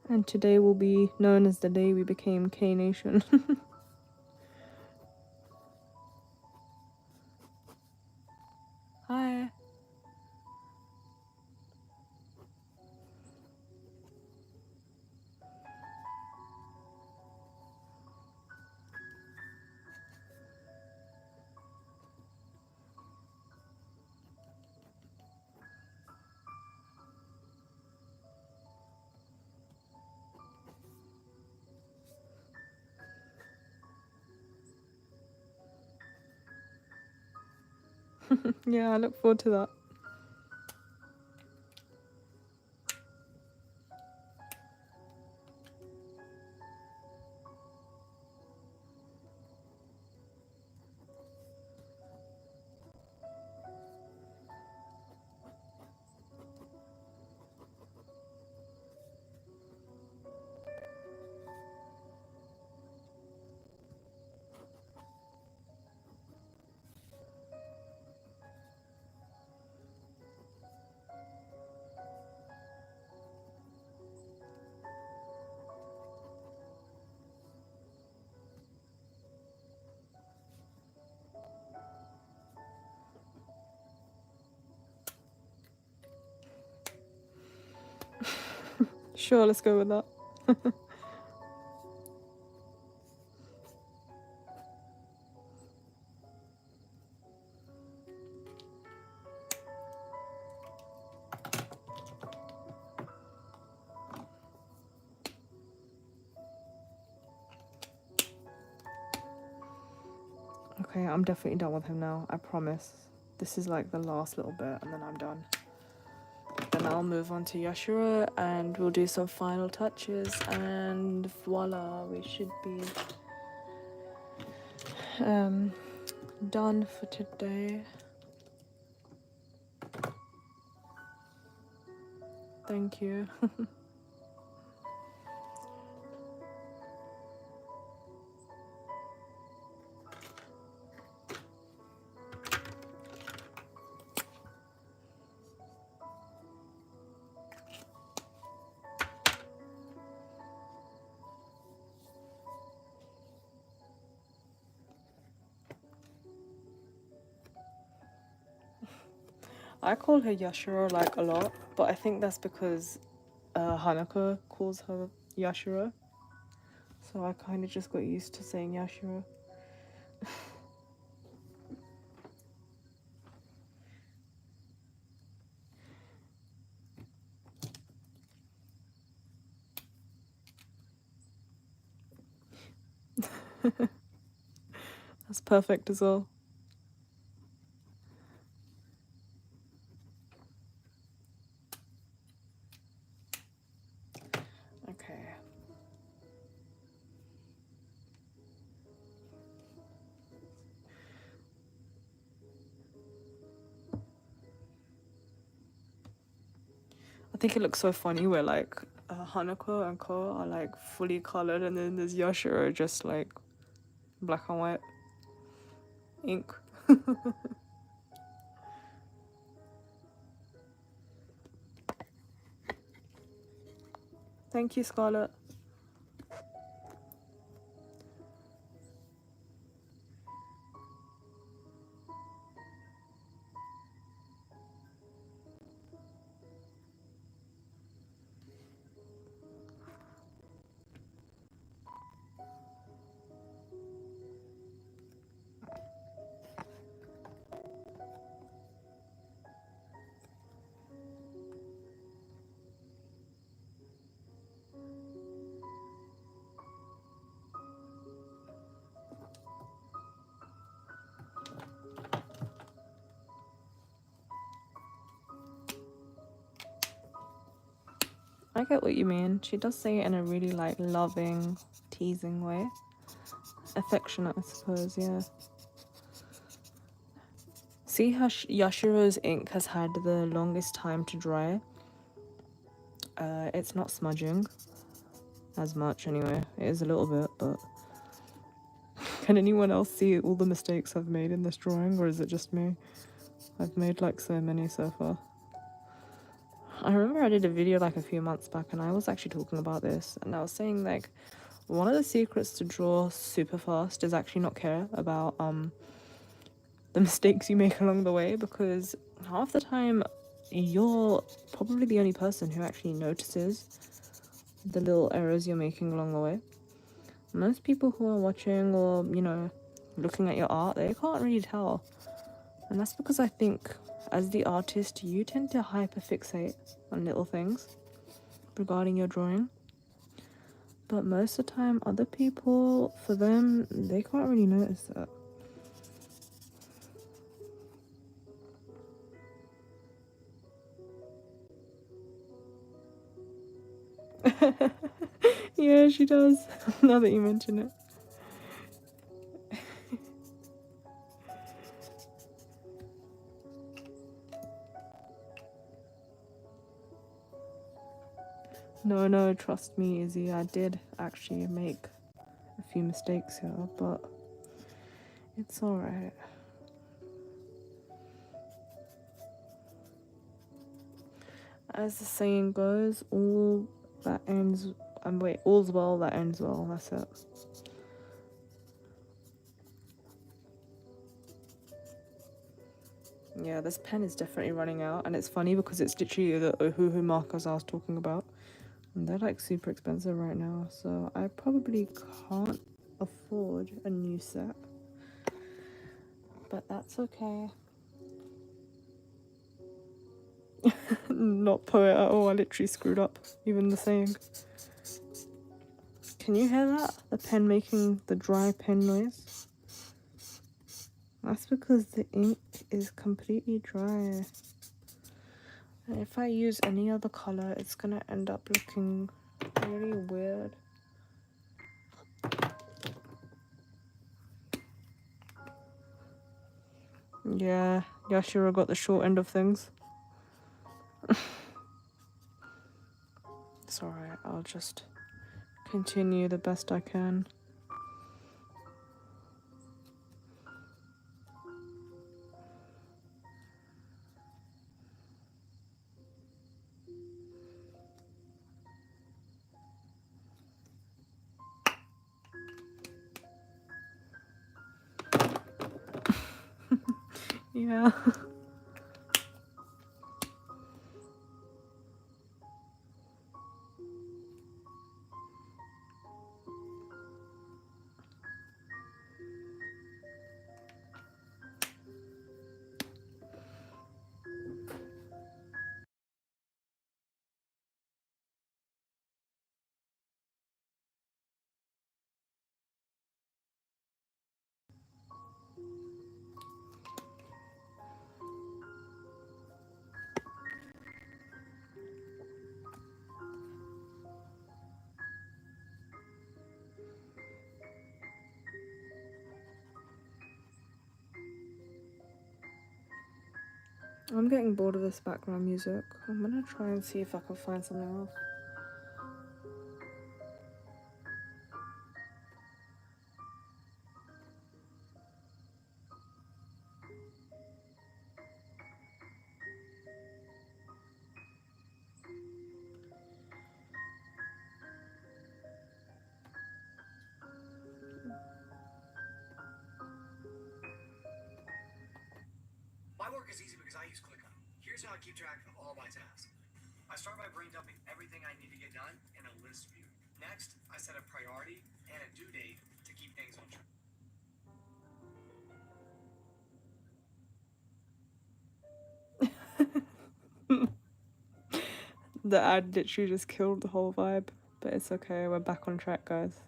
And today will be known as the day we became K-Nation. Hi. Yeah, I look forward to that. Sure, let's go with that. Okay, I'm definitely done with him now, I promise. This is like the last little bit and then I'm done. Then I'll move on to Yashiro and we'll do some final touches and voila, we should be done for today. Thank you. I call her Yashiro like a lot, but I think that's because Hanako calls her Yashiro. So I kind of just got used to saying Yashiro. That's perfect as well. Okay. I think it looks so funny where like Hanako and Ko are like fully colored and then there's Yashiro just like black and white ink. Thank you, Scarlett. I get what you mean. She does say it in a really like loving, teasing way. Affectionate, I suppose, yeah. See how Yashiro's ink has had the longest time to dry? It's not smudging as much anyway. It is a little bit, but can anyone else see all the mistakes I've made in this drawing, or is it just me? I've made like so many so far. I remember I did a video like a few months back and I was actually talking about this, and I was saying like one of the secrets to draw super fast is actually not care about the mistakes you make along the way, because half the time you're probably the only person who actually notices the little errors you're making along the way. Most people who are watching or, you know, looking at your art, they can't really tell. And that's because I think as the artist, you tend to hyperfixate on little things regarding your drawing. But most of the time, other people, for them, they can't really notice that. Yeah, she does. Now that you mention it. No, trust me, Izzy. I did actually make a few mistakes here, but it's alright. As the saying goes, all that ends. All's well that ends well. That's it. Yeah, this pen is definitely running out, and it's funny because it's literally the Ohuhu markers I was talking about. And they're like super expensive right now, so I probably can't afford a new set. But that's okay. Not poet at all, I literally screwed up even the saying. Can you hear that? The pen making the dry pen noise? That's because the ink is completely dry. And if I use any other color, it's gonna end up looking really weird. Yeah, Yashiro got the short end of things. It's alright, I'll just continue the best I can. Yeah. I'm getting bored of this background music. I'm gonna try and see if I can find something else. My work is easy because I use ClickUp. Here's how I keep track of all my tasks. I start by brain dumping everything I need to get done in a list view. Next, I set a priority and a due date to keep things on track. The ad literally just killed the whole vibe, but it's okay, we're back on track, guys.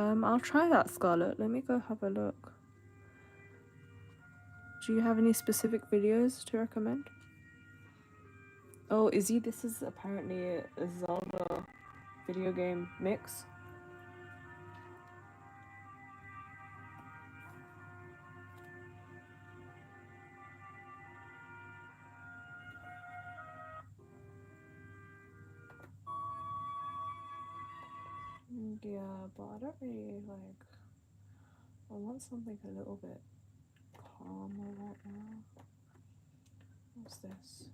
I'll try that, Scarlett. Let me go have a look. Do you have any specific videos to recommend? Oh, Izzy, this is apparently a Zelda video game mix. Yeah, but I don't really like. I want something a little bit calmer right now. What's this?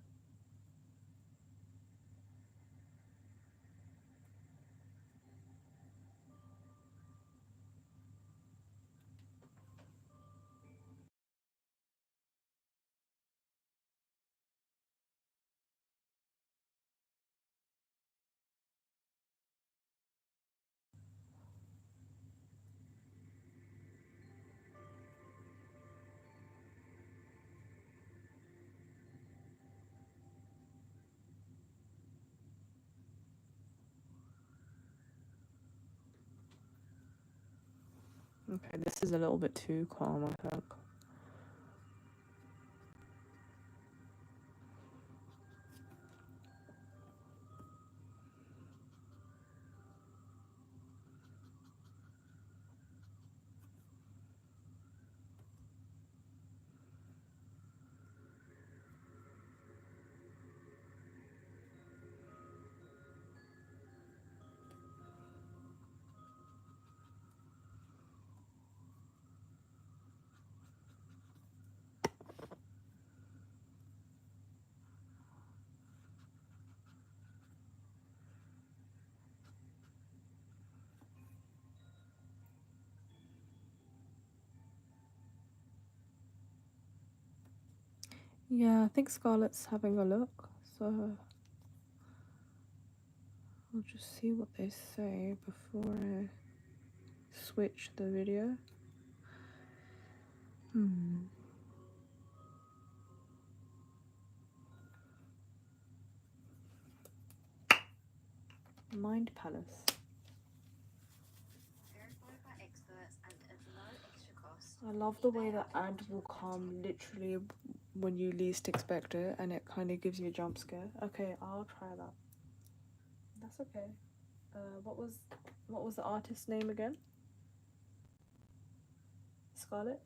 Okay, this is a little bit too calm, I think. Yeah, I think Scarlett's having a look, so I'll just see what they say before I switch the video. Mind Palace. Verified by experts and at no extra cost. I love the way the ad will come literally when you least expect it, and it kind of gives you a jump scare. Okay, I'll try that. That's okay. What was the artist's name again? Scarlett?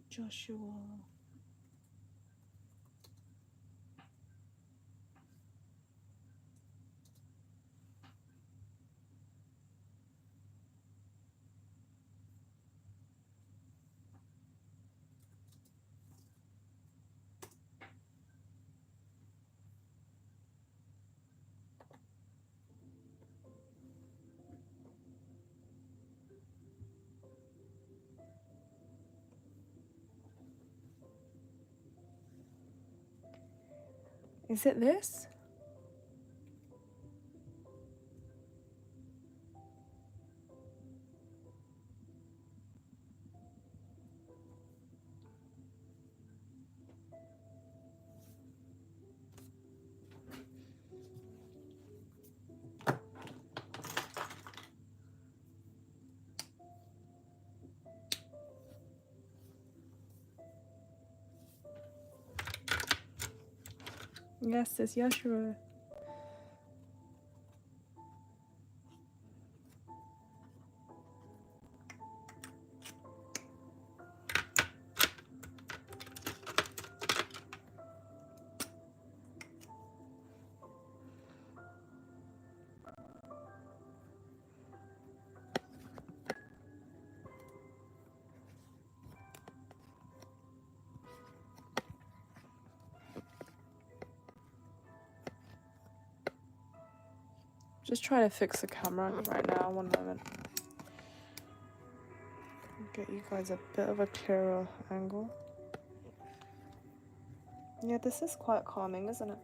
Joshua. Is it this? Yes, it's Yashiro. Just trying to fix the camera right now. One moment. Get you guys a bit of a clearer angle. Yeah, this is quite calming, isn't it?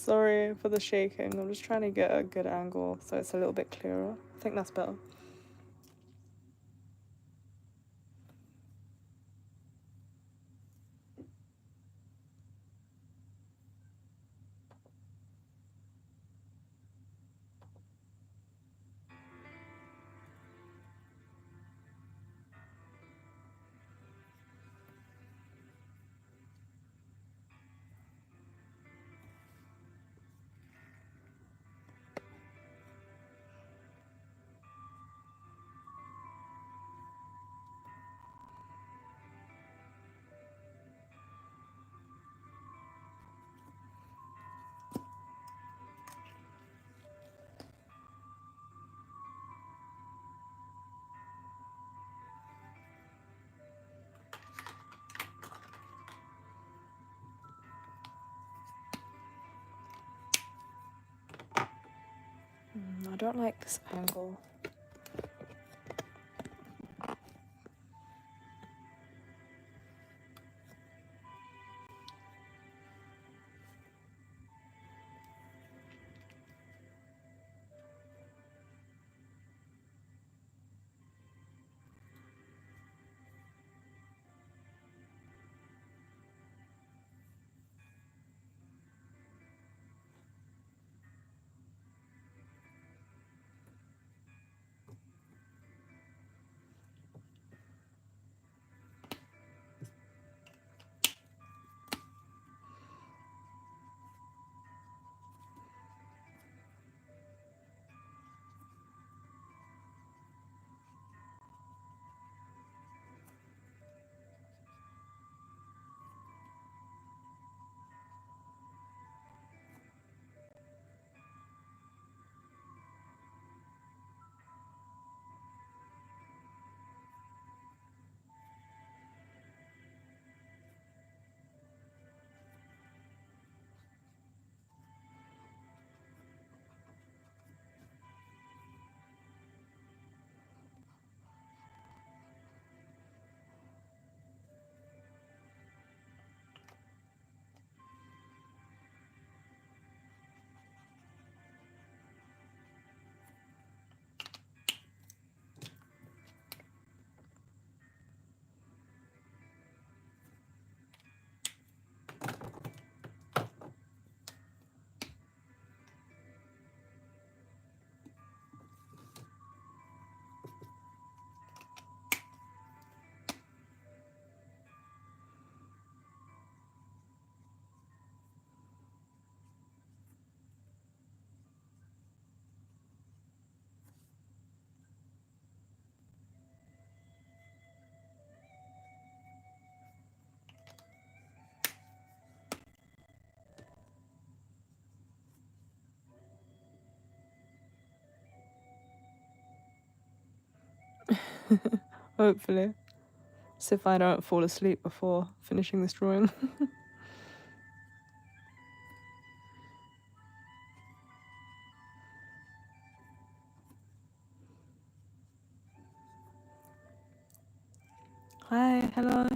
Sorry for the shaking. I'm just trying to get a good angle so it's a little bit clearer. I think that's better. I don't like this angle. Hopefully. So if I don't fall asleep before finishing this drawing. Hi, hello.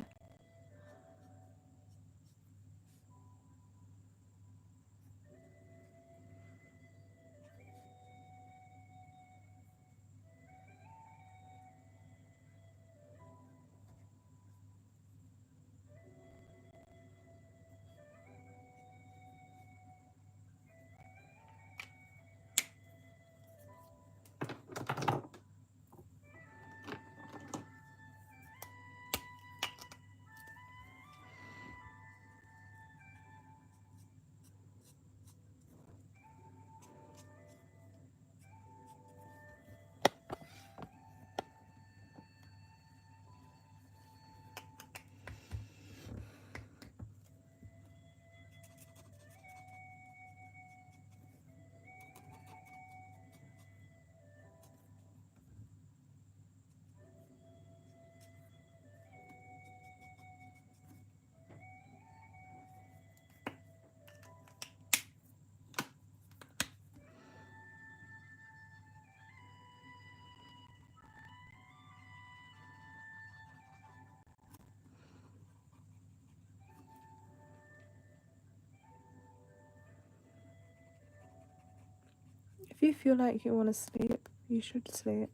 If you feel like you want to sleep, you should sleep.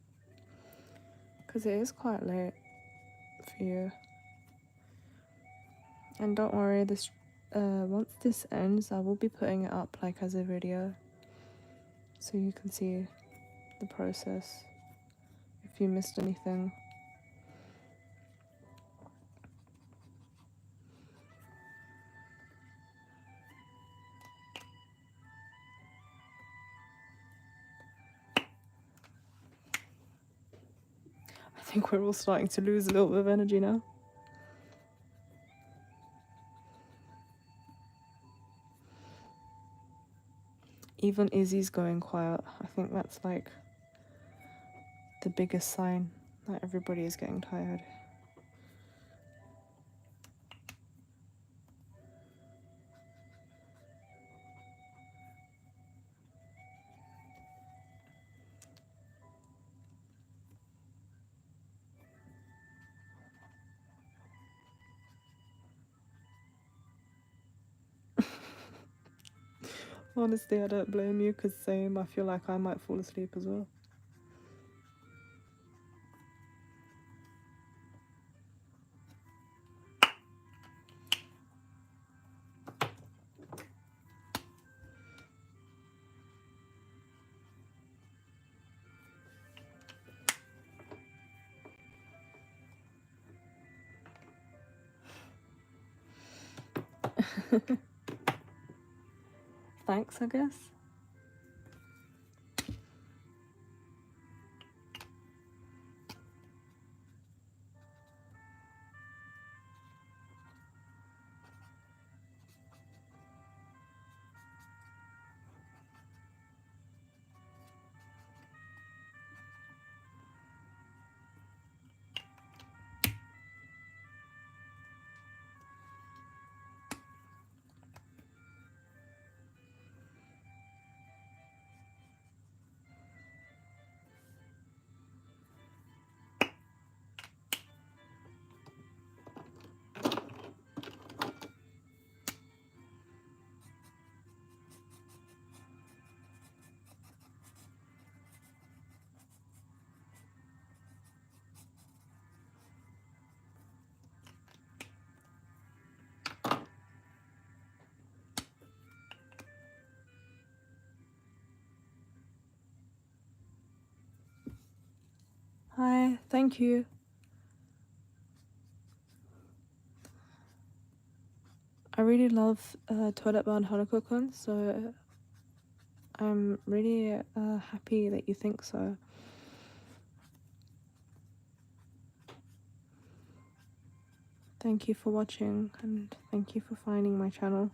Because it is quite late for you. And don't worry, this once this ends, I will be putting it up like as a video. So you can see the process if you missed anything. I think we're all starting to lose a little bit of energy now. Even Izzy's going quiet. I think that's like the biggest sign that everybody is getting tired. Honestly, I don't blame you, because same, I feel like I might fall asleep as well. Thanks, I guess. Hi, thank you. I really love toilet bound Hanako-kun, so I'm really happy that you think so. Thank you for watching, and thank you for finding my channel.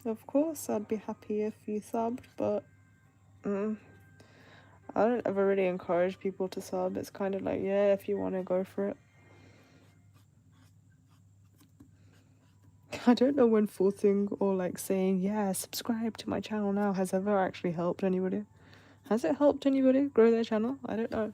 Of course, I'd be happy if you subbed, but I don't ever really encourage people to sub. It's kind of like, yeah, if you want to go for it. I don't know when forcing or like saying, yeah, subscribe to my channel now has ever actually helped anybody. Has it helped anybody grow their channel? I don't know.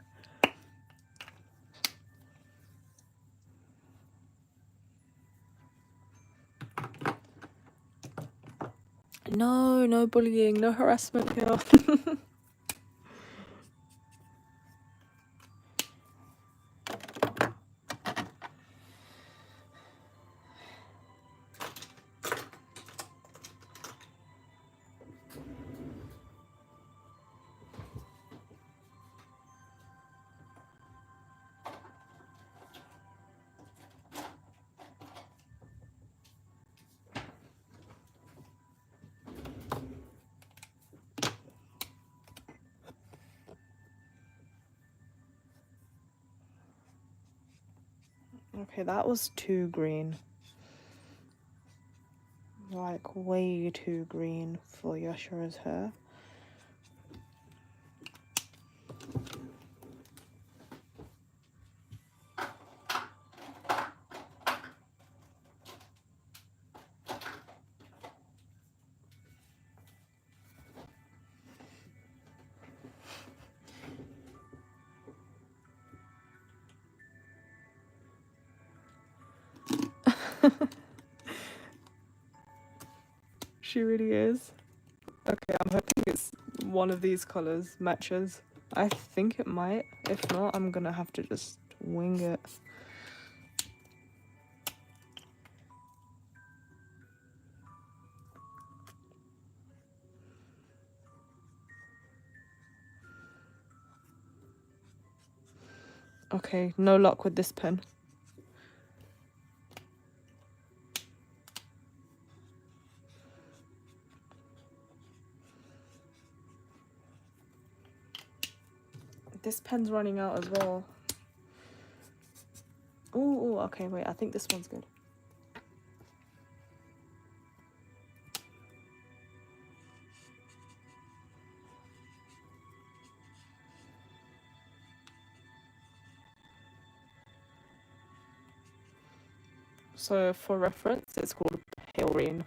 No, no bullying, no harassment here. Okay, that was too green. like way too green for Yashiro's hair. She really is. Okay, I'm hoping it's one of these colors matches. I think it might. If not, I'm gonna have to just wing it. Okay, no luck with this pen. This pen's running out as well. Ooh, okay, wait, I think this one's good. So for reference, it's called Pale Rain.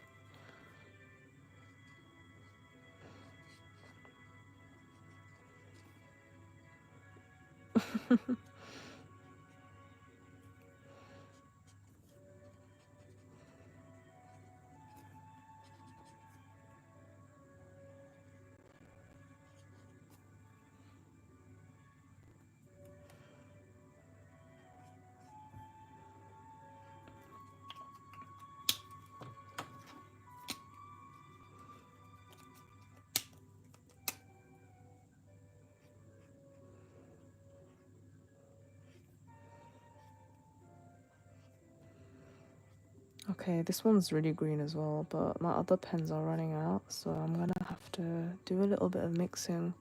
Okay, this one's really green as well, but my other pens are running out, so I'm gonna have to do a little bit of mixing.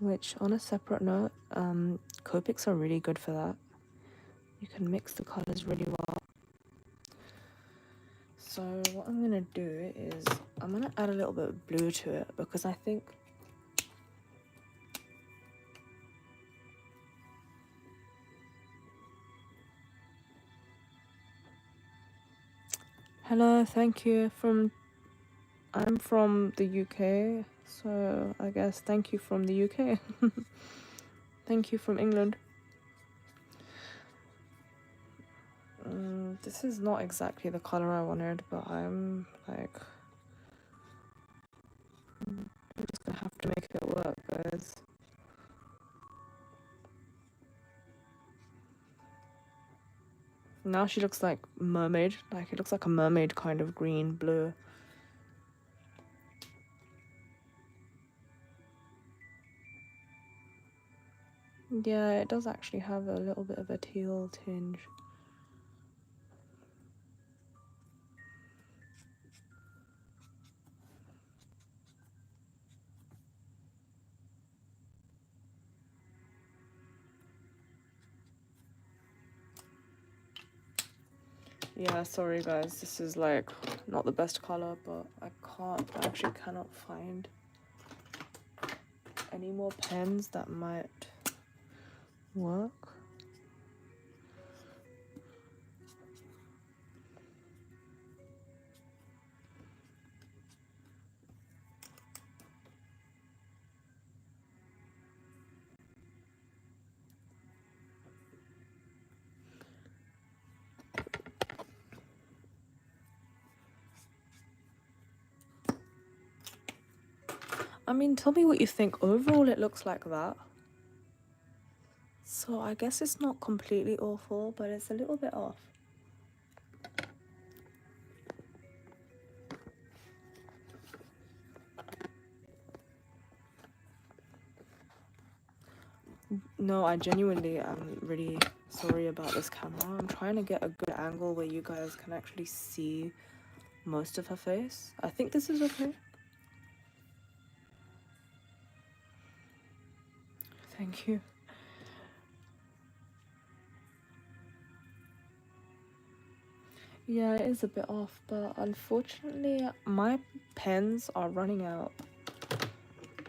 Which, on a separate note, Copics are really good for that. You can mix the colors really well. So what I'm gonna do is I'm gonna add a little bit of blue to it because I think hello, thank you I'm from the UK, so I guess thank you from the UK. Thank you from England. This is not exactly the color I wanted, but I'm like, I'm just gonna have to make it work, guys. Now she looks like mermaid, like it looks like a mermaid kind of green, blue. Yeah, it does actually have a little bit of a teal tinge. Yeah, sorry guys, this is like not the best color, but I actually cannot find any more pens that might work. I mean, tell me what you think. Overall, it looks like that. So I guess it's not completely awful, but it's a little bit off. No, I genuinely am really sorry about this camera. I'm trying to get a good angle where you guys can actually see most of her face. I think this is okay. Thank you. Yeah, it is a bit off, but unfortunately my pens are running out.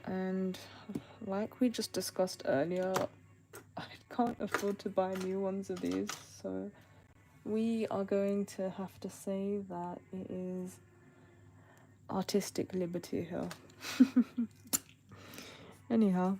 And like we just discussed earlier, I can't afford to buy new ones of these, so we are going to have to say that it is artistic liberty here. Anyhow.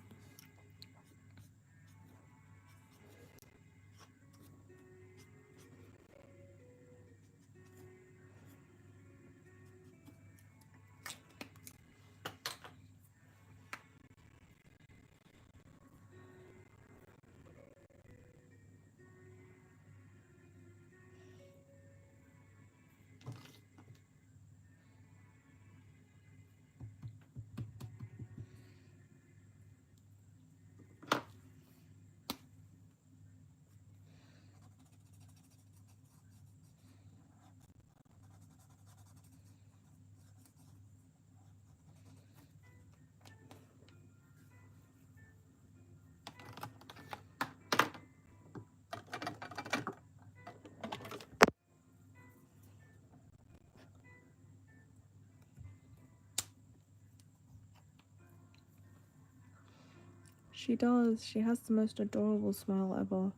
She does. She has the most adorable smile ever.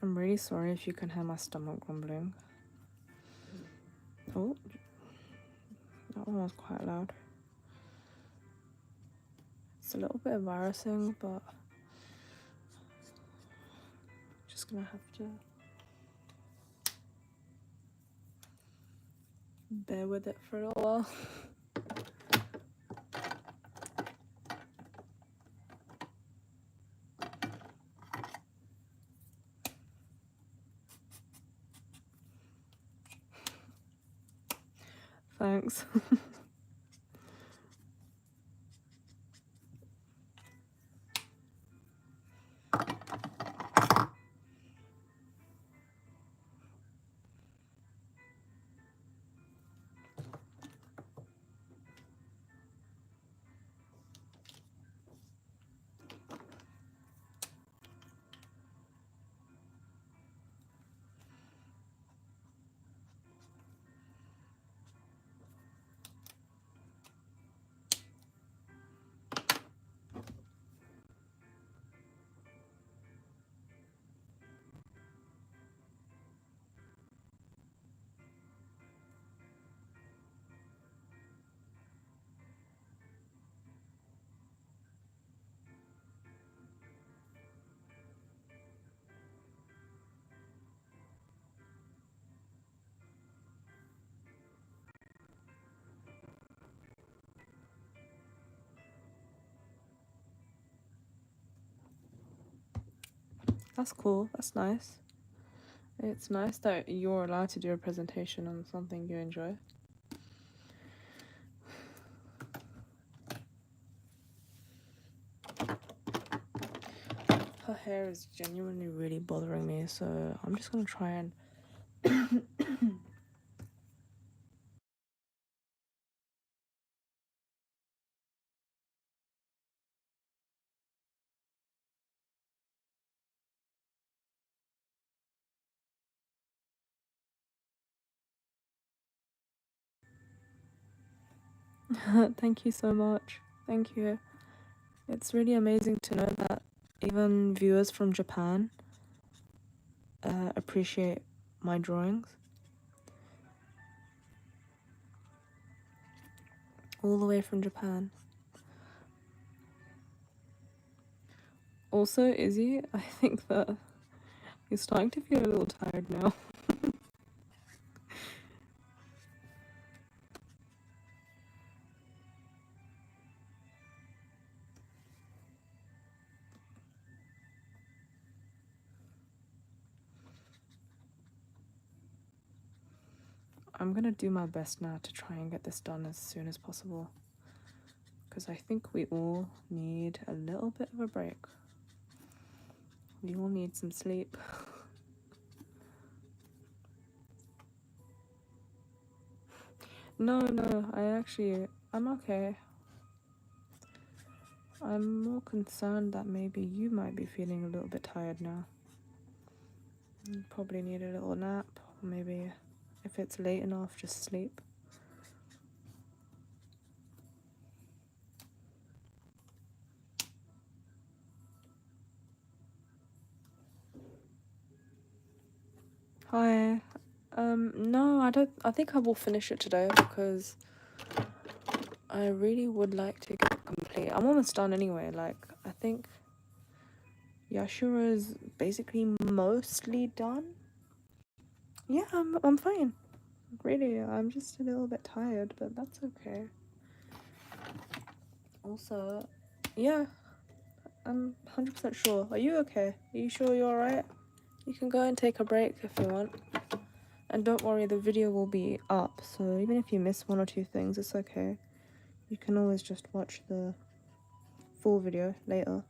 I'm really sorry if you can hear my stomach grumbling. Oh, that one was quite loud. It's a little bit embarrassing, but just gonna have to bear with it for a little while. Thanks. That's cool. That's nice. It's nice that you're allowed to do a presentation on something you enjoy. Her hair is genuinely really bothering me, so I'm just gonna try and thank you so much. Thank you. It's really amazing to know that even viewers from Japan appreciate my drawings. All the way from Japan. Also, Izzy, I think that you're starting to feel a little tired now. I'm gonna do my best now to try and get this done as soon as possible, because I think we all need a little bit of a break. We all need some sleep. No, I'm okay. I'm more concerned that maybe you might be feeling a little bit tired now. You probably need a little nap, or maybe if it's late enough, just sleep. Hi. No, I think I will finish it today because I really would like to get it complete. I'm almost done anyway. Like, I think Yashiro is basically mostly done. Yeah, I'm fine. Really, I'm just a little bit tired, but that's okay. Also, yeah, I'm 100% sure. Are you okay? Are you sure you're alright? You can go and take a break if you want. And don't worry, the video will be up, so even if you miss one or two things, it's okay. You can always just watch the full video later.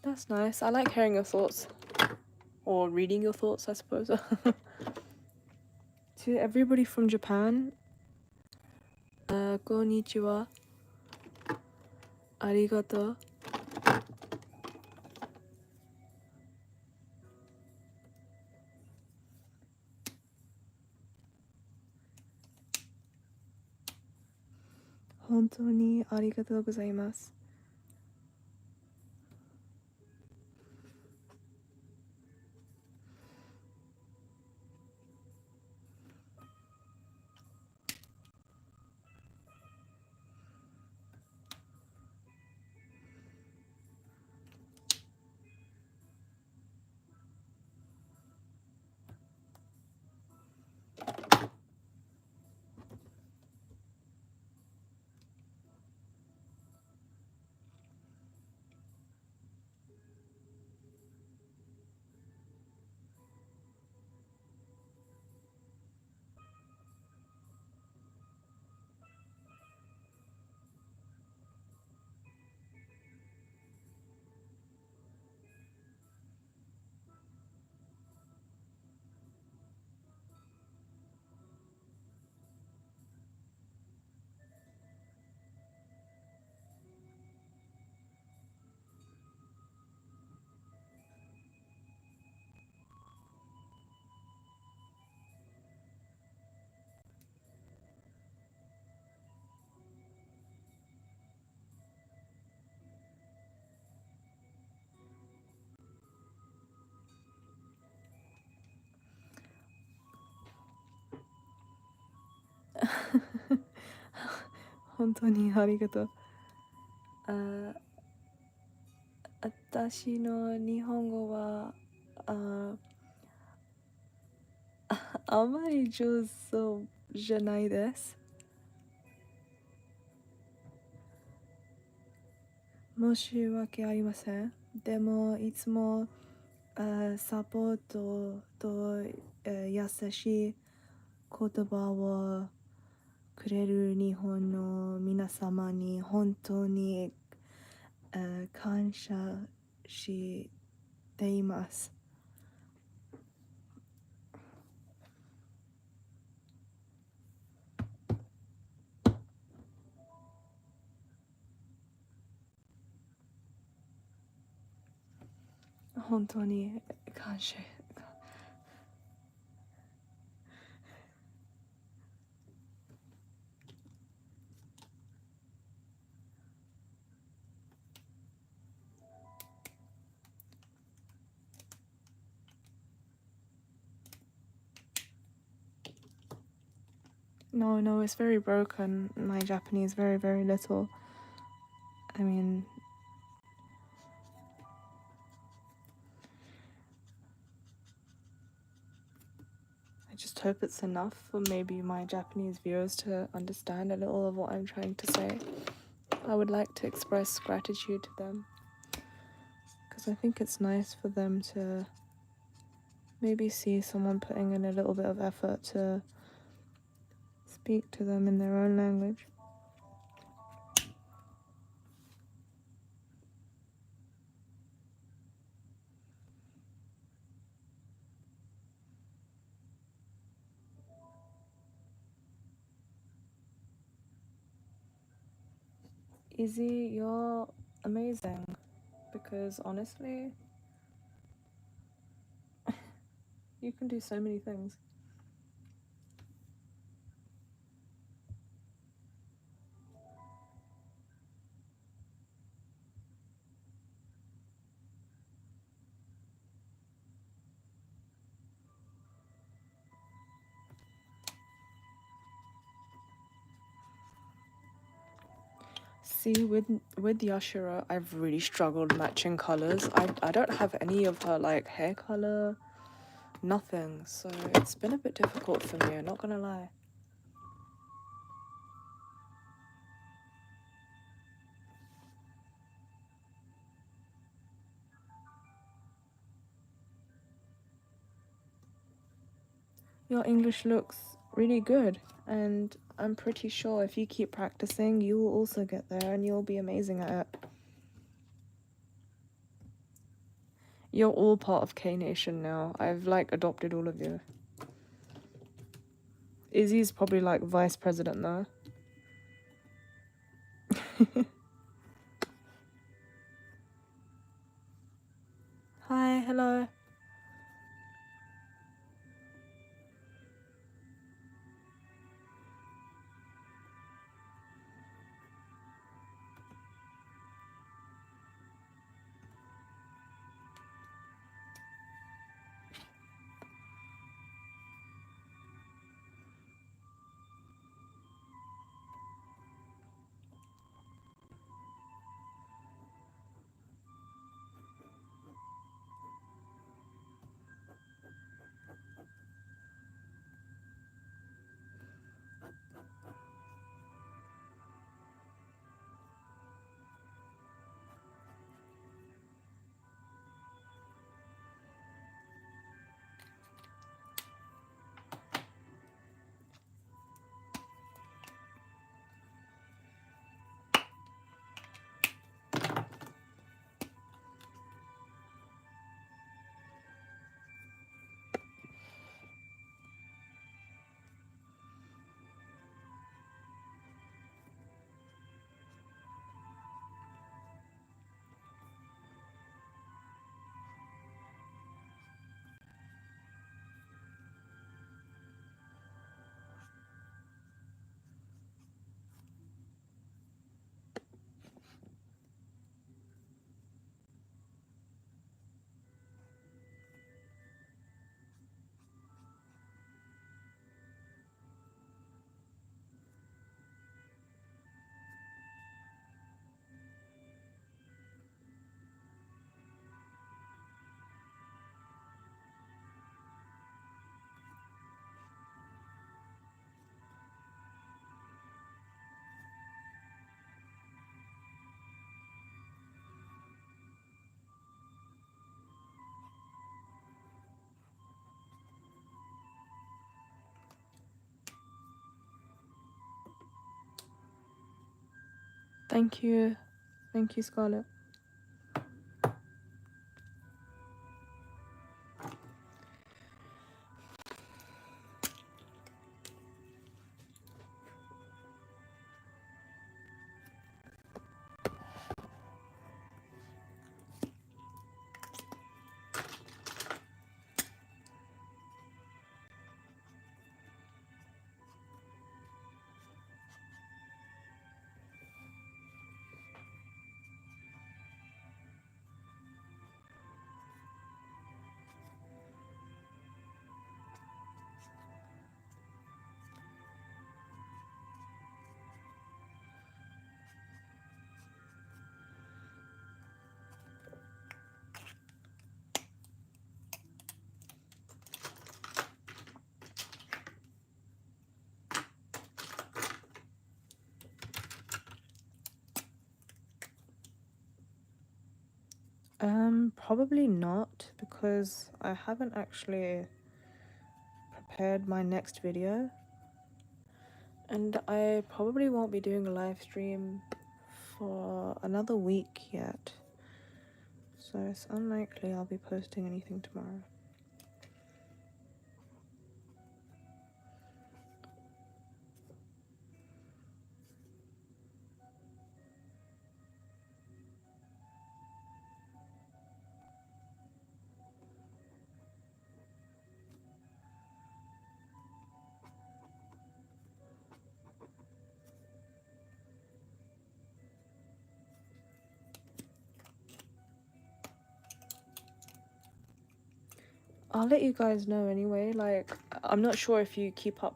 That's nice. I like hearing your thoughts. Or reading your thoughts, I suppose. To everybody from Japan, konnichiwa. Arigato. Hontou ni arigatou gozaimasu. Hontou ni arigatou. 私の日本語はあまり上手じゃないです。申し訳ありません。でもいつもサポートと優しい言葉をくれる日本の皆様に本当に感謝しています。本当に感謝。No, it's very broken. My Japanese very, very little. I mean, I just hope it's enough for maybe my Japanese viewers to understand a little of what I'm trying to say. I would like to express gratitude to them. I think it's nice for them to maybe see someone putting in a little bit of effort to speak to them in their own language. Izzy, you're amazing, because honestly, you can do so many things. See, with Yashiro, I've really struggled matching colors. I don't have any of her like hair color, nothing. So it's been a bit difficult for me, I'm not gonna lie. Your English looks really good, and I'm pretty sure if you keep practicing, you will also get there and you'll be amazing at it. You're all part of K Nation now. I've like adopted all of you. Izzy's probably like vice president though. Hi, hello. Thank you. Thank you, Scarlett. Probably not, because I haven't actually prepared my next video, and I probably won't be doing a live stream for another week yet, so it's unlikely I'll be posting anything tomorrow. I'll let you guys know anyway. Like, I'm not sure if you keep up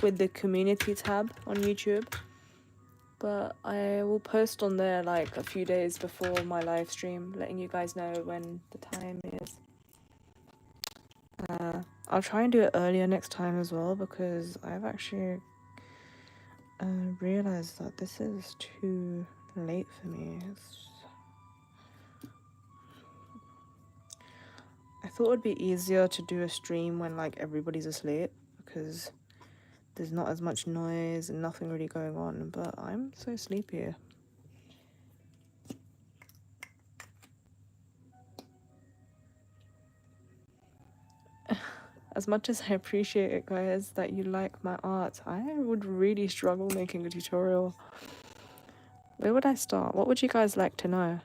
with the community tab on YouTube, but I will post on there like a few days before my live stream, letting you guys know when the time is. I'll try and do it earlier next time as well, because I've actually realized that this is too late for me. I thought it would be easier to do a stream when like everybody's asleep, because there's not as much noise and nothing really going on, but I'm so sleepy. As much as I appreciate it, guys, that you like my art, I would really struggle making a tutorial. Where would I start? What would you guys like to know?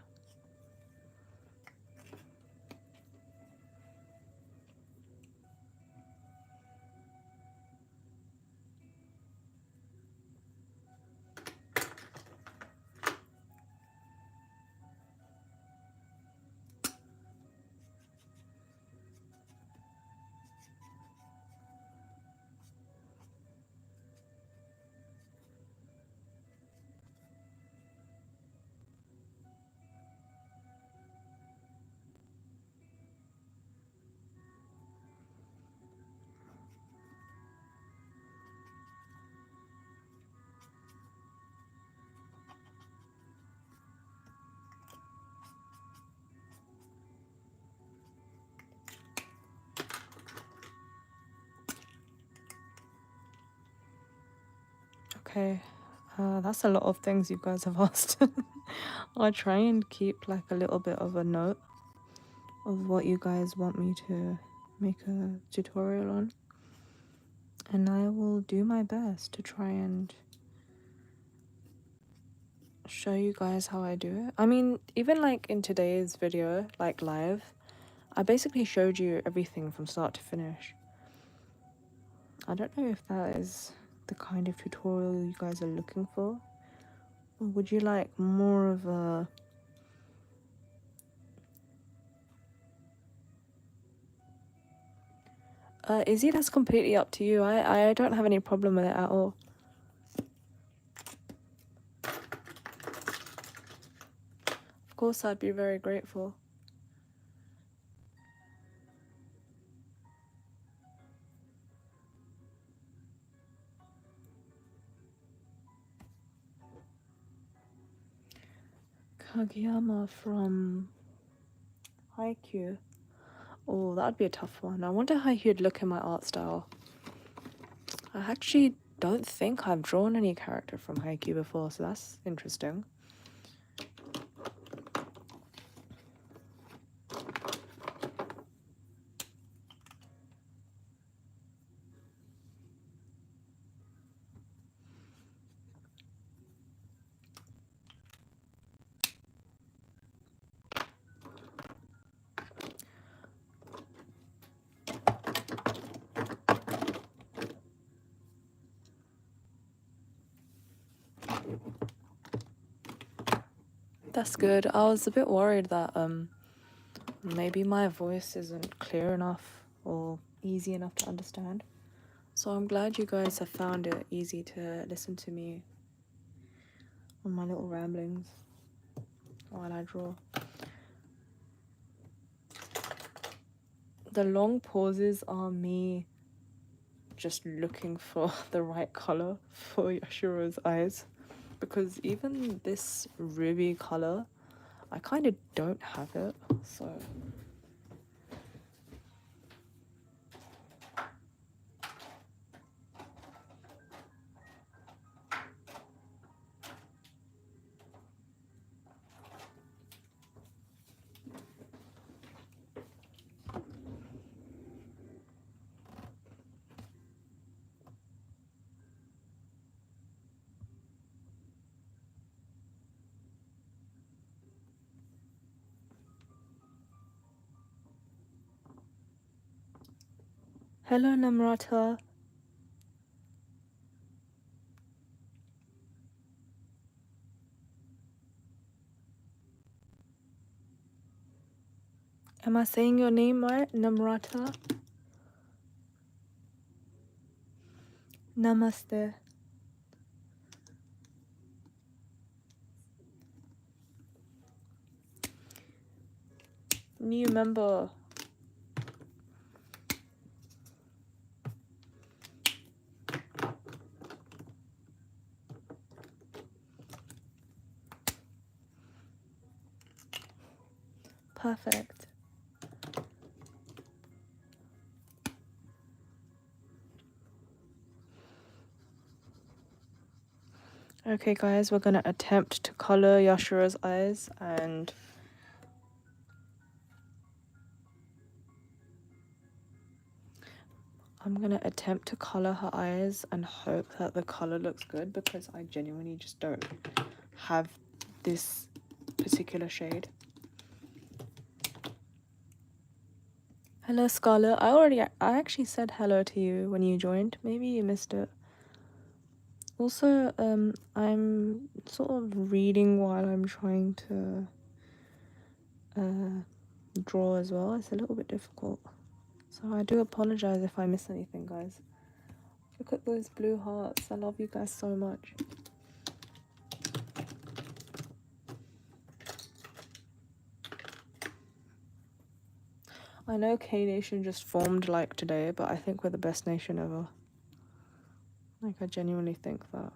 Okay, that's a lot of things you guys have asked. I'll try and keep like a little bit of a note of what you guys want me to make a tutorial on, and I will do my best to try and show you guys how I do it. I mean, even like in today's video, like live, I basically showed you everything from start to finish. I don't know if that is the kind of tutorial you guys are looking for, or would you like more of a Izzy, that's completely up to you. I don't have any problem with it at all. Of course, I'd be very grateful. Kageyama from Haikyuu. Oh, that'd be a tough one. I wonder how he'd look in my art style. I actually don't think I've drawn any character from Haikyuu before, so that's interesting. That's good. I was a bit worried that maybe my voice isn't clear enough or easy enough to understand. So I'm glad you guys have found it easy to listen to me on my little ramblings while I draw. The long pauses are me just looking for the right color for Yashiro's eyes, because even this ruby color, I kind of don't have it, so. Hello, Namrata. Am I saying your name right? Namrata? Namaste. New member. Perfect. Okay, guys, we're gonna attempt to color Yashiro's eyes, and I'm gonna attempt to color her eyes and hope that the color looks good, because I genuinely just don't have this particular shade. Hello, Scarlett. I actually said hello to you when you joined. Maybe you missed it. Also, I'm sort of reading while I'm trying to draw as well. It's a little bit difficult. So I do apologize if I miss anything, guys. Look at those blue hearts. I love you guys so much. I know K Nation just formed like today, but I think we're the best nation ever. Like, I genuinely think that.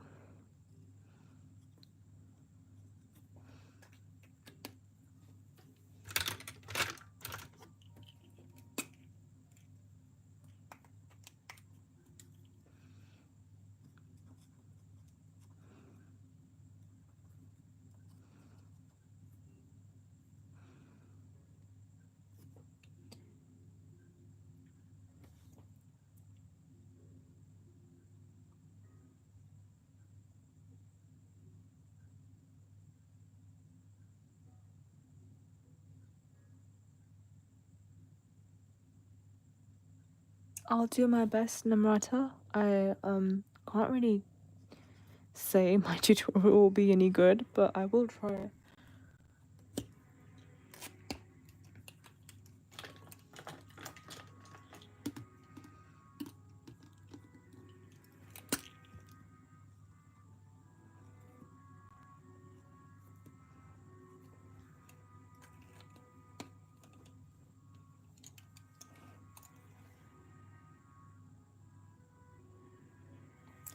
I'll do my best, Namrata. I can't really say my tutorial will be any good, but I will try.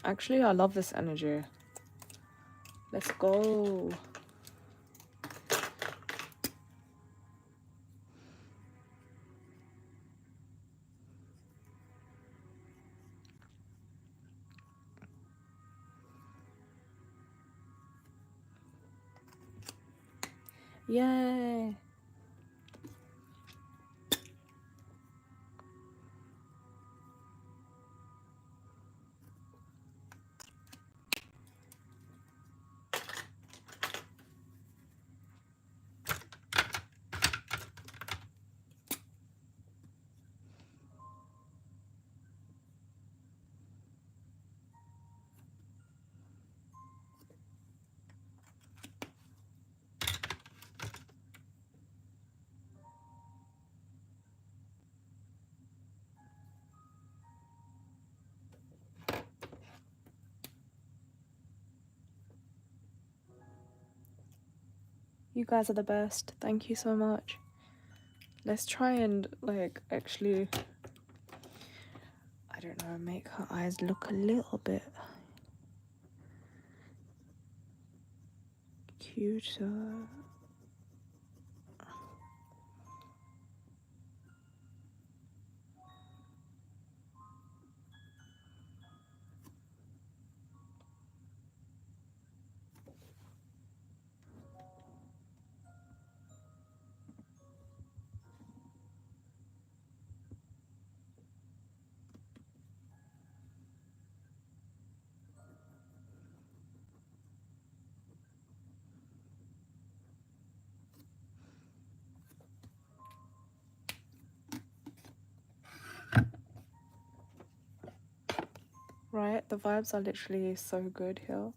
Actually, I love this energy. Let's go. Yay. You guys are the best. Thank you so much. Let's try and, like, actually, I don't know, make her eyes look a little bit cuter. right? The vibes are literally so good here.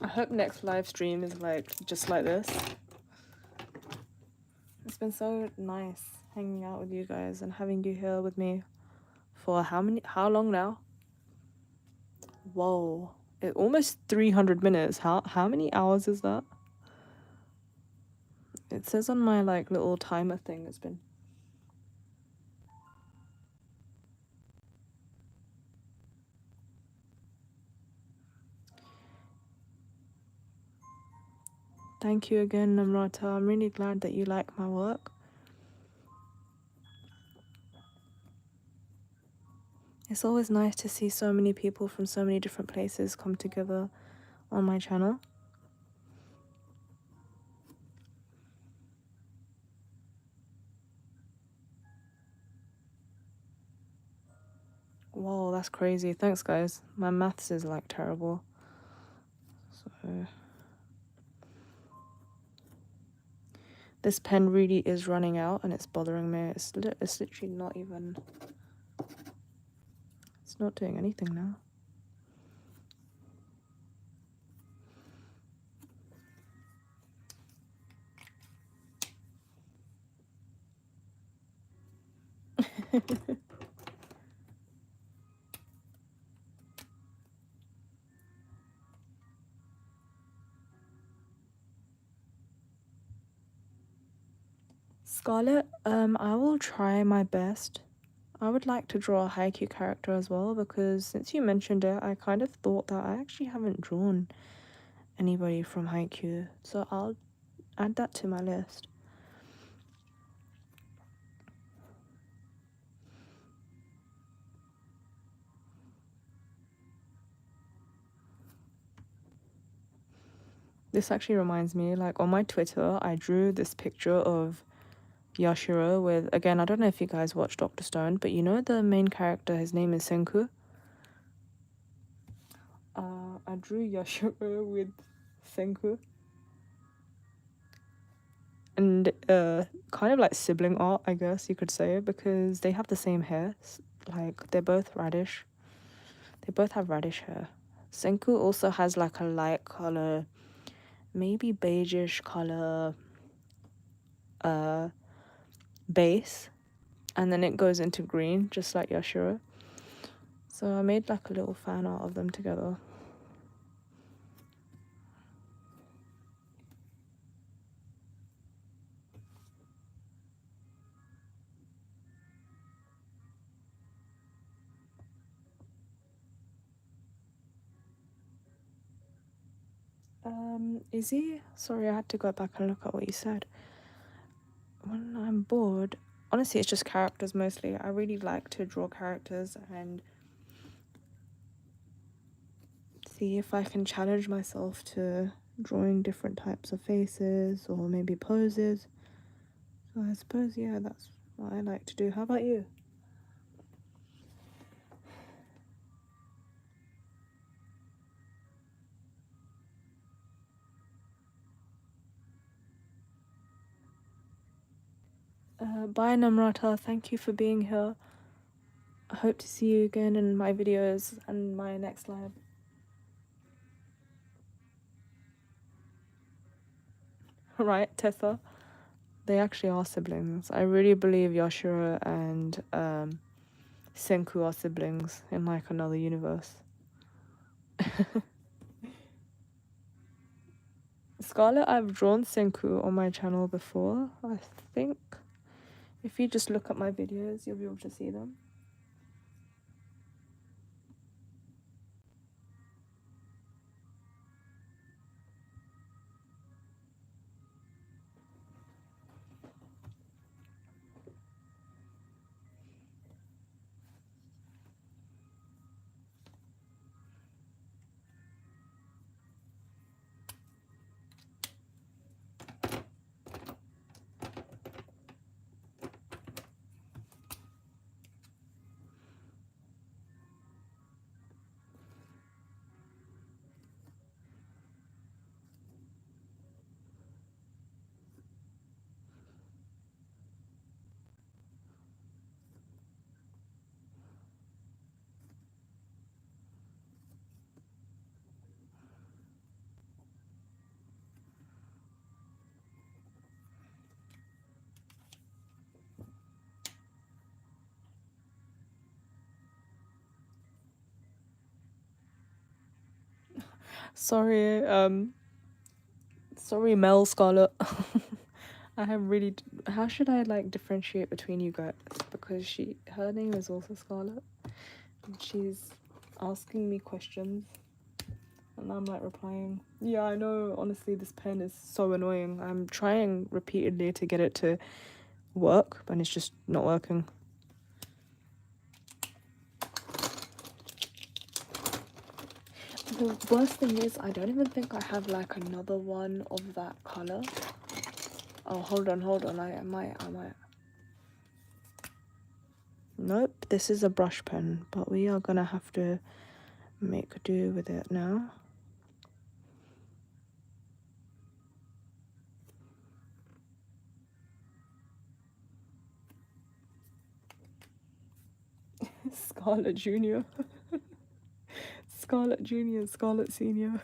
I hope next live stream is like just like this. It's been so nice hanging out with you guys and having you here with me for how long now? Whoa. Almost 300 minutes. How many hours is that? It says on my like little timer thing it's been. Thank you again, Namrata. I'm really glad that you like my work. It's always nice to see so many people from so many different places come together on my channel. Whoa, that's crazy. Thanks, guys. My maths is like terrible. So this pen really is running out and it's bothering me. It's literally not even... It's not doing anything now. Scarlett, I will try my best. I would like to draw a Haikyuu character as well because since you mentioned it, I kind of thought that I actually haven't drawn anybody from Haikyuu, so I'll add that to my list. This actually reminds me, like on my Twitter, I drew this picture of Yashiro with, again, I don't know if you guys watch Dr. Stone, but you know the main character, his name is Senku? I drew Yashiro with Senku. And kind of like sibling art, I guess you could say, because they have the same hair. Like, they're both radish. They both have radish hair. Senku also has like a light color, maybe beigeish color base, and then it goes into green just like Yashiro. So I made like a little fan art of them together. Izzy, sorry, I had to go back and look at what you said. When I'm bored, honestly it's just characters mostly. I really like to draw characters and see if I can challenge myself to drawing different types of faces or maybe poses. So I suppose, yeah, that's what I like to do. How about you? Bye Namrata, thank you for being here. I hope to see you again in my videos and my next live. Right, Tessa? They actually are siblings. I really believe Yashiro and Senku are siblings in like another universe. Scarlett, I've drawn Senku on my channel before, I think. If you just look at my videos, you'll be able to see them. Sorry, sorry, Mel Scarlet. I have really. How should I like differentiate between you guys? Because her name is also Scarlet, and she's asking me questions, and I'm like replying. Yeah, I know. Honestly, this pen is so annoying. I'm trying repeatedly to get it to work, and it's just not working. The worst thing is, I don't even think I have like another one of that color. Oh, hold on. I might. Nope, this is a brush pen, but we are gonna have to make do with it now. Scarlet Junior. Scarlet Junior, Scarlet Senior.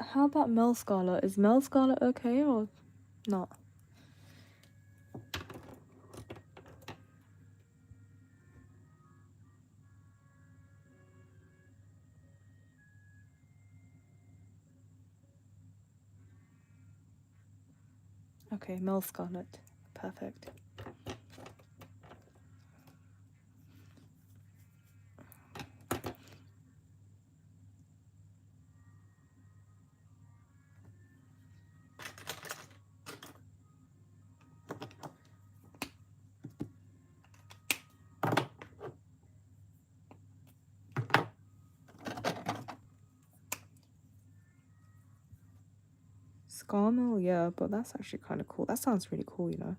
How about Mel Scarlet? Is Mel Scarlet okay or not? Okay, Mel Scarlet. Perfect. Scarmel, yeah, but that's actually kind of cool. That sounds really cool, you know.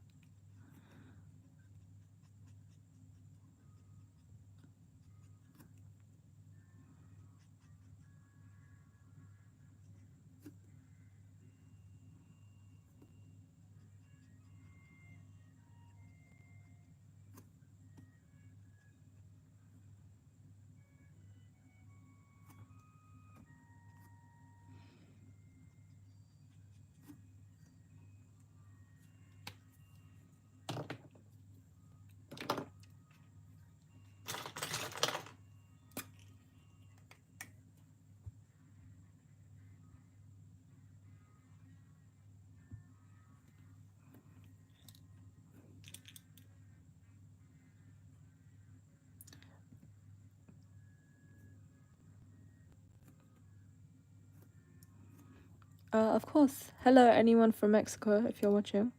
Of course. Hello, anyone from Mexico, if you're watching.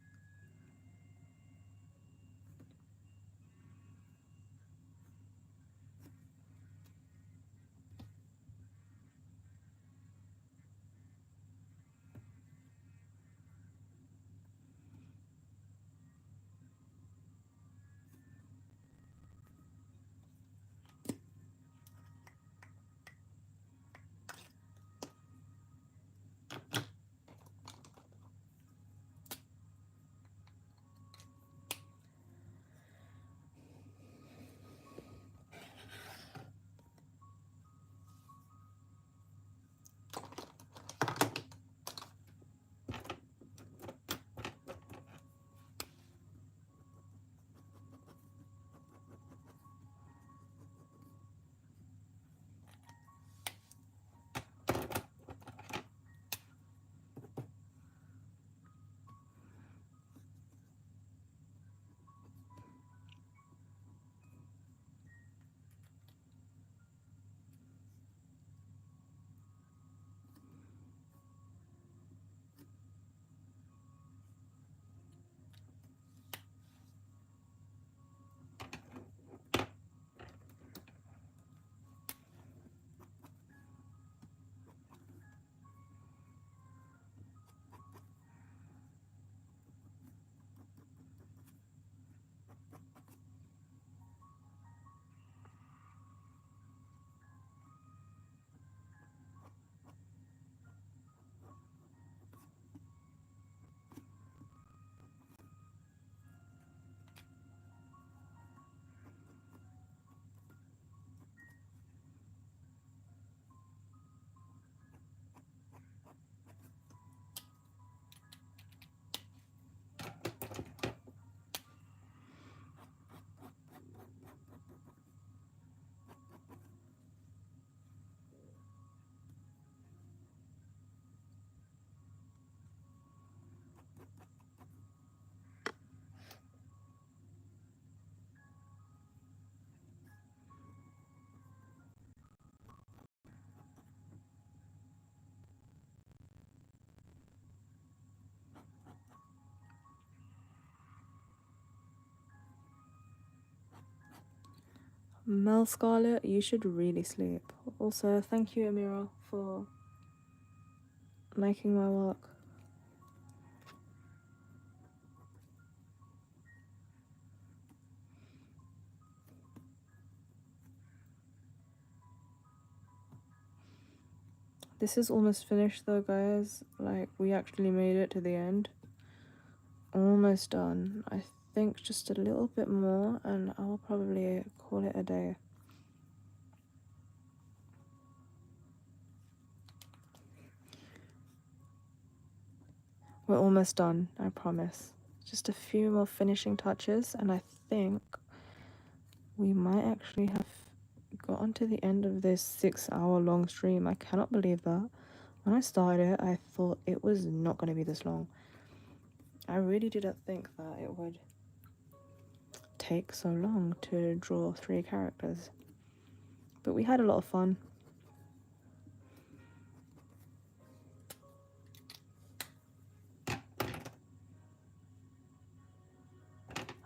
Mel Scarlet, you should really sleep. Also, thank you, Amira, for making my work. This is almost finished though, guys. Like, we actually made it to the end. Almost done. I think just a little bit more and I'll probably call it a day. We're almost done, I promise. Just a few more finishing touches and I think we might actually have gotten to the end of this 6-hour long stream. I cannot believe that. When I started it, I thought it was not going to be this long. I really didn't think that it would take so long to draw 3 characters. But we had a lot of fun.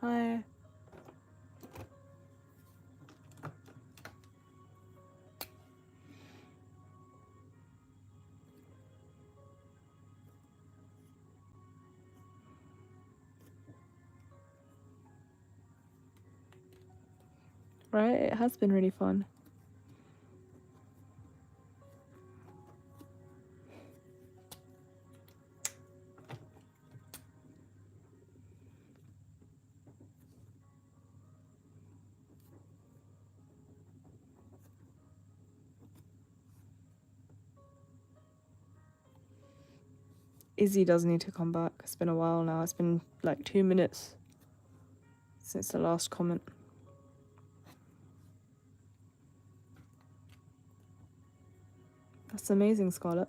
Hi. Right? It has been really fun. Izzy does need to come back. It's been a while now. It's been like 2 minutes since the last comment. That's amazing, Scarlett.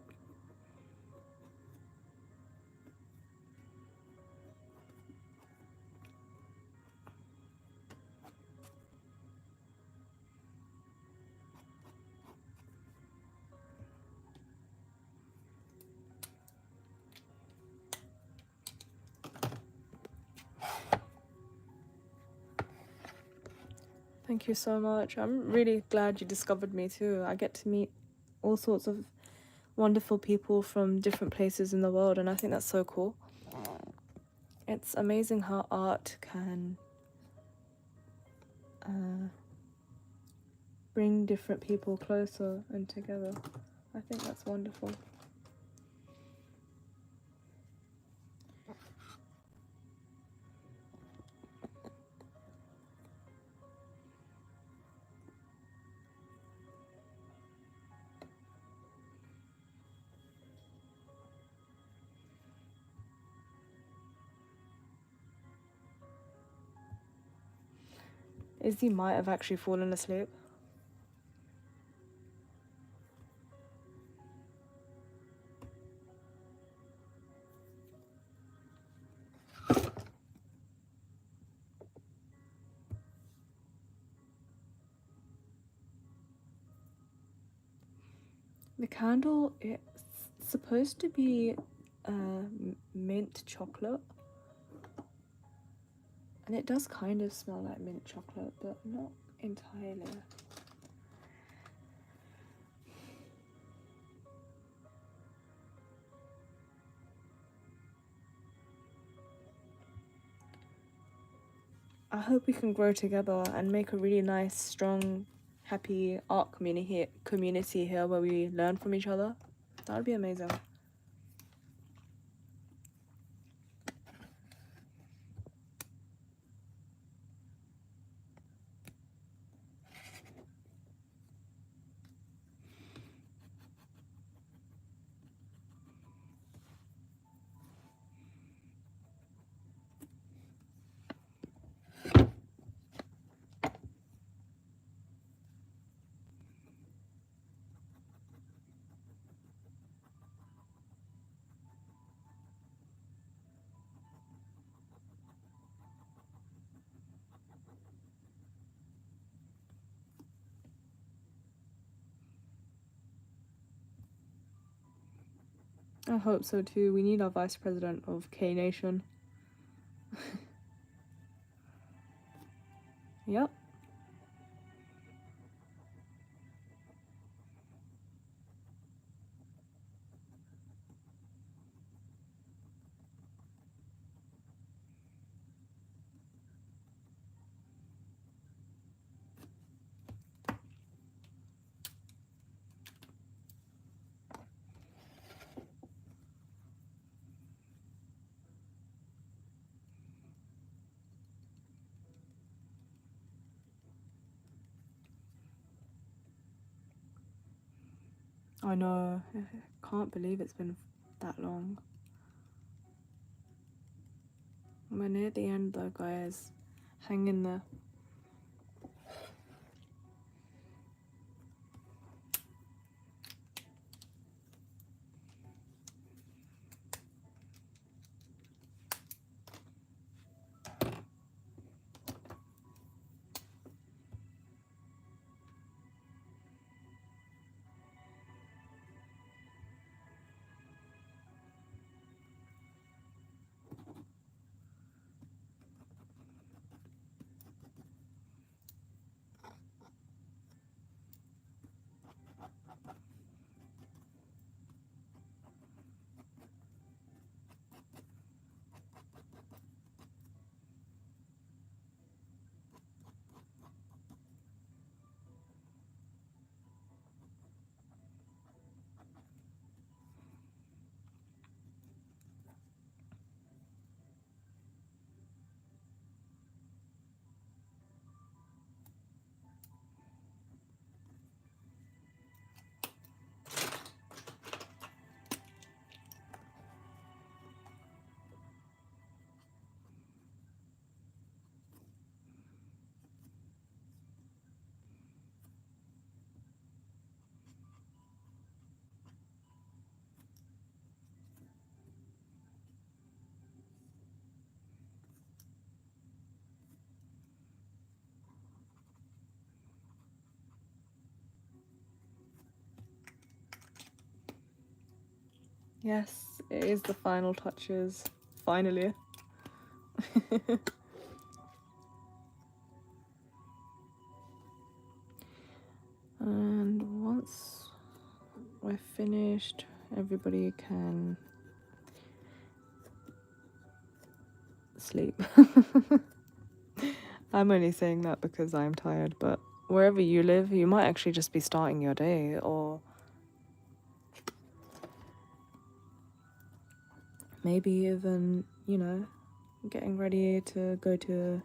Thank you so much. I'm really glad you discovered me too. I get to meet all sorts of wonderful people from different places in the world, and I think that's so cool. It's amazing how art can bring different people closer and together. I think that's wonderful. Izzy might have actually fallen asleep. The candle, it's supposed to be mint chocolate. And it does kind of smell like mint chocolate, but not entirely. I hope we can grow together and make a really nice, strong, happy art community here where we learn from each other. That would be amazing. I hope so too. We need our vice president of K Nation. Yep. I know. I can't believe it's been that long. We're near the end though, guys. Hang in there. Yes, it is the final touches. Finally. And once we're finished, everybody can sleep. I'm only saying that because I'm tired, but wherever you live, you might actually just be starting your day, or maybe even, you know, getting ready to go to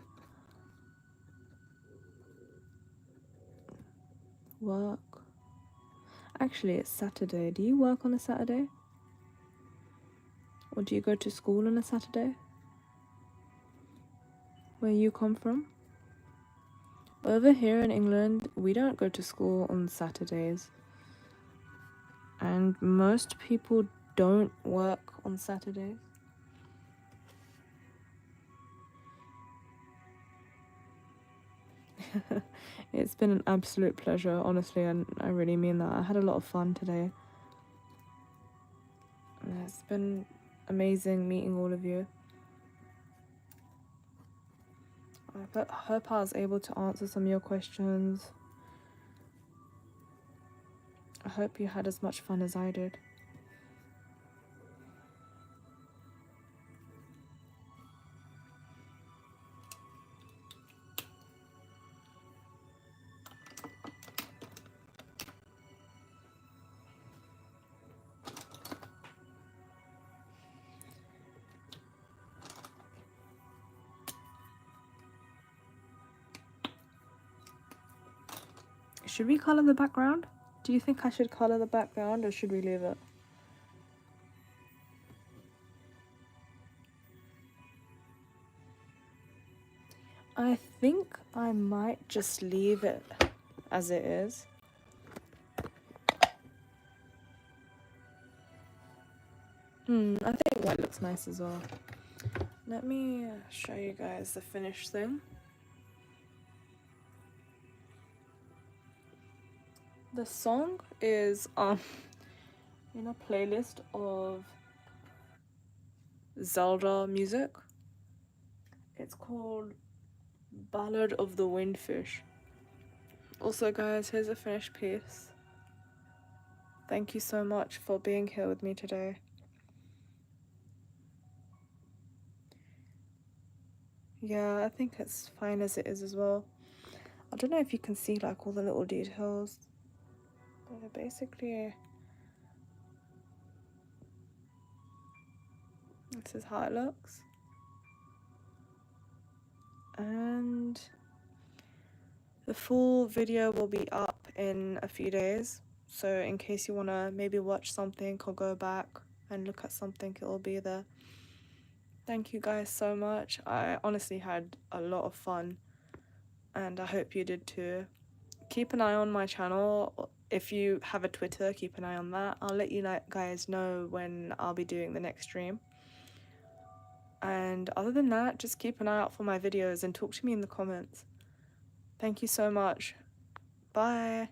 work. Actually, it's Saturday. Do you work on a Saturday? Or do you go to school on a Saturday? Where you come from? Over here in England, we don't go to school on Saturdays. And most people don't work on Saturdays. It's been an absolute pleasure, honestly, and I really mean that. I had a lot of fun today. It's been amazing meeting all of you. I hope I was able to answer some of your questions. I hope you had as much fun as I did. Should we color the background? Do you think I should color the background, or should we leave it? I think I might just leave it as it is. I think white looks nice as well. Let me show you guys the finished thing. The song is in a playlist of Zelda music. It's called Ballad of the Windfish. Also, guys, here's a finished piece. Thank you so much for being here with me today. Yeah, I think it's fine as it is as well. I don't know if you can see like all the little details, but basically this is how it looks. And the full video will be up in a few days, So in case you want to maybe watch something or go back and look at something, it'll be there. Thank you guys so much. I honestly had a lot of fun, and I hope you did too. Keep an eye on my channel. If you have a Twitter, keep an eye on that. I'll let you guys know when I'll be doing the next stream. And other than that, just keep an eye out for my videos and talk to me in the comments. Thank you so much. Bye.